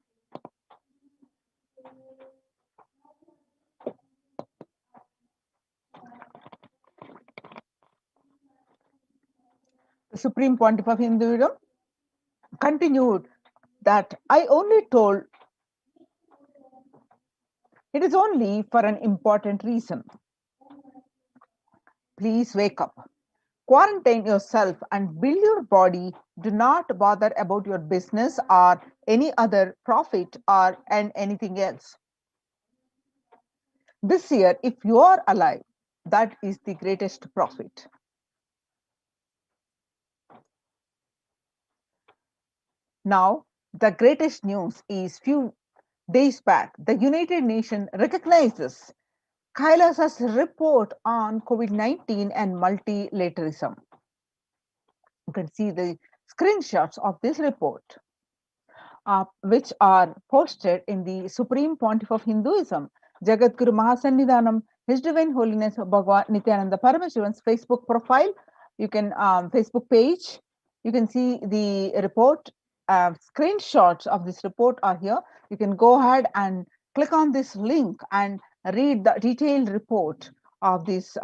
The Supreme Pontiff of Hinduism continued that I only told it is only for an important reason. Please wake up. Quarantine yourself and build your body. Do not bother about your business or any other profit or and anything else. This year, if you are alive, that is the greatest profit. Now, the greatest news is few days back, the United Nations recognizes Kailasa's report on COVID-19 and multilateralism. You can see the screenshots of this report, which are posted in the Supreme Pontiff of Hinduism, Jagadguru Mahasannidhanam, His Divine Holiness Bhagavan Nithyananda Paramashivan's Facebook profile. You can Facebook page. You can see the report. Screenshots of this report are here. You can go ahead and click on this link and read the detailed report of this,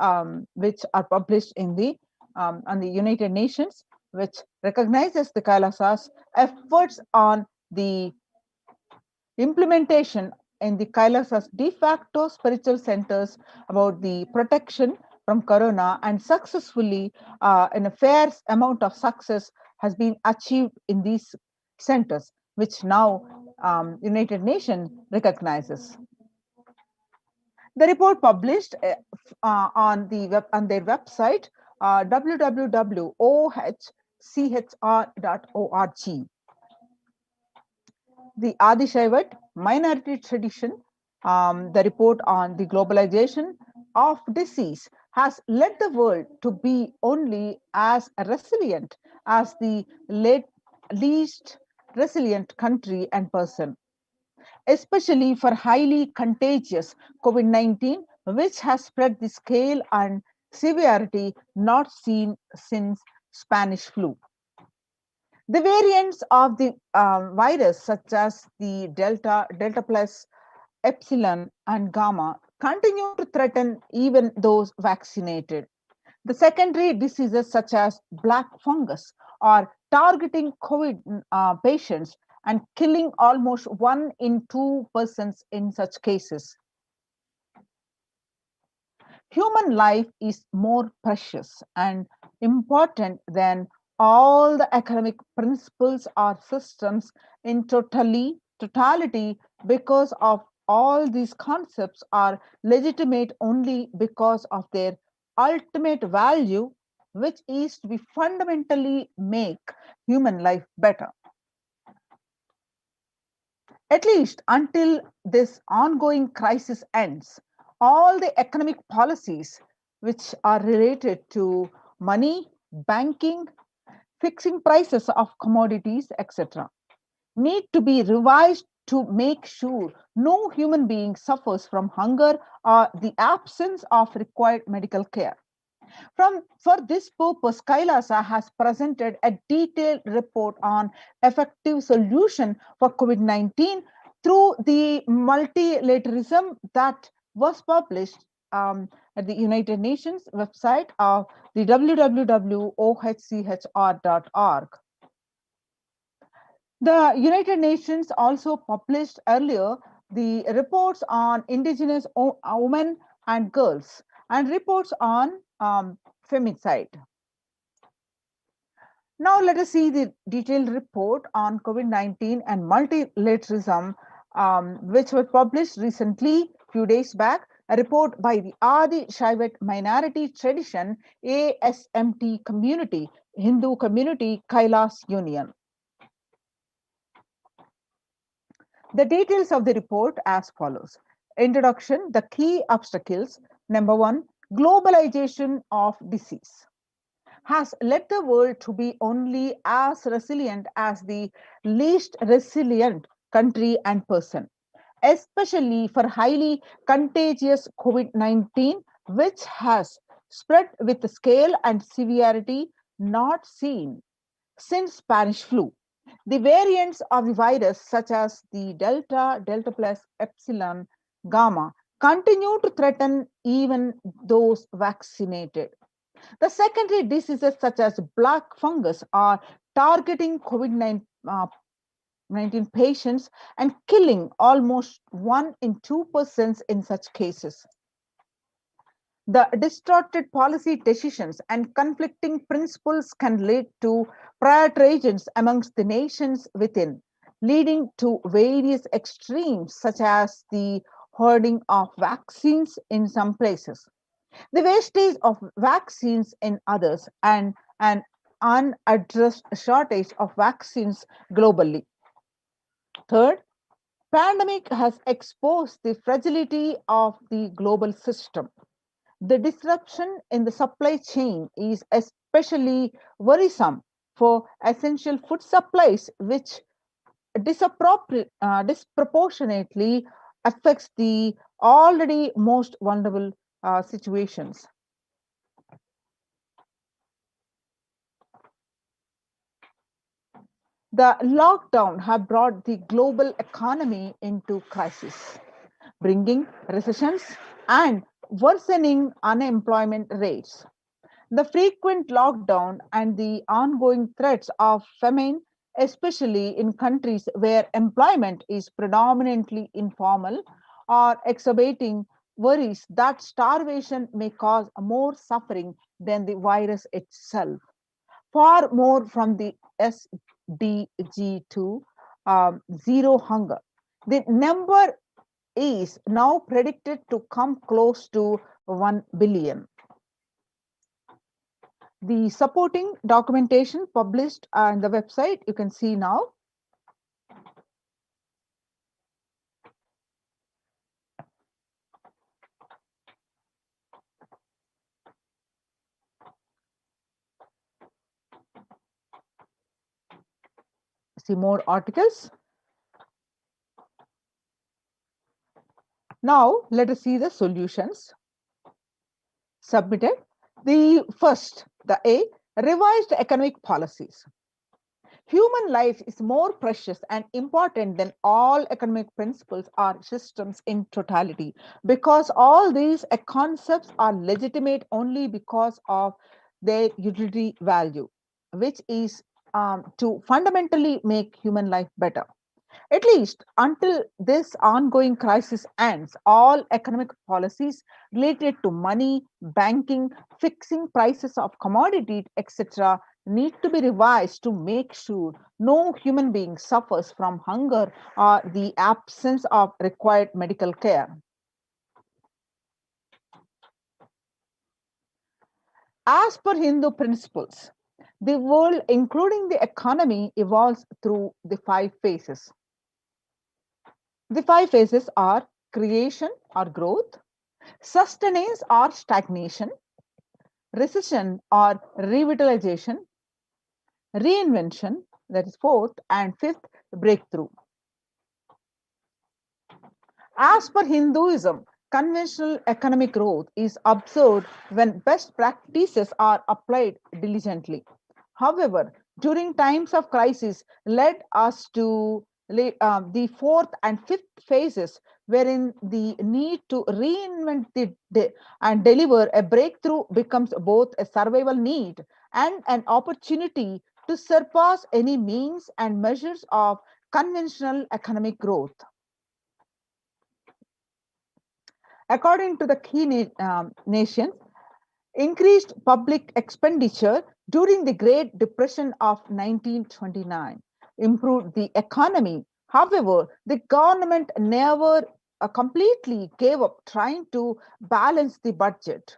which are published in the on the United Nations, which recognizes the Kailasa's efforts on the implementation in the Kailasa's de facto spiritual centers about the protection from corona, and successfully in a fair amount of success has been achieved in these centers, which now United Nations recognizes. The report published on their website www.ohchr.org. The Adi Shaivat minority tradition, the report on the globalization of disease has led the world to be only as resilient as the least resilient country and person, especially for highly contagious COVID-19, which has spread the scale and severity not seen since Spanish flu. The variants of the virus, such as the Delta plus, Epsilon, and Gamma, continue to threaten even those vaccinated. The secondary diseases, such as black fungus, are targeting COVID patients and killing almost 1 in 2 persons in such cases. Human life is more precious and important than all the economic principles or systems in totality, because of all these concepts are legitimate only because of their ultimate value, which is to be fundamentally make human life better. At least until this ongoing crisis ends, all the economic policies which are related to money, banking, fixing prices of commodities, etc., need to be revised to make sure no human being suffers from hunger or the absence of required medical care. For this purpose, Kailasa has presented a detailed report on effective solution for COVID-19 through the multilateralism that was published at the United Nations website of the www.ohchr.org. The United Nations also published earlier the reports on indigenous women and girls and reports on femicide. Now let us see the detailed report on COVID-19 and multilateralism, which was published recently, few days back, a report by the Adi Shaivat Minority Tradition ASMT community, Hindu community, Kailas Union. The details of the report as follows. Introduction, the key obstacles. Number one, globalization of disease has led the world to be only as resilient as the least resilient country and person, especially for highly contagious COVID-19, which has spread with a scale and severity not seen since Spanish flu. The variants of the virus, such as the Delta, Delta plus, Epsilon, Gamma, continue to threaten even those vaccinated. The secondary diseases, such as black fungus, are targeting COVID-19 patients and killing almost 1 in 2 persons in such cases. The distorted policy decisions and conflicting principles can lead to prioritizations amongst the nations within, leading to various extremes, such as the hoarding of vaccines in some places, the wastage of vaccines in others, and an unaddressed shortage of vaccines globally. Third, pandemic has exposed the fragility of the global system. The disruption in the supply chain is especially worrisome for essential food supplies, which disproportionately affects the already most vulnerable situations. The lockdown have brought the global economy into crisis, bringing recessions and worsening unemployment rates. The frequent lockdown and the ongoing threats of famine, especially in countries where employment is predominantly informal, are exacerbating worries that starvation may cause more suffering than the virus itself. Far more from the SDG2, zero hunger. The number is now predicted to come close to 1 billion. The supporting documentation published on the website, you can see now. See more articles. Now, let us see the solutions submitted. The first, the A, revised economic policies. Human life is more precious and important than all economic principles or systems in totality, because all these concepts are legitimate only because of their utility value, which is to fundamentally make human life better. At least until this ongoing crisis ends, all economic policies related to money, banking, fixing prices of commodities, etc., need to be revised to make sure no human being suffers from hunger or the absence of required medical care. As per Hindu principles, the world, including the economy, evolves through the 5 phases. The 5 phases are creation or growth, sustenance or stagnation, recession or revitalization, reinvention, that is fourth, and fifth, breakthrough. As per Hinduism, conventional economic growth is observed when best practices are applied diligently. However, during times of crisis, led us to the fourth and fifth phases, wherein the need to reinvent and deliver a breakthrough becomes both a survival need and an opportunity to surpass any means and measures of conventional economic growth. According to the key nations, increased public expenditure during the Great Depression of 1929 improved the economy. However, the government never completely gave up trying to balance the budget,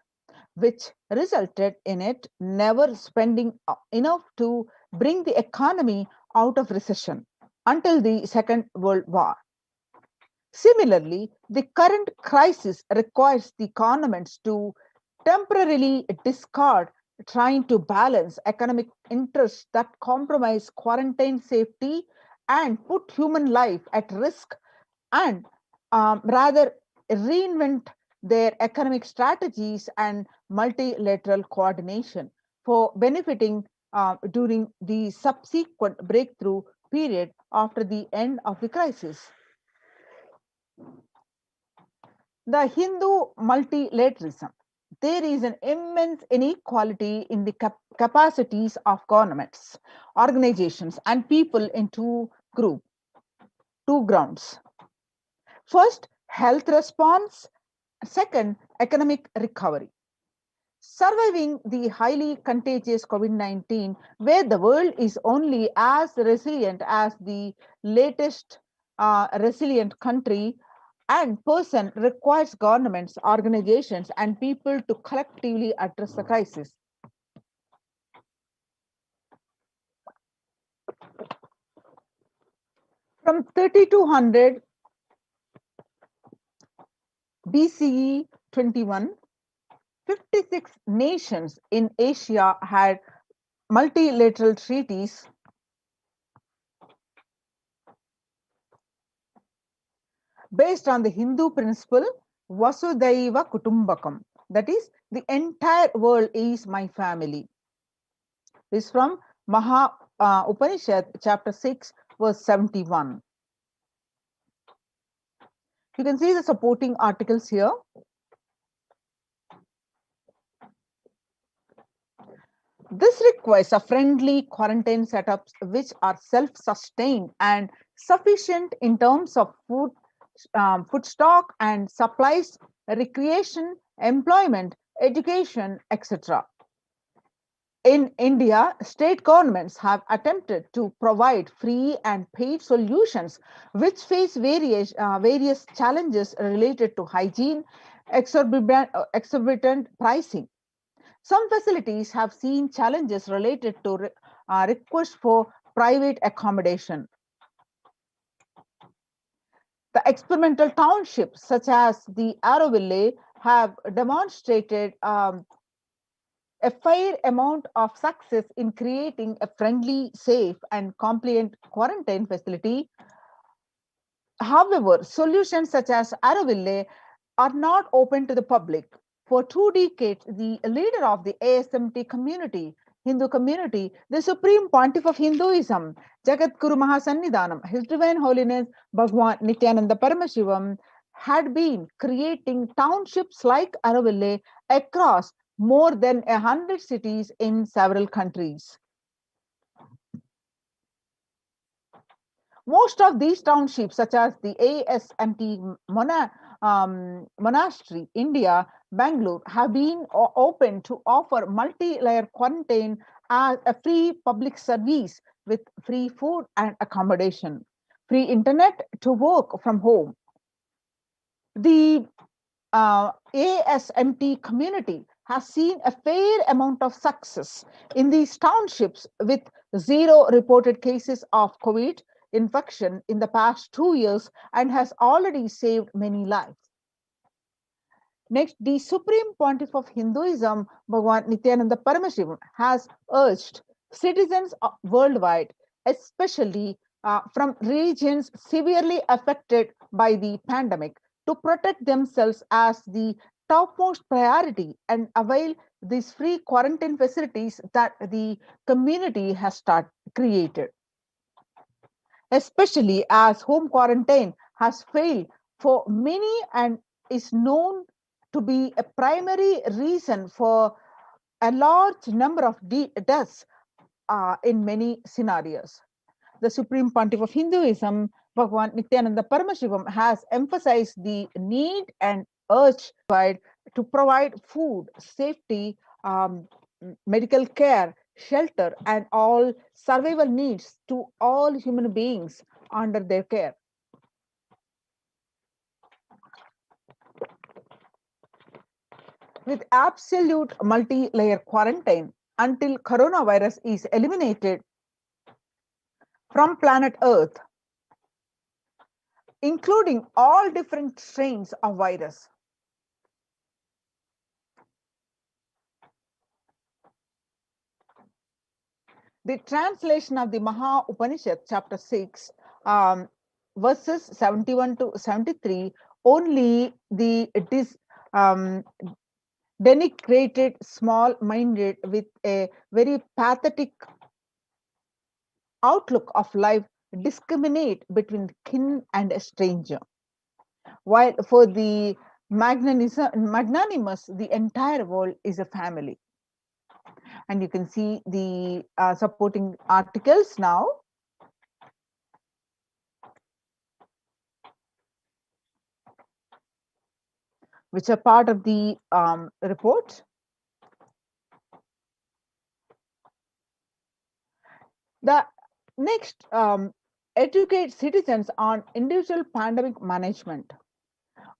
which resulted in it never spending enough to bring the economy out of recession until the Second World War. Similarly, the current crisis requires the governments to temporarily discard trying to balance economic interests that compromise quarantine safety and put human life at risk, and rather reinvent their economic strategies and multilateral coordination for benefiting during the subsequent breakthrough period after the end of the crisis. The Hindu multilateralism. There is an immense inequality in the capacities of governments, organizations, and people in two grounds. First, health response. Second, economic recovery. Surviving the highly contagious COVID-19, where the world is only as resilient as the latest resilient country and person, requires governments, organizations, and people to collectively address the crisis. From 3200 BCE 21, 56 nations in Asia had multilateral treaties based on the Hindu principle Vasudhaiva Kutumbakam. That is, the entire world is my family. This is from Maha Upanishad, chapter 6, verse 71. You can see the supporting articles here. This requires a friendly quarantine setups which are self-sustained and sufficient in terms of food stock and supplies, recreation, employment, education, etc. In India, state governments have attempted to provide free and paid solutions which face various challenges related to hygiene, exorbitant pricing. Some facilities have seen challenges related to requests for private accommodation. The experimental townships, such as the Auroville, have demonstrated a fair amount of success in creating a friendly, safe, and compliant quarantine facility. However, solutions such as Auroville are not open to the public. For 2 decades, the leader of the ASMT community, Hindu community, the Supreme Pontiff of Hinduism, Jagat Guru Mahasannidhanam, His Divine Holiness Bhagwan Nithyananda Paramashivam, had been creating townships like Auroville across more than 100 cities in several countries. Most of these townships, such as the ASMT Monastery, India, Bangalore, have been open to offer multi-layer quarantine as a free public service with free food and accommodation, free internet to work from home. The ASMT community has seen a fair amount of success in these townships with zero reported cases of COVID infection in the past 2 years and has already saved many lives. Next, the Supreme Pontiff of Hinduism, Bhagwan Nithyananda Paramashivam, has urged citizens worldwide, especially from regions severely affected by the pandemic, to protect themselves as the topmost priority and avail these free quarantine facilities that the community has created. Especially as home quarantine has failed for many and is known to be a primary reason for a large number of deaths in many scenarios. The Supreme Pontiff of Hinduism, Bhagwan Nithyananda Paramashivam, has emphasized the need and urge to provide food, safety, medical care, shelter, and all survival needs to all human beings under their care. With absolute multi-layer quarantine until coronavirus is eliminated from planet Earth, including all different strains of virus. The translation of the Maha Upanishad, chapter 6, verses 71 to 73, only the denigrated, small-minded, with a very pathetic outlook of life, discriminate between kin and a stranger. While for the magnanimous, the entire world is a family. And you can see the supporting articles now. Which are part of the report. The next, educate citizens on individual pandemic management.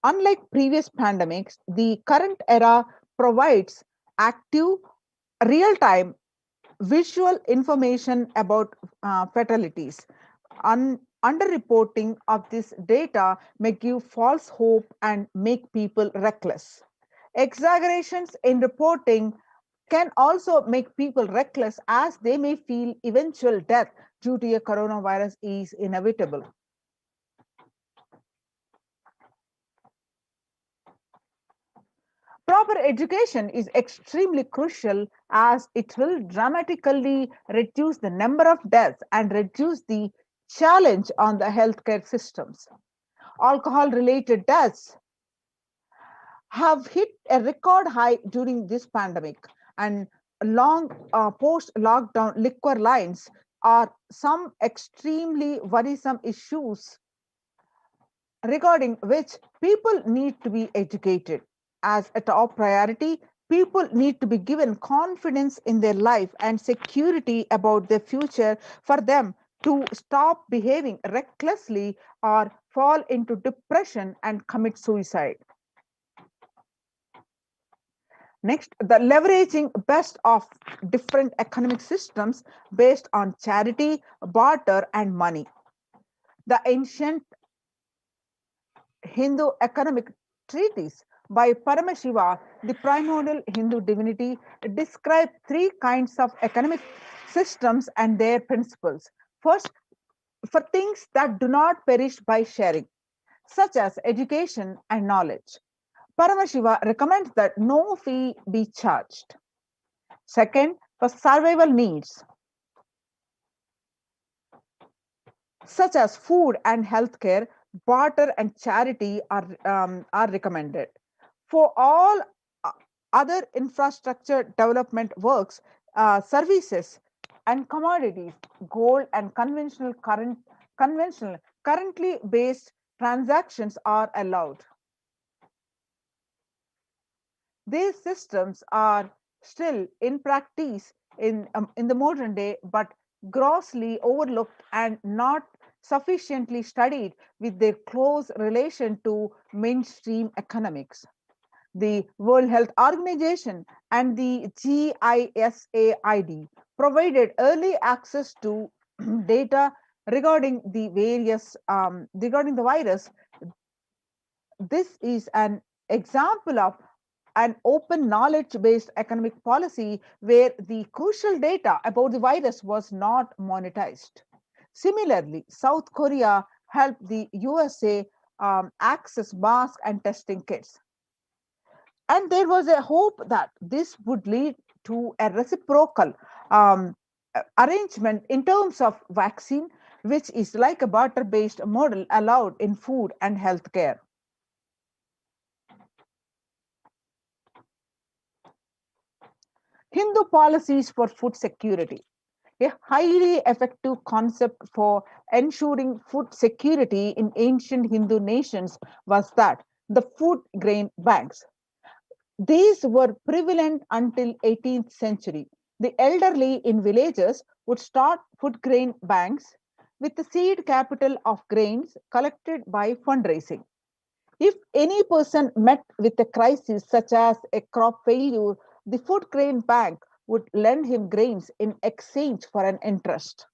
Unlike previous pandemics, the current era provides active, real-time visual information about fatalities. Underreporting of this data may give false hope and make people reckless. Exaggerations in reporting can also make people reckless, as they may feel eventual death due to a coronavirus is inevitable. Proper education is extremely crucial, as it will dramatically reduce the number of deaths and reduce the challenge on the healthcare systems. Alcohol-related deaths have hit a record high during this pandemic, and long post-lockdown liquor lines are some extremely worrisome issues regarding which people need to be educated. As a top priority, people need to be given confidence in their life and security about their future for them to stop behaving recklessly or fall into depression and commit suicide. Next, the leveraging best of different economic systems based on charity, barter, and money. The ancient Hindu economic treatise by Paramashiva, the primordial Hindu divinity, describe three kinds of economic systems and their principles. First, for things that do not perish by sharing, such as education and knowledge, Paramashiva recommends that no fee be charged. Second, for survival needs, such as food and healthcare, barter and charity are recommended. For all other infrastructure development works, services, and commodities, gold and conventional currently based transactions are allowed. These systems are still in practice in the modern day, but grossly overlooked and not sufficiently studied with their close relation to mainstream economics. The World Health Organization and the GISAID provided early access to data regarding the virus. This is an example of an open knowledge-based economic policy where the crucial data about the virus was not monetized. Similarly, South Korea helped the USA access masks and testing kits. And there was a hope that this would lead to a reciprocal arrangement in terms of vaccine, which is like a barter-based model allowed in food and healthcare. Hindu policies for food security. A highly effective concept for ensuring food security in ancient Hindu nations was that the food grain banks. These were prevalent until 18th century. The elderly in villages would start food grain banks with the seed capital of grains collected by fundraising. If any person met with a crisis such as a crop failure, the food grain bank would lend him grains in exchange for an interest.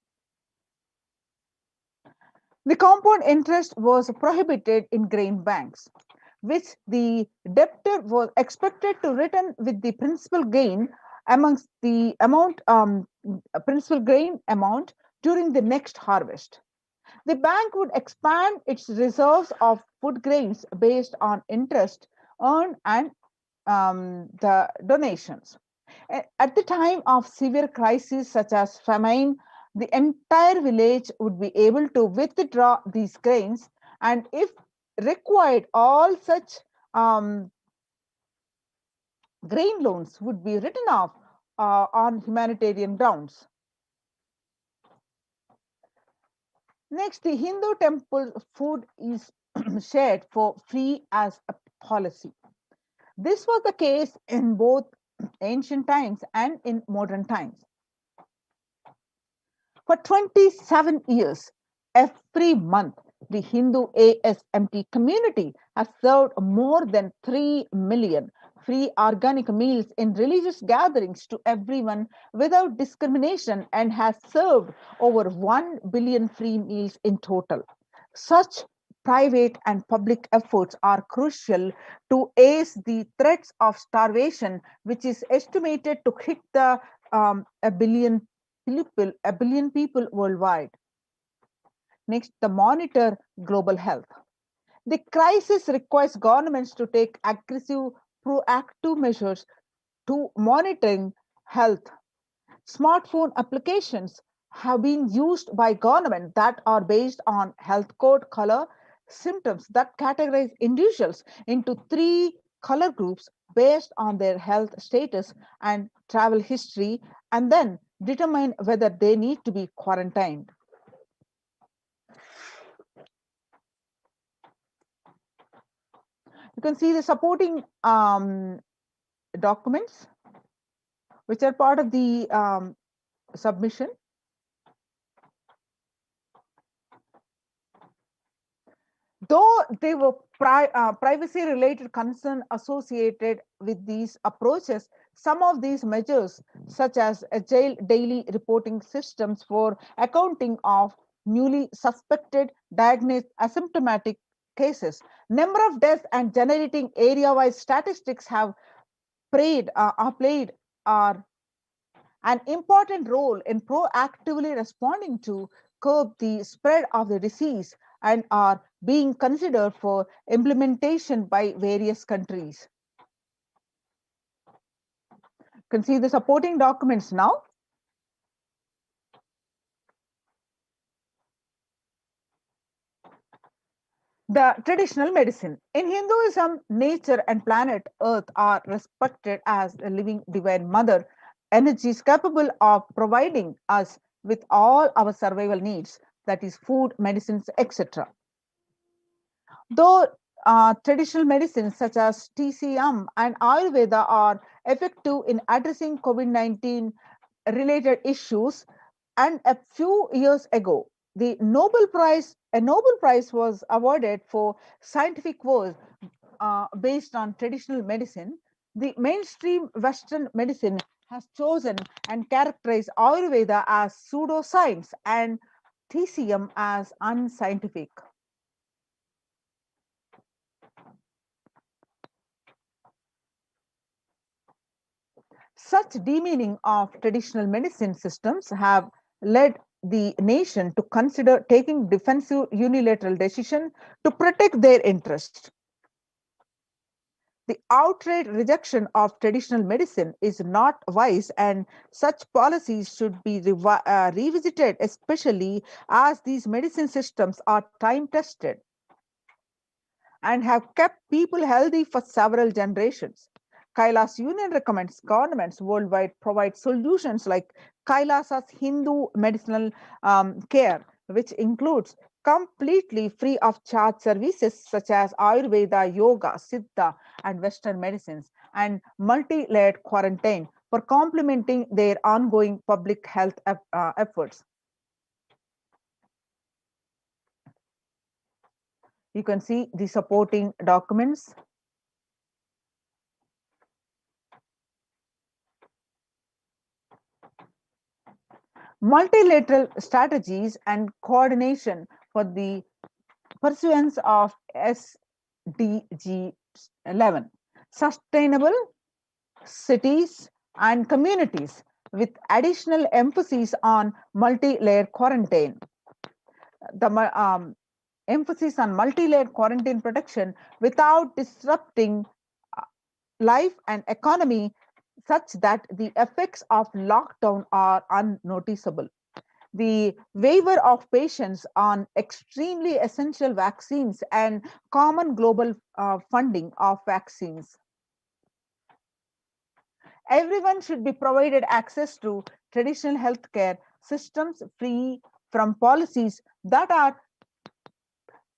The compound interest was prohibited in grain banks, which the debtor was expected to return with the principal gain amongst the principal gain amount during the next harvest. The bank would expand its reserves of food grains based on interest earned and the donations. At the time of severe crises such as famine, the entire village would be able to withdraw these grains, and if required, all such um, grain loans would be written off on humanitarian grounds. Next, the Hindu temple food is shared for free as a policy. This was the case in both ancient times and in modern times. For 27 years, every month, the Hindu ASMT community has served more than 3 million free organic meals in religious gatherings to everyone without discrimination and has served over 1 billion free meals in total. Such private and public efforts are crucial to ease the threats of starvation, which is estimated to hit the a billion people worldwide. Next, the monitor global health. The crisis requires governments to take aggressive, proactive measures to monitoring health. Smartphone applications have been used by government that are based on health code color symptoms that categorize individuals into three color groups based on their health status and travel history, and then determine whether they need to be quarantined. You can see the supporting documents which are part of the submission. Though there were privacy related concerns associated with these approaches, some of these measures, such as agile daily reporting systems for accounting of newly suspected diagnosed asymptomatic cases, number of deaths, and generating area wise statistics have played are an important role in proactively responding to curb the spread of the disease and are being considered for implementation by various countries. You can see the supporting documents now. The traditional medicine. In Hinduism, nature and planet Earth are respected as a living divine mother, energies capable of providing us with all our survival needs, that is, food, medicines, etc. Though traditional medicines such as TCM and Ayurveda are effective in addressing COVID-19 related issues, and a few years ago, a Nobel Prize was awarded for scientific work based on traditional medicine. The mainstream Western medicine has chosen and characterized Ayurveda as pseudoscience and TCM as unscientific. Such demeaning of traditional medicine systems have led the nation to consider taking defensive unilateral decision to protect their interests. The outright rejection of traditional medicine is not wise, and such policies should be revisited, especially as these medicine systems are time tested and have kept people healthy for several generations. Kailas Union recommends governments worldwide provide solutions like Kailasa's Hindu medicinal care, which includes completely free of charge services such as Ayurveda, Yoga, Siddha, and Western medicines, and multi layered quarantine for complementing their ongoing public health efforts. You can see the supporting documents. Multilateral strategies and coordination for the pursuance of SDG 11, sustainable cities and communities, with additional emphasis on multi-layer quarantine. The emphasis on multi-layered quarantine protection without disrupting life and economy, such that the effects of lockdown are unnoticeable. The waiver of patients on extremely essential vaccines and common global funding of vaccines. Everyone should be provided access to traditional healthcare systems free from policies that are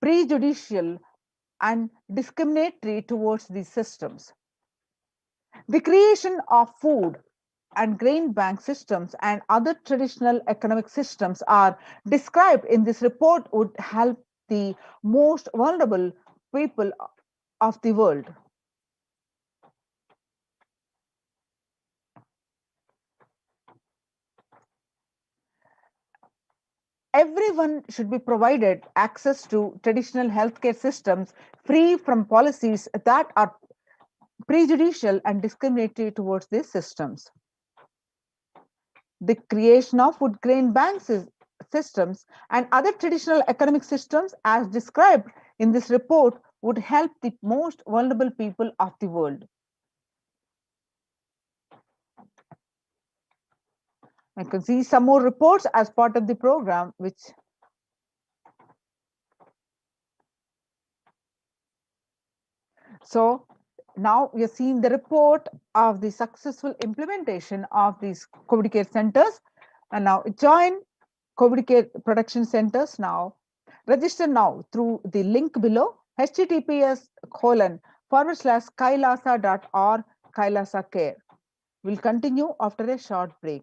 prejudicial and discriminatory towards these systems. The creation of food and grain bank systems and other traditional economic systems are described in this report would help the most vulnerable people of the world. Everyone should be provided access to traditional healthcare systems free from policies that are prejudicial and discriminatory towards these systems. The creation of food grain bank systems and other traditional economic systems as described in this report would help the most vulnerable people of the world. I can see some more reports as part of the program, which so now we are seeing the report of the successful implementation of these COVID care centers. And now join COVID care production centers now. Register now through the link below, https://kailasa.org Kailasa Care. We'll continue after a short break.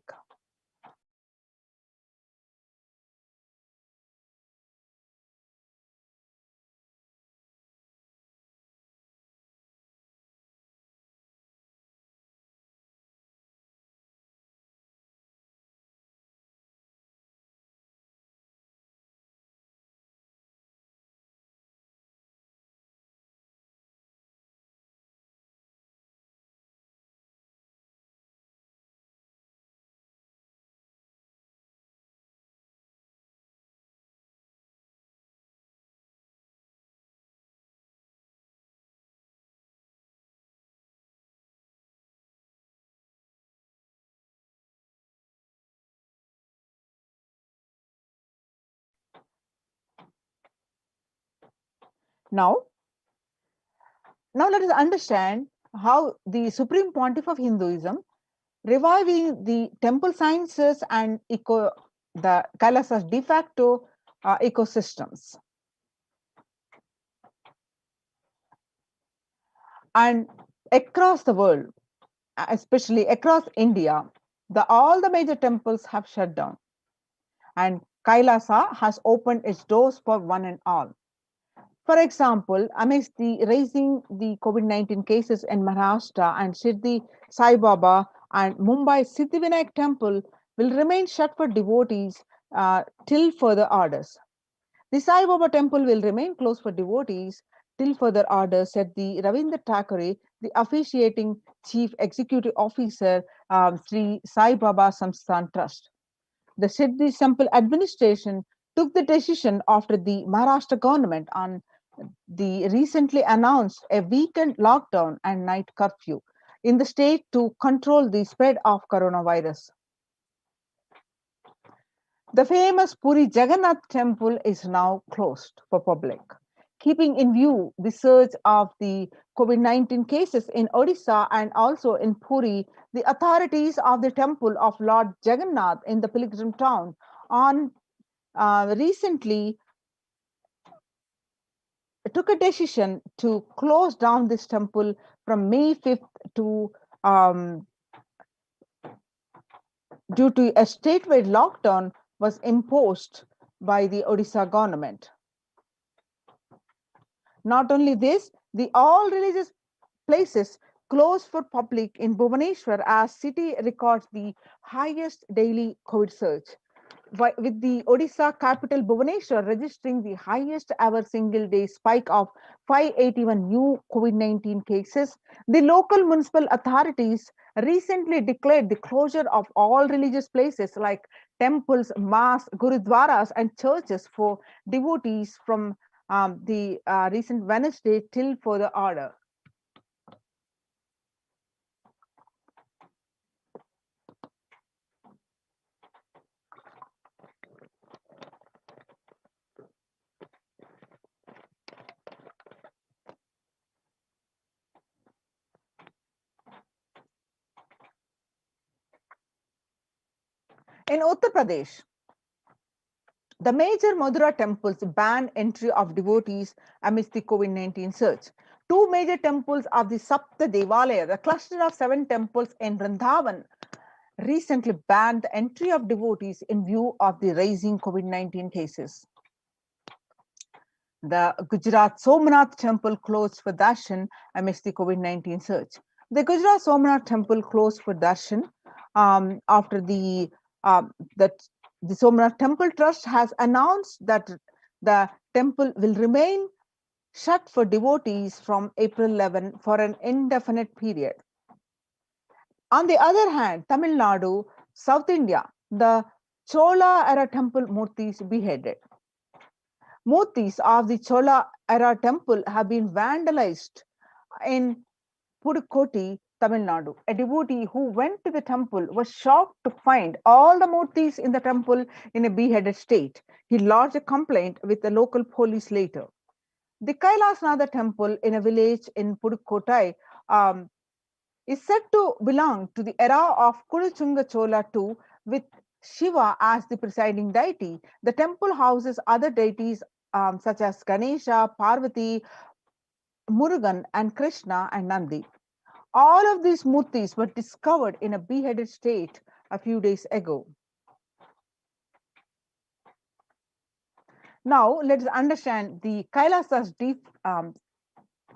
Now let us understand how the Supreme Pontiff of Hinduism, reviving the temple sciences and the Kailasa's de facto ecosystems. And across the world, especially across India, all the major temples have shut down. And Kailasa has opened its doors for one and all. For example, amidst the raising the COVID-19 cases in Maharashtra and Shirdi Sai Baba and Mumbai Siddhivinayak temple will remain shut for devotees till further orders. The Sai Baba temple will remain closed for devotees till further orders, said the Ravindra Thakore, the officiating chief executive officer, Sri Sai Baba Samsthan Trust. The Siddhi Temple administration took the decision after the Maharashtra government on the recently announced a weekend lockdown and night curfew in the state to control the spread of coronavirus. The famous Puri Jagannath temple is now closed for public. Keeping in view the surge of the COVID-19 cases in Odisha and also in Puri, the authorities of the temple of Lord Jagannath in the pilgrim town recently took a decision to close down this temple from May 5th to due to a statewide lockdown was imposed by the Odisha government. Not only this, the all religious places closed for public in Bhubaneswar as city records the highest daily COVID surge. with the Odisha capital Bhubaneswar registering the highest ever single day spike of 581 new COVID-19 cases, the local municipal authorities recently declared the closure of all religious places like temples, mosques, gurudwaras, and churches for devotees from the recent Wednesday till further order. In Uttar Pradesh, the major Madura temples ban entry of devotees amidst the COVID-19 surge. Two major temples of the Sapta Devalaya, the cluster of 7 temples in Vrindavan, recently banned the entry of devotees in view of the rising COVID-19 cases. The Gujarat Somnath temple closed for darshan amidst the COVID-19 surge. The Gujarat Somnath temple closed for darshan after the Somnath Temple Trust has announced that the temple will remain shut for devotees from April 11 for an indefinite period. On the other hand, Tamil Nadu, South India, the Chola era temple murtis beheaded. Murtis of the Chola era temple have been vandalized in Pudukkottai, Tamil Nadu. A devotee who went to the temple was shocked to find all the murtis in the temple in a beheaded state. He lodged a complaint with the local police later. The Kailasa temple in a village in Pudukkottai is said to belong to the era of Kuluchunga Chola II, with Shiva as the presiding deity. The temple houses other deities such as Ganesha, Parvati, Murugan, and Krishna and Nandi. All of these murtis were discovered in a beheaded state a few days ago. Now, let's understand the Kailasa's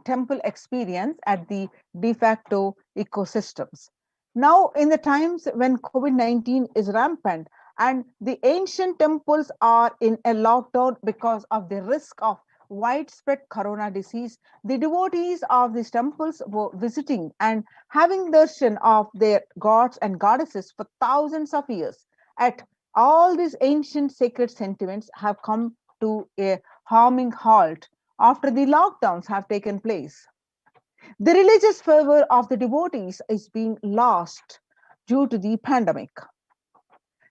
temple experience at the de facto ecosystems. Now, in the times when COVID-19 is rampant and the ancient temples are in a lockdown because of the risk of widespread corona disease, the devotees of these temples were visiting and having darshan of their gods and goddesses for thousands of years. At all these ancient sacred sentiments have come to a harming halt after the lockdowns have taken place. The religious fervor of the devotees is being lost due to the pandemic.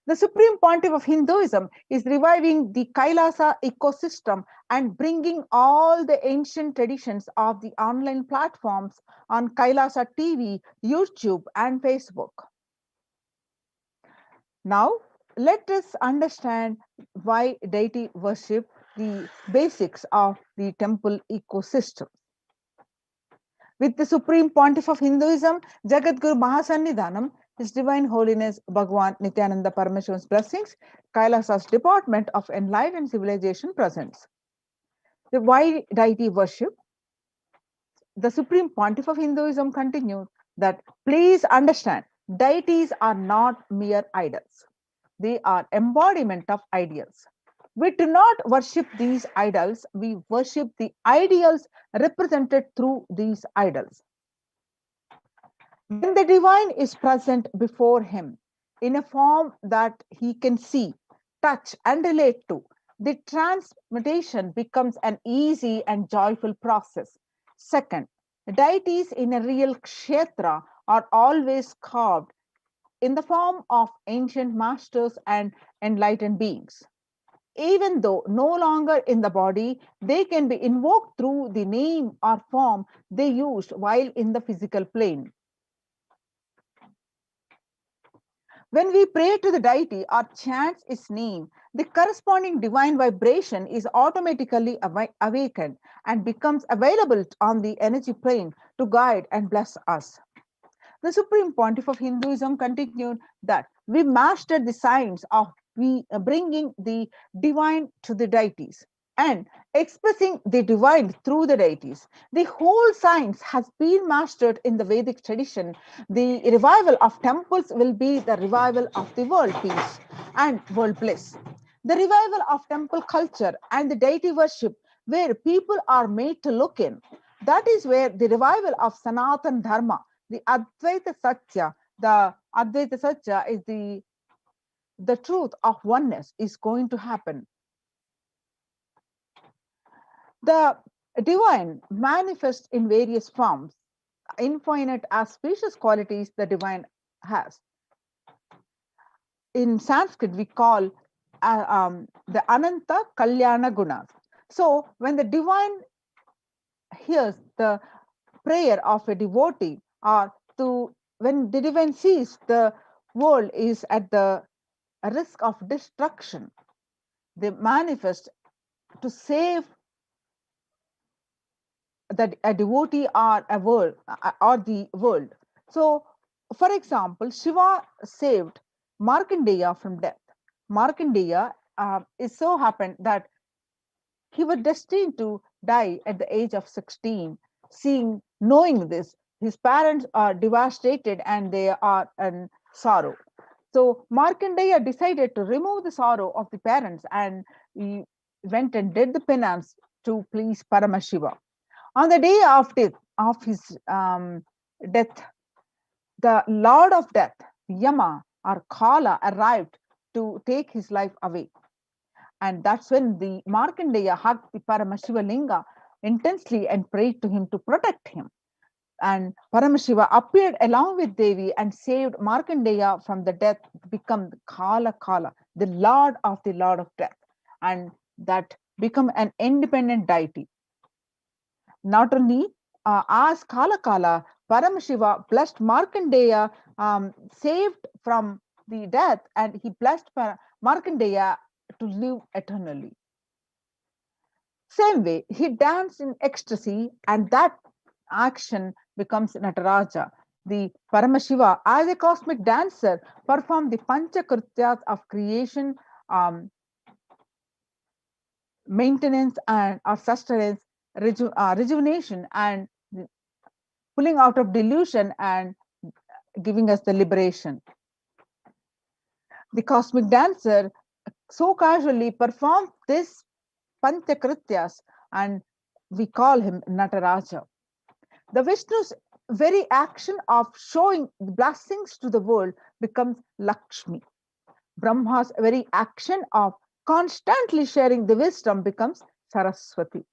The Supreme Pontiff of Hinduism is reviving the Kailasa ecosystem and bringing all the ancient traditions of the online platforms on Kailasa TV, YouTube, and Facebook. Now, let us understand why deity worship, the basics of the temple ecosystem. With the Supreme Pontiff of Hinduism, Jagadguru Mahasannidhanam, His Divine Holiness Bhagwan Nithyananda Paramashivan's blessings, Kailasa's Department of Enlightened Civilization presents. The why deity worship? The Supreme Pontiff of Hinduism continued that please understand, deities are not mere idols. They are embodiment of ideals. We do not worship these idols, we worship the ideals represented through these idols. When the divine is present before him in a form that he can see, touch, and relate to, the transmutation becomes an easy and joyful process. Second, deities in a real kshetra are always carved in the form of ancient masters and enlightened beings. Even though no longer in the body, they can be invoked through the name or form they used while in the physical plane. When we pray to the deity or chant its name, the corresponding divine vibration is automatically awakened and becomes available on the energy plane to guide and bless us. The Supreme Pontiff of Hinduism continued that we mastered the science of bringing the divine to the deities. and expressing the divine through the deities. The whole science has been mastered in the Vedic tradition. The revival of temples will be the revival of the world peace and world bliss. The revival of temple culture and the deity worship, where people are made to look in. That is where the revival of Sanatan Dharma, the Advaita Satya, is the truth of oneness is going to happen. The divine manifests in various forms, infinite as species qualities the divine has. In Sanskrit, we call the Ananta Kalyana Gunas. So, when the divine hears the prayer of a devotee, or when the divine sees the world is at the risk of destruction, they manifest to save that a devotee or a world or the world. So, for example, Shiva saved Markandeya from death. Markandeya is so happened that he was destined to die at the age of 16. Knowing this, his parents are devastated and they are in sorrow. So Markandeya decided to remove the sorrow of the parents, and he went and did the penance to please Paramashiva. On the day of his death, the Lord of Death, Yama or Kala, arrived to take his life away. And that's when the Markandeya hugged the Paramashiva Linga intensely and prayed to him to protect him. And Paramashiva appeared along with Devi and saved Markandeya from the death, become Kala, the Lord of Death, and that become an independent deity. Not only as Kala, Paramashiva blessed Markandeya, saved from the death, and he blessed Markandeya to live eternally. Same way, he danced in ecstasy, and that action becomes Nataraja. The Paramashiva, as a cosmic dancer, performed the Panchakrityas of creation, maintenance, and or sustenance, rejuvenation, and pulling out of delusion and giving us the liberation. The cosmic dancer so casually performed this Panchakrityas, and we call him Nataraja. The Vishnu's very action of showing blessings to the world becomes Lakshmi. Brahma's very action of constantly sharing the wisdom becomes Saraswati.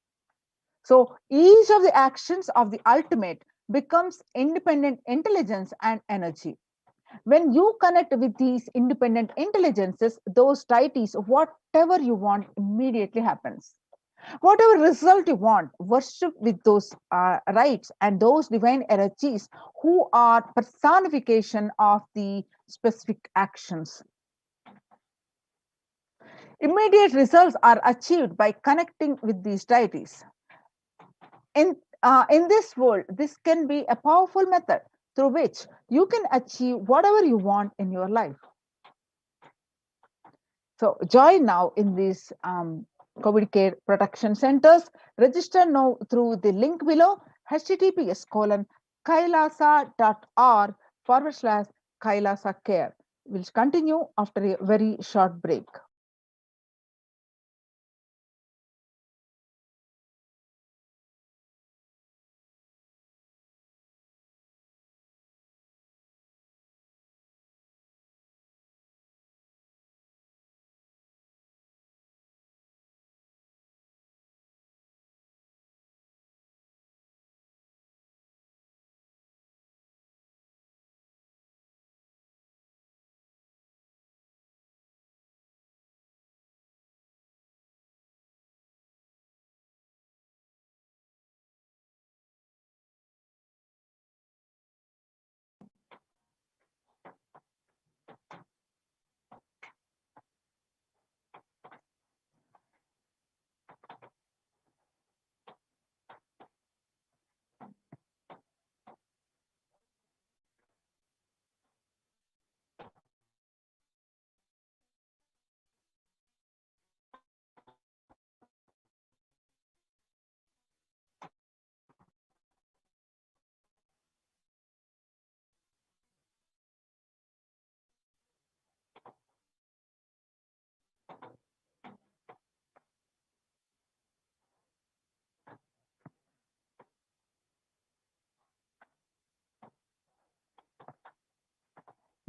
So each of the actions of the ultimate becomes independent intelligence and energy. When you connect with these independent intelligences, those deities, whatever you want immediately happens. Whatever result you want, worship with those rights and those divine energies who are personification of the specific actions. Immediate results are achieved by connecting with these deities. In this world, this can be a powerful method through which you can achieve whatever you want in your life. So join now in these COVID care protection centers. Register now through the link below, https://kailasa.org/Kailasa care. We'll continue after a very short break.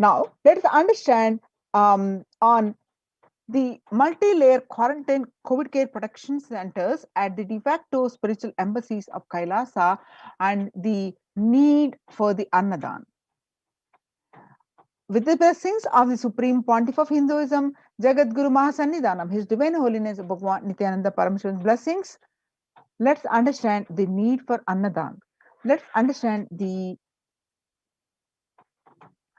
Now, let us understand on the multi-layer quarantine COVID care protection centers at the de facto spiritual embassies of Kailasa and the need for the Annadan. With the blessings of the Supreme Pontiff of Hinduism, Jagat Guru Mahasannidhanam, His Divine Holiness Bhagwan Nithyananda Paramashivan's blessings, let's understand the need for Annadan. Let's understand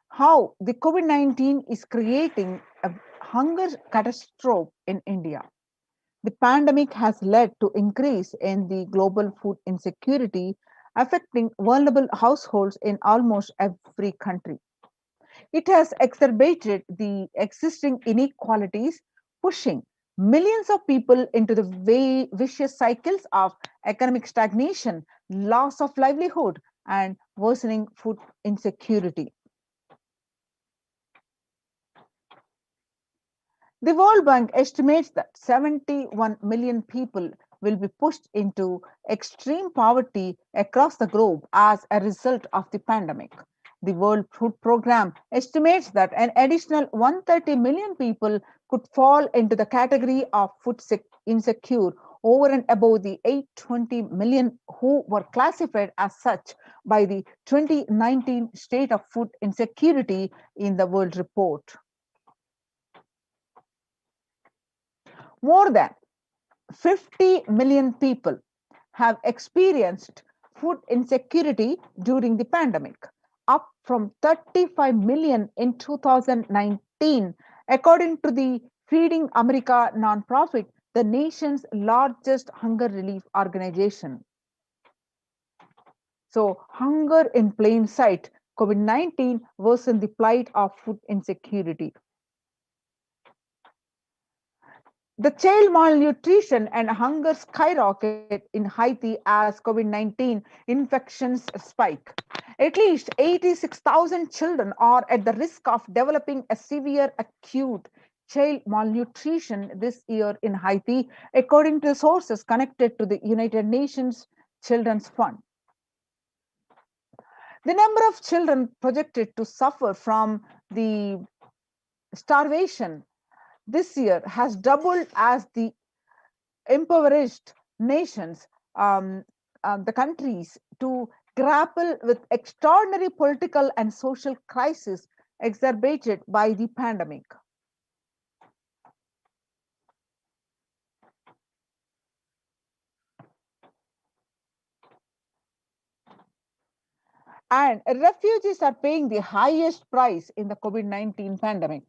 how the COVID-19 is creating a hunger catastrophe in India. The pandemic has led to increase in the global food insecurity, affecting vulnerable households in almost every country. It has exacerbated the existing inequalities, pushing millions of people into the vicious cycles of economic stagnation, loss of livelihood, and worsening food insecurity. The World Bank estimates that 71 million people will be pushed into extreme poverty across the globe as a result of the pandemic. The World Food Programme estimates that an additional 130 million people could fall into the category of food insecure over and above the 820 million who were classified as such by the 2019 State of Food Insecurity in the World Report. More than 50 million people have experienced food insecurity during the pandemic, up from 35 million in 2019, according to the Feeding America nonprofit, the nation's largest hunger relief organization. So, hunger in plain sight, COVID-19 worsened the plight of food insecurity. The child malnutrition and hunger skyrocket in Haiti as COVID-19 infections spike. At least 86,000 children are at the risk of developing a severe acute child malnutrition this year in Haiti, according to sources connected to the United Nations Children's Fund. The number of children projected to suffer from the starvation this year has doubled as the impoverished nations, the countries, to grapple with extraordinary political and social crisis exacerbated by the pandemic. And refugees are paying the highest price in the COVID-19 pandemic.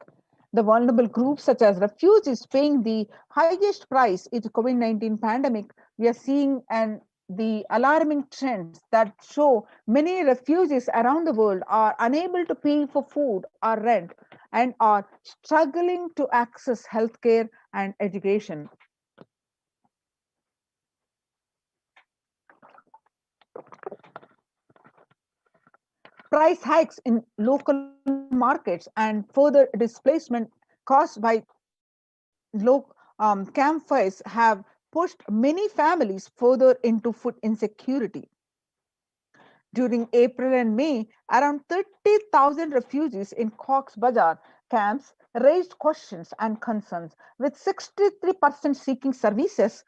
The vulnerable groups, such as refugees, paying the highest price in the COVID-19 pandemic. We are seeing the alarming trends that show many refugees around the world are unable to pay for food or rent and are struggling to access healthcare and education. Price hikes in local markets and further displacement caused by low campfires have pushed many families further into food insecurity. During April and May, around 30,000 refugees in Cox's Bazar camps raised questions and concerns, with 63% seeking services,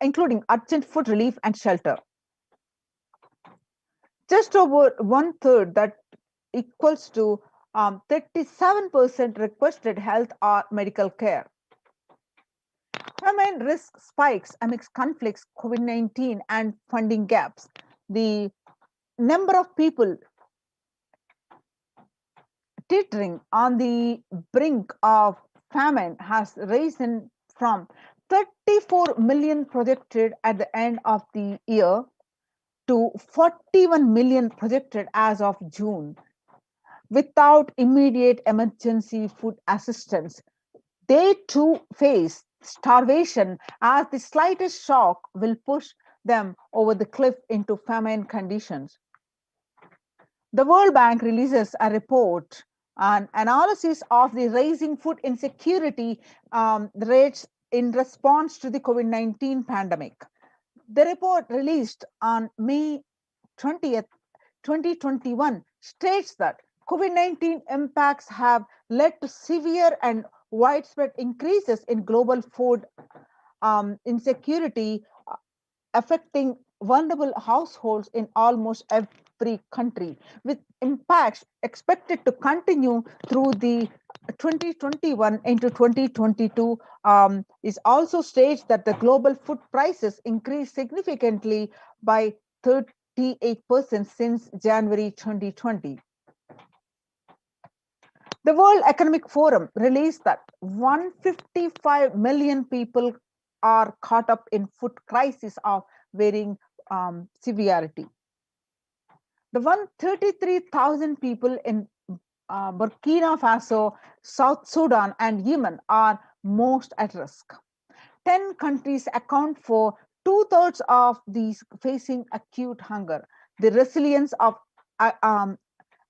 including urgent food relief and shelter. Just over one third, that equals to 37% requested health or medical care. Famine risk spikes amidst conflicts, COVID-19, and funding gaps. The number of people teetering on the brink of famine has risen from 34 million projected at the end of the year to 41 million projected as of June. Without immediate emergency food assistance, they too face starvation, as the slightest shock will push them over the cliff into famine conditions. The World Bank releases a report, an analysis of the rising food insecurity rates in response to the COVID-19 pandemic. The report, released on May 20th, 2021, states that COVID-19 impacts have led to severe and widespread increases in global food insecurity, affecting vulnerable households in almost every country, with impacts expected to continue through the 2021 into 2022. Is also states that the global food prices increased significantly by 38% since January 2020. The World Economic Forum released that 155 million people are caught up in food crisis of varying severity. The 133,000 people in Burkina Faso, South Sudan, and Yemen are most at risk. 10 countries account for two-thirds of these facing acute hunger. The resilience of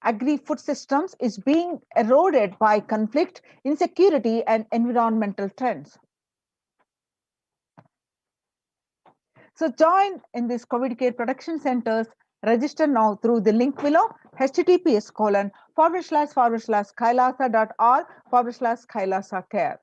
agri-food systems is being eroded by conflict, insecurity, and environmental trends. So join in these COVID care production centers. Register now through the link below, https://kailasa.org/Kailasa care.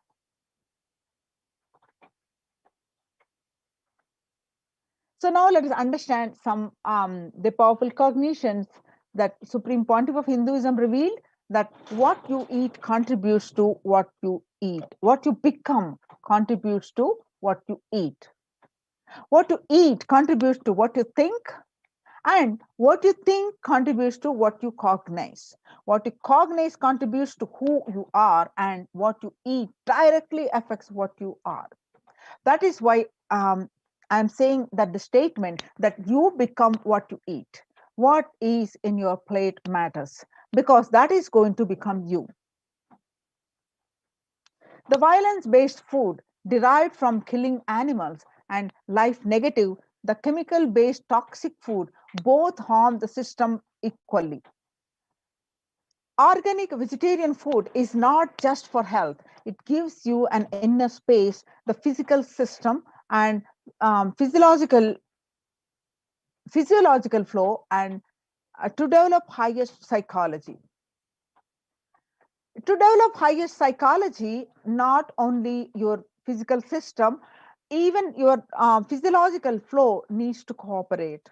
So now let us understand some the powerful cognitions that Supreme Pontiff of Hinduism revealed, that what you eat contributes to what you eat. What you become contributes to what you eat. What you eat contributes to what you think, and what you think contributes to what you cognize. What you cognize contributes to who you are, and what you eat directly affects what you are. That is why I'm saying that the statement that you become what you eat, what is in your plate matters, because that is going to become you. The violence-based food derived from killing animals and life negative, the chemical-based toxic food, both harm the system equally. Organic vegetarian food is not just for health. It gives you an inner space, the physical system, and physiological flow, and to develop highest psychology. To develop highest psychology, not only your physical system, even your physiological flow needs to cooperate.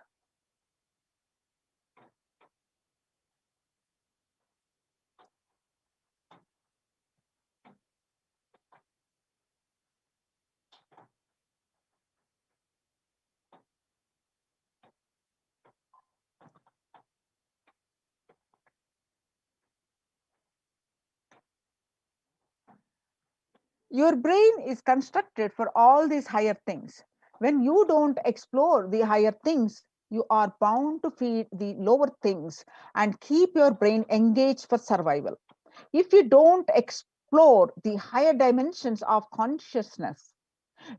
Your brain is constructed for all these higher things. When you don't explore the higher things, you are bound to feed the lower things and keep your brain engaged for survival. If you don't explore the higher dimensions of consciousness,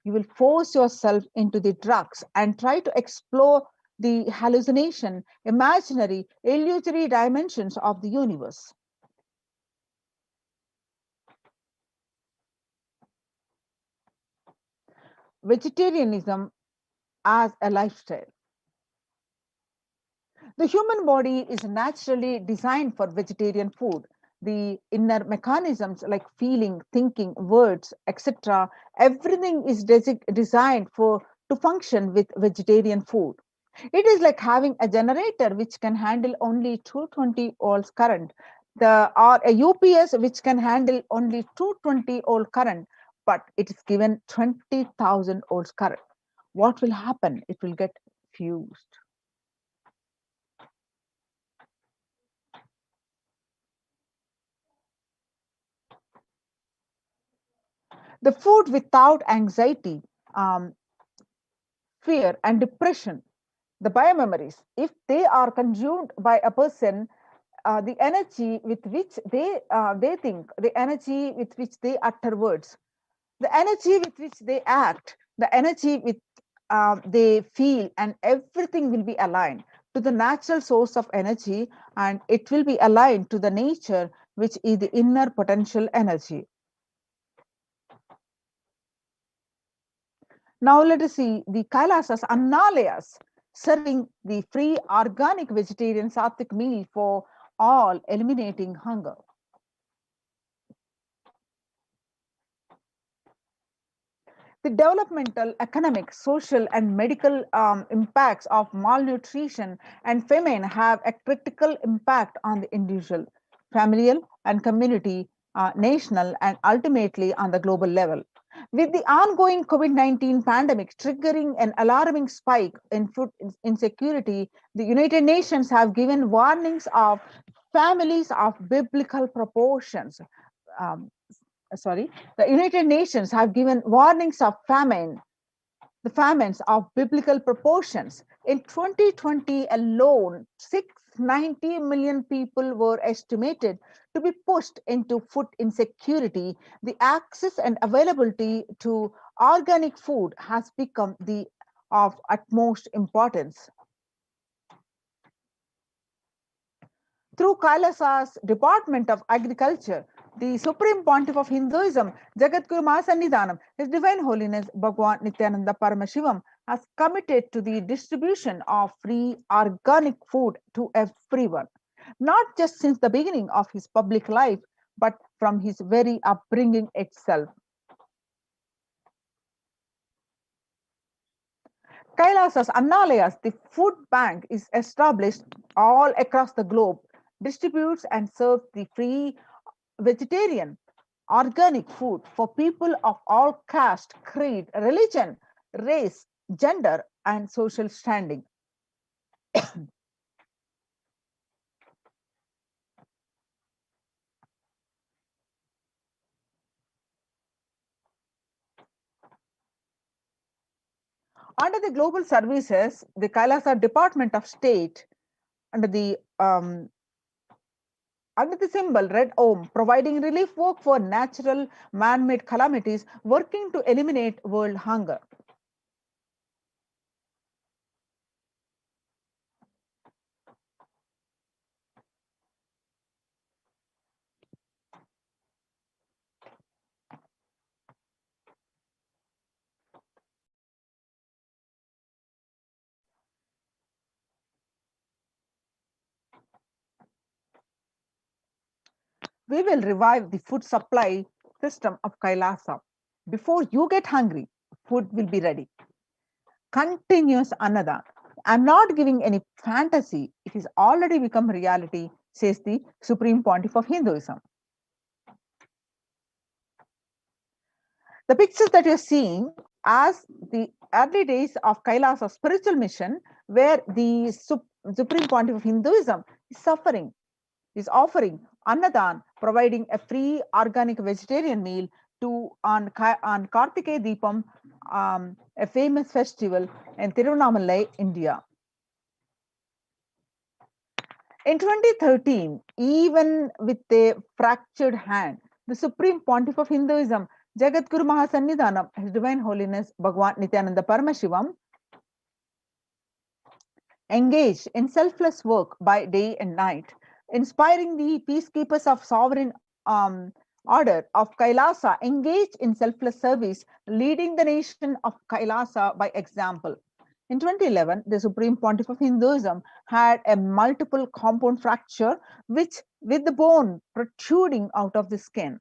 you will force yourself into the drugs and try to explore the hallucination, imaginary, illusory dimensions of the universe. Vegetarianism as a lifestyle. The human body is naturally designed for vegetarian food. The inner mechanisms like feeling, thinking, words, etc., everything is designed to function with vegetarian food. It is like having a generator which can handle only 220 volts current, or a UPS which can handle only 220 volt current, but it is given 20,000 volts current. What will happen? It will get fused. The food without anxiety, fear, and depression, the biomemories, if they are consumed by a person, the energy with which they think, the energy with which they utter words, the energy with which they act, the energy with they feel, and everything will be aligned to the natural source of energy, and it will be aligned to the nature, which is the inner potential energy. Now let us see the Kailasas, Annalayas, serving the free organic vegetarian sattvic meal for all eliminating hunger. The developmental, economic, social, and medical impacts of malnutrition and famine have a critical impact on the individual, familial, and community, national, and ultimately on the global level. With the ongoing COVID-19 pandemic triggering an alarming spike in food insecurity, the United Nations have given warnings of families of biblical proportions. Um, the United Nations have given warnings of famine, the famines of biblical proportions. In 2020 alone, 690 million people were estimated to be pushed into food insecurity. The access and availability to organic food has become of utmost importance. Through Kailasa's Department of Agriculture, the Supreme Pontiff of Hinduism, Jagadguru Mahasannidhanam, His Divine Holiness Bhagwan Nithyananda Paramashivam, has committed to the distribution of free organic food to everyone, not just since the beginning of his public life, but from his very upbringing itself. Kailasa's Annalayas, the food bank, is established all across the globe, distributes and serves the free vegetarian, organic food for people of all caste, creed, religion, race, gender, and social standing. Under the global services, the Kailasa Department of State, under the symbol Red Om, providing relief work for natural man-made calamities, working to eliminate world hunger. We will revive the food supply system of Kailasa. Before you get hungry, food will be ready. Continuous Anada. I'm not giving any fantasy. It has already become reality, says the Supreme Pontiff of Hinduism. The pictures that you're seeing as the early days of Kailasa spiritual mission, where the Supreme Pontiff of Hinduism is offering Annadan, providing a free organic vegetarian meal on Kartikeya Deepam, a famous festival in Tiruvannamalai, India. In 2013, even with a fractured hand, the Supreme Pontiff of Hinduism, Jagadguru Mahasannidhanam, His Divine Holiness Bhagwan Nithyananda Paramashivam, engaged in selfless work by day and night, inspiring the peacekeepers of sovereign order of Kailasa, engaged in selfless service, leading the nation of Kailasa by example. In 2011, the Supreme Pontiff of Hinduism had a multiple compound fracture, with the bone protruding out of the skin.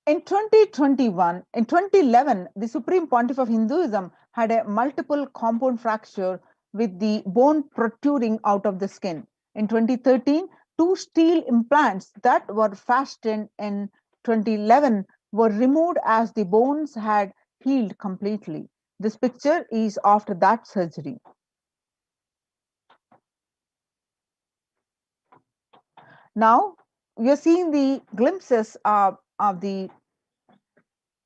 In 2011, the Supreme Pontiff of Hinduism had a multiple compound fracture with the bone protruding out of the skin. In 2013, two steel implants that were fastened in 2011 were removed as the bones had healed completely. This picture is after that surgery. Now, we are seeing the glimpses of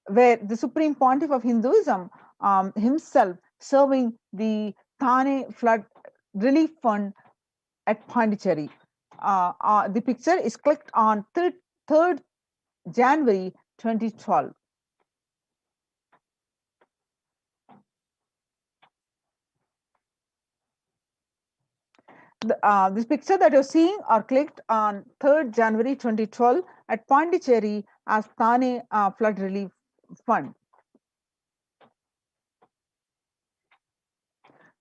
where the Supreme Pontiff of Hinduism himself serving the Thane Flood Relief Fund at Pondicherry. The picture is clicked on 3rd January 2012. This picture that you're seeing are clicked on 3rd January 2012 at Pondicherry as Thane Flood Relief Fund.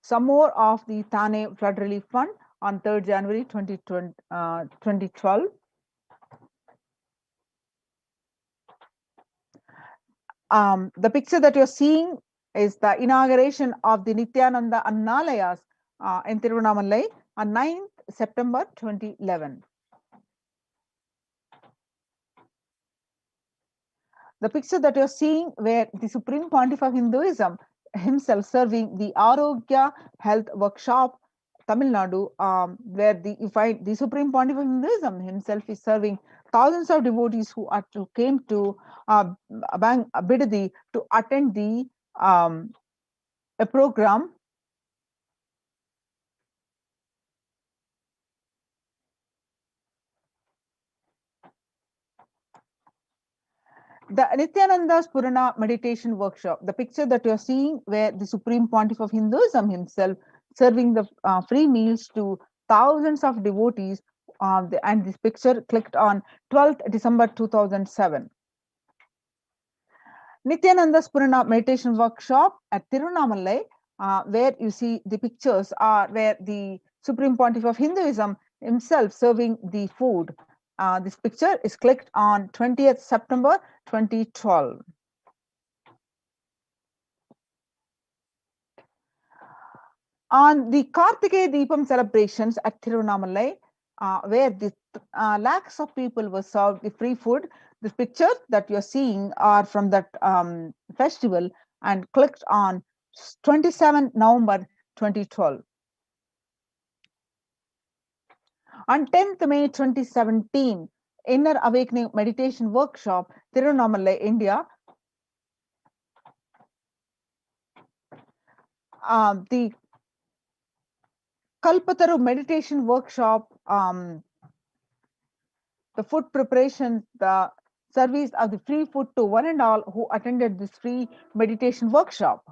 Some more of the Thane Flood Relief Fund on 3rd January 2012. The picture that you're seeing is the inauguration of the Nithyananda Annalayas in Tiruvannamalai on 9th September 2011. The picture that you're seeing where the Supreme Pontiff of Hinduism himself serving the Arogya Health Workshop, Tamil Nadu, where you find the Supreme Pontiff of Hinduism himself is serving thousands of devotees who came to Bidadi to attend a program. The Nithyananda's Purana meditation workshop, the picture that you're seeing where the Supreme Pontiff of Hinduism himself serving the free meals to thousands of devotees, and this picture clicked on 12th December 2007. Nithyananda's Purana meditation workshop at Tiruvannamalai, where you see the pictures are where the Supreme Pontiff of Hinduism himself serving the food. This picture is clicked on 20th September 2012. On the Kartikeya Deepam celebrations at Tiruvannamalai, where the lakhs of people were served the free food, the pictures that you're seeing are from that festival and clicked on 27 November 2012. On 10th May 2017, Inner Awakening Meditation Workshop, Tiruvannamalai, India. The Kalpataru Meditation Workshop, the food preparation, the service of the free food to one and all who attended this free meditation workshop.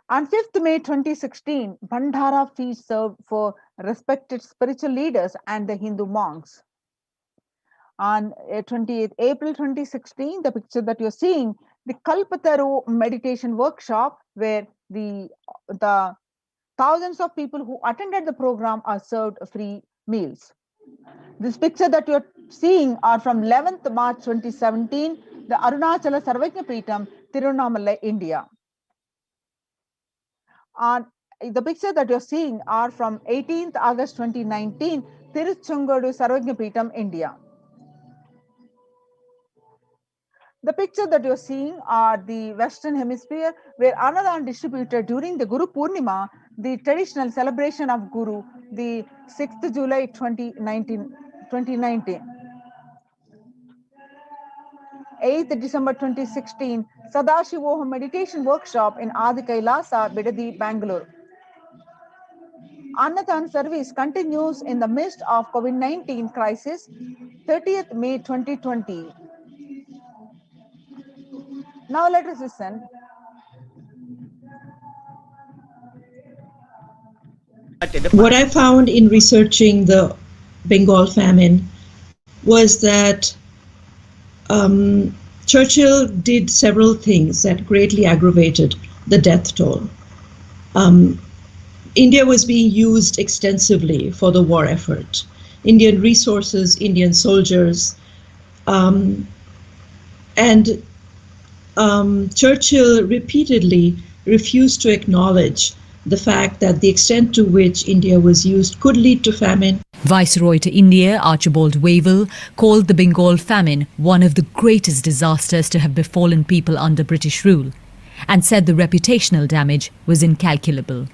On 5th May 2016, Bhandara feast served for respected spiritual leaders and the Hindu monks. On 28th April 2016, the picture that you're seeing, the Kalpataru meditation workshop, where the thousands of people who attended the program are served free meals. This picture that you're seeing are from 11th March 2017, the Arunachala Sarvajna Peetam, Tiruvannamalai, India. The picture that you're seeing are from 18th August 2019, Tiruchungodu Sarvajna Peetam, India. The picture that you're seeing are the Western Hemisphere, where Annadan distributed during the Guru Purnima, the traditional celebration of Guru, the 6th July 2019. 8th December 2016, Sadashivoham meditation workshop in Adi Kailasa, Bidadi, Bangalore. Annadan service continues in the midst of COVID-19 crisis, 30th May 2020. Now let us listen. What I found in researching the Bengal famine was that Churchill did several things that greatly aggravated the death toll. India was being used extensively for the war effort. Indian resources, Indian soldiers, and Churchill repeatedly refused to acknowledge the fact that the extent to which India was used could lead to famine. Viceroy to India, Archibald Wavell, called the Bengal famine one of the greatest disasters to have befallen people under British rule, and said the reputational damage was incalculable.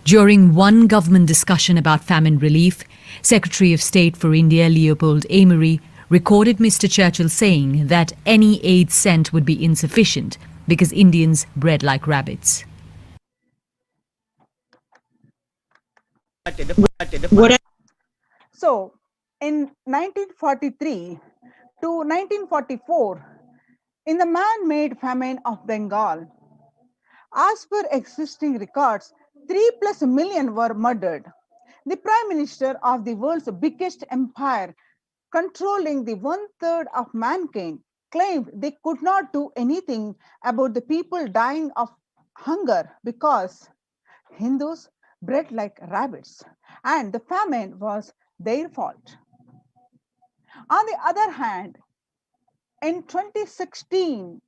During one government discussion about famine relief, Secretary of State for India Leopold Amery recorded Mr. Churchill saying that any aid sent would be insufficient because Indians bred like rabbits. So, in 1943 to 1944, in the man-made famine of Bengal, As per existing records, 3+ million were murdered. The Prime Minister of the world's biggest empire, controlling the 1/3 of mankind, claimed they could not do anything about the people dying of hunger because Hindus bred like rabbits and the famine was their fault. On the other hand, in 2016,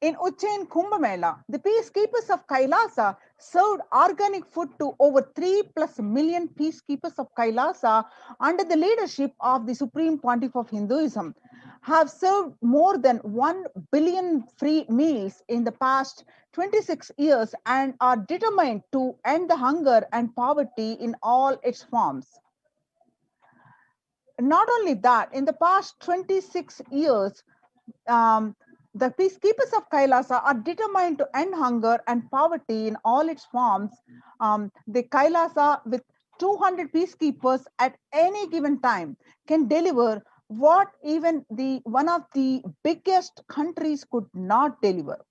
in Ujjain Kumbh Mela, the peacekeepers of Kailasa served organic food to over 3+ million peacekeepers of Kailasa under the leadership of the Supreme Pontiff of Hinduism, have served more than 1 billion free meals in the past 26 years and are determined to end the hunger and poverty in all its forms. Not only that, in the past 26 years, the peacekeepers of Kailasa are determined to end hunger and poverty in all its forms. The Kailasa, with 200 peacekeepers at any given time, can deliver what even one of the biggest countries could not deliver.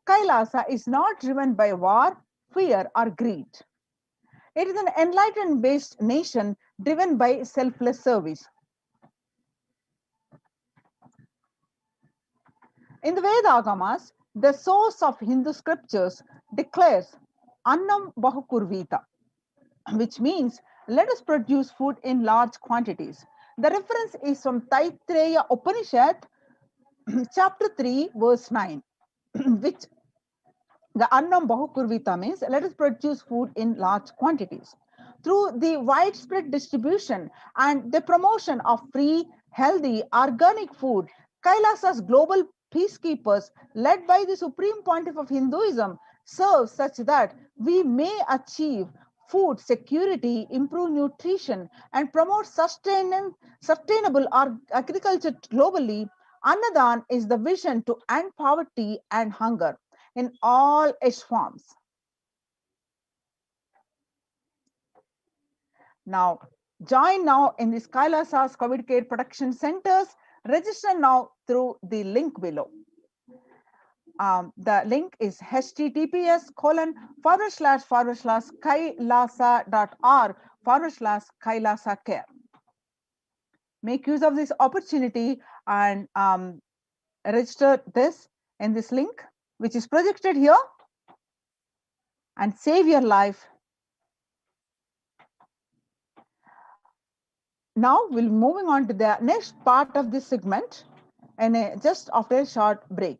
Kailasa is not driven by war, fear, or greed. It is an enlightenment-based nation driven by selfless service. In the Veda Agamas, the source of Hindu scriptures declares Annam Bahukurvita, which means let us produce food in large quantities. The reference is from Taittiriya Upanishad, chapter 3, verse 9, which the Annam Bahukurvita means let us produce food in large quantities. Through the widespread distribution and the promotion of free, healthy, organic food, Kailasa's global peacekeepers, led by the Supreme Pontiff of Hinduism, serve such that we may achieve food security, improve nutrition, and promote sustainable agriculture globally. Annadan is the vision to end poverty and hunger in all its forms. Now, join now in the Kailasa's COVID care protection centers. Register now through the link below. The link is https://kailasa.org/Kailasa care. Make use of this opportunity and register this in this link, which is projected here, and save your life. Now we'll moving on to the next part of this segment and just after a short break.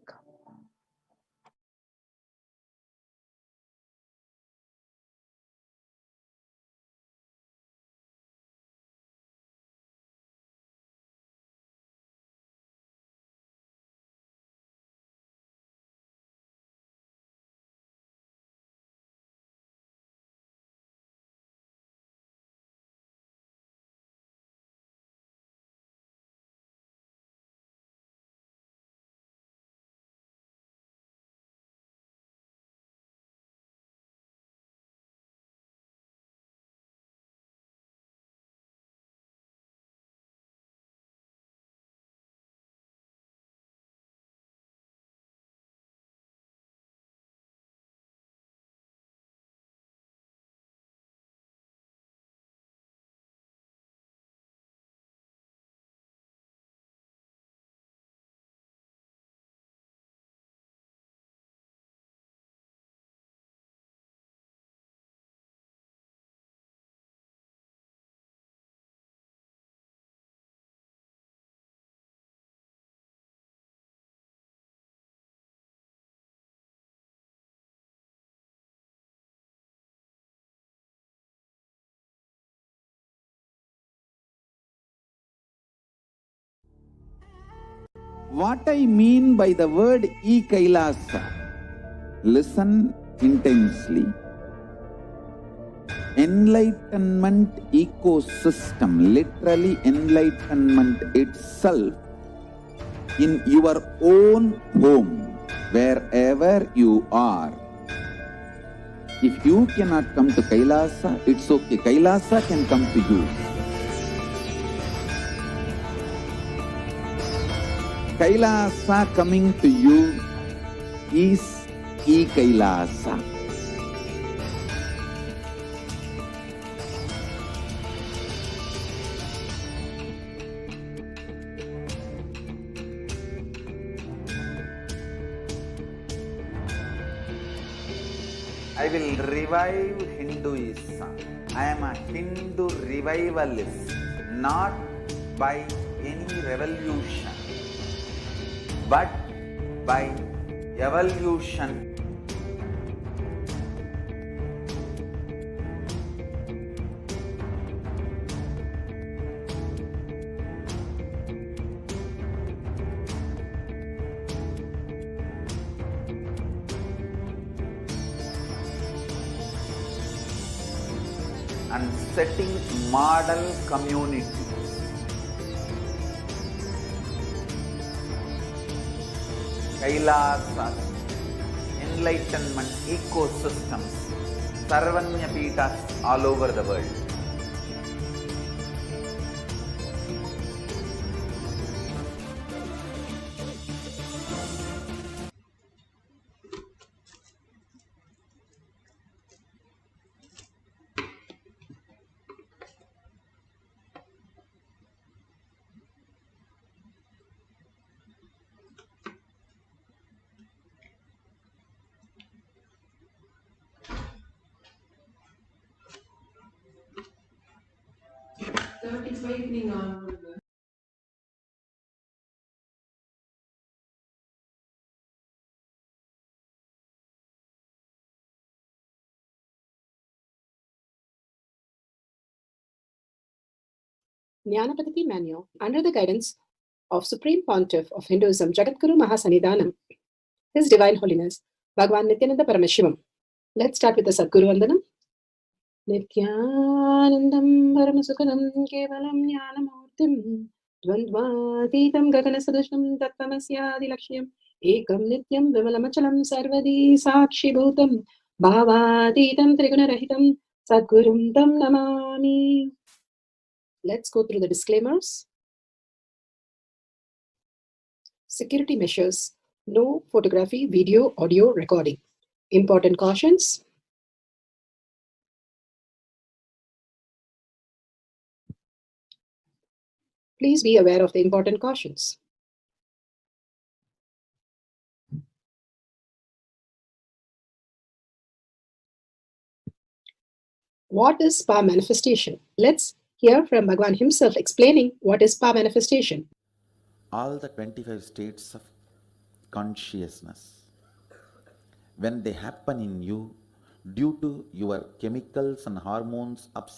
What I mean by the word Kailasa, listen intensely. Enlightenment ecosystem, literally enlightenment itself, in your own home, wherever you are. If you cannot come to Kailasa, it's okay. Kailasa can come to you. Kailasa coming to you is Kailasa. I will revive Hinduism. I am a Hindu revivalist, not by any revolution, but by evolution. And setting model community. Kailasa, enlightenment ecosystems, Sarvanya Peethas all over the world. Jnanapadati Manual, under the guidance of Supreme Pontiff of Hinduism, Jagadguru Mahasanidhanam, His Divine Holiness, Bhagavan Nithyananda Paramashivam. Let's start with the Sadguru Vandanam. Nithyanandam Paramasukadam Kevalam Jnanamurtim Dvandvatitam Gaganasadusham Tattvamasya Laksham Ekam Nityam Vimalamachalam Sarvadi Sakshi Bhutam Bhavatitam Trigunarahitam Sadgurum Tam Namami. Let's go through the disclaimers. Security measures. No photography, video, audio recording. Important cautions. Please be aware of the important cautions. What is power manifestation? Let's hear from Bhagavan himself explaining what is power manifestation. All the 25 states of consciousness, when they happen in you, due to your chemicals and hormones ups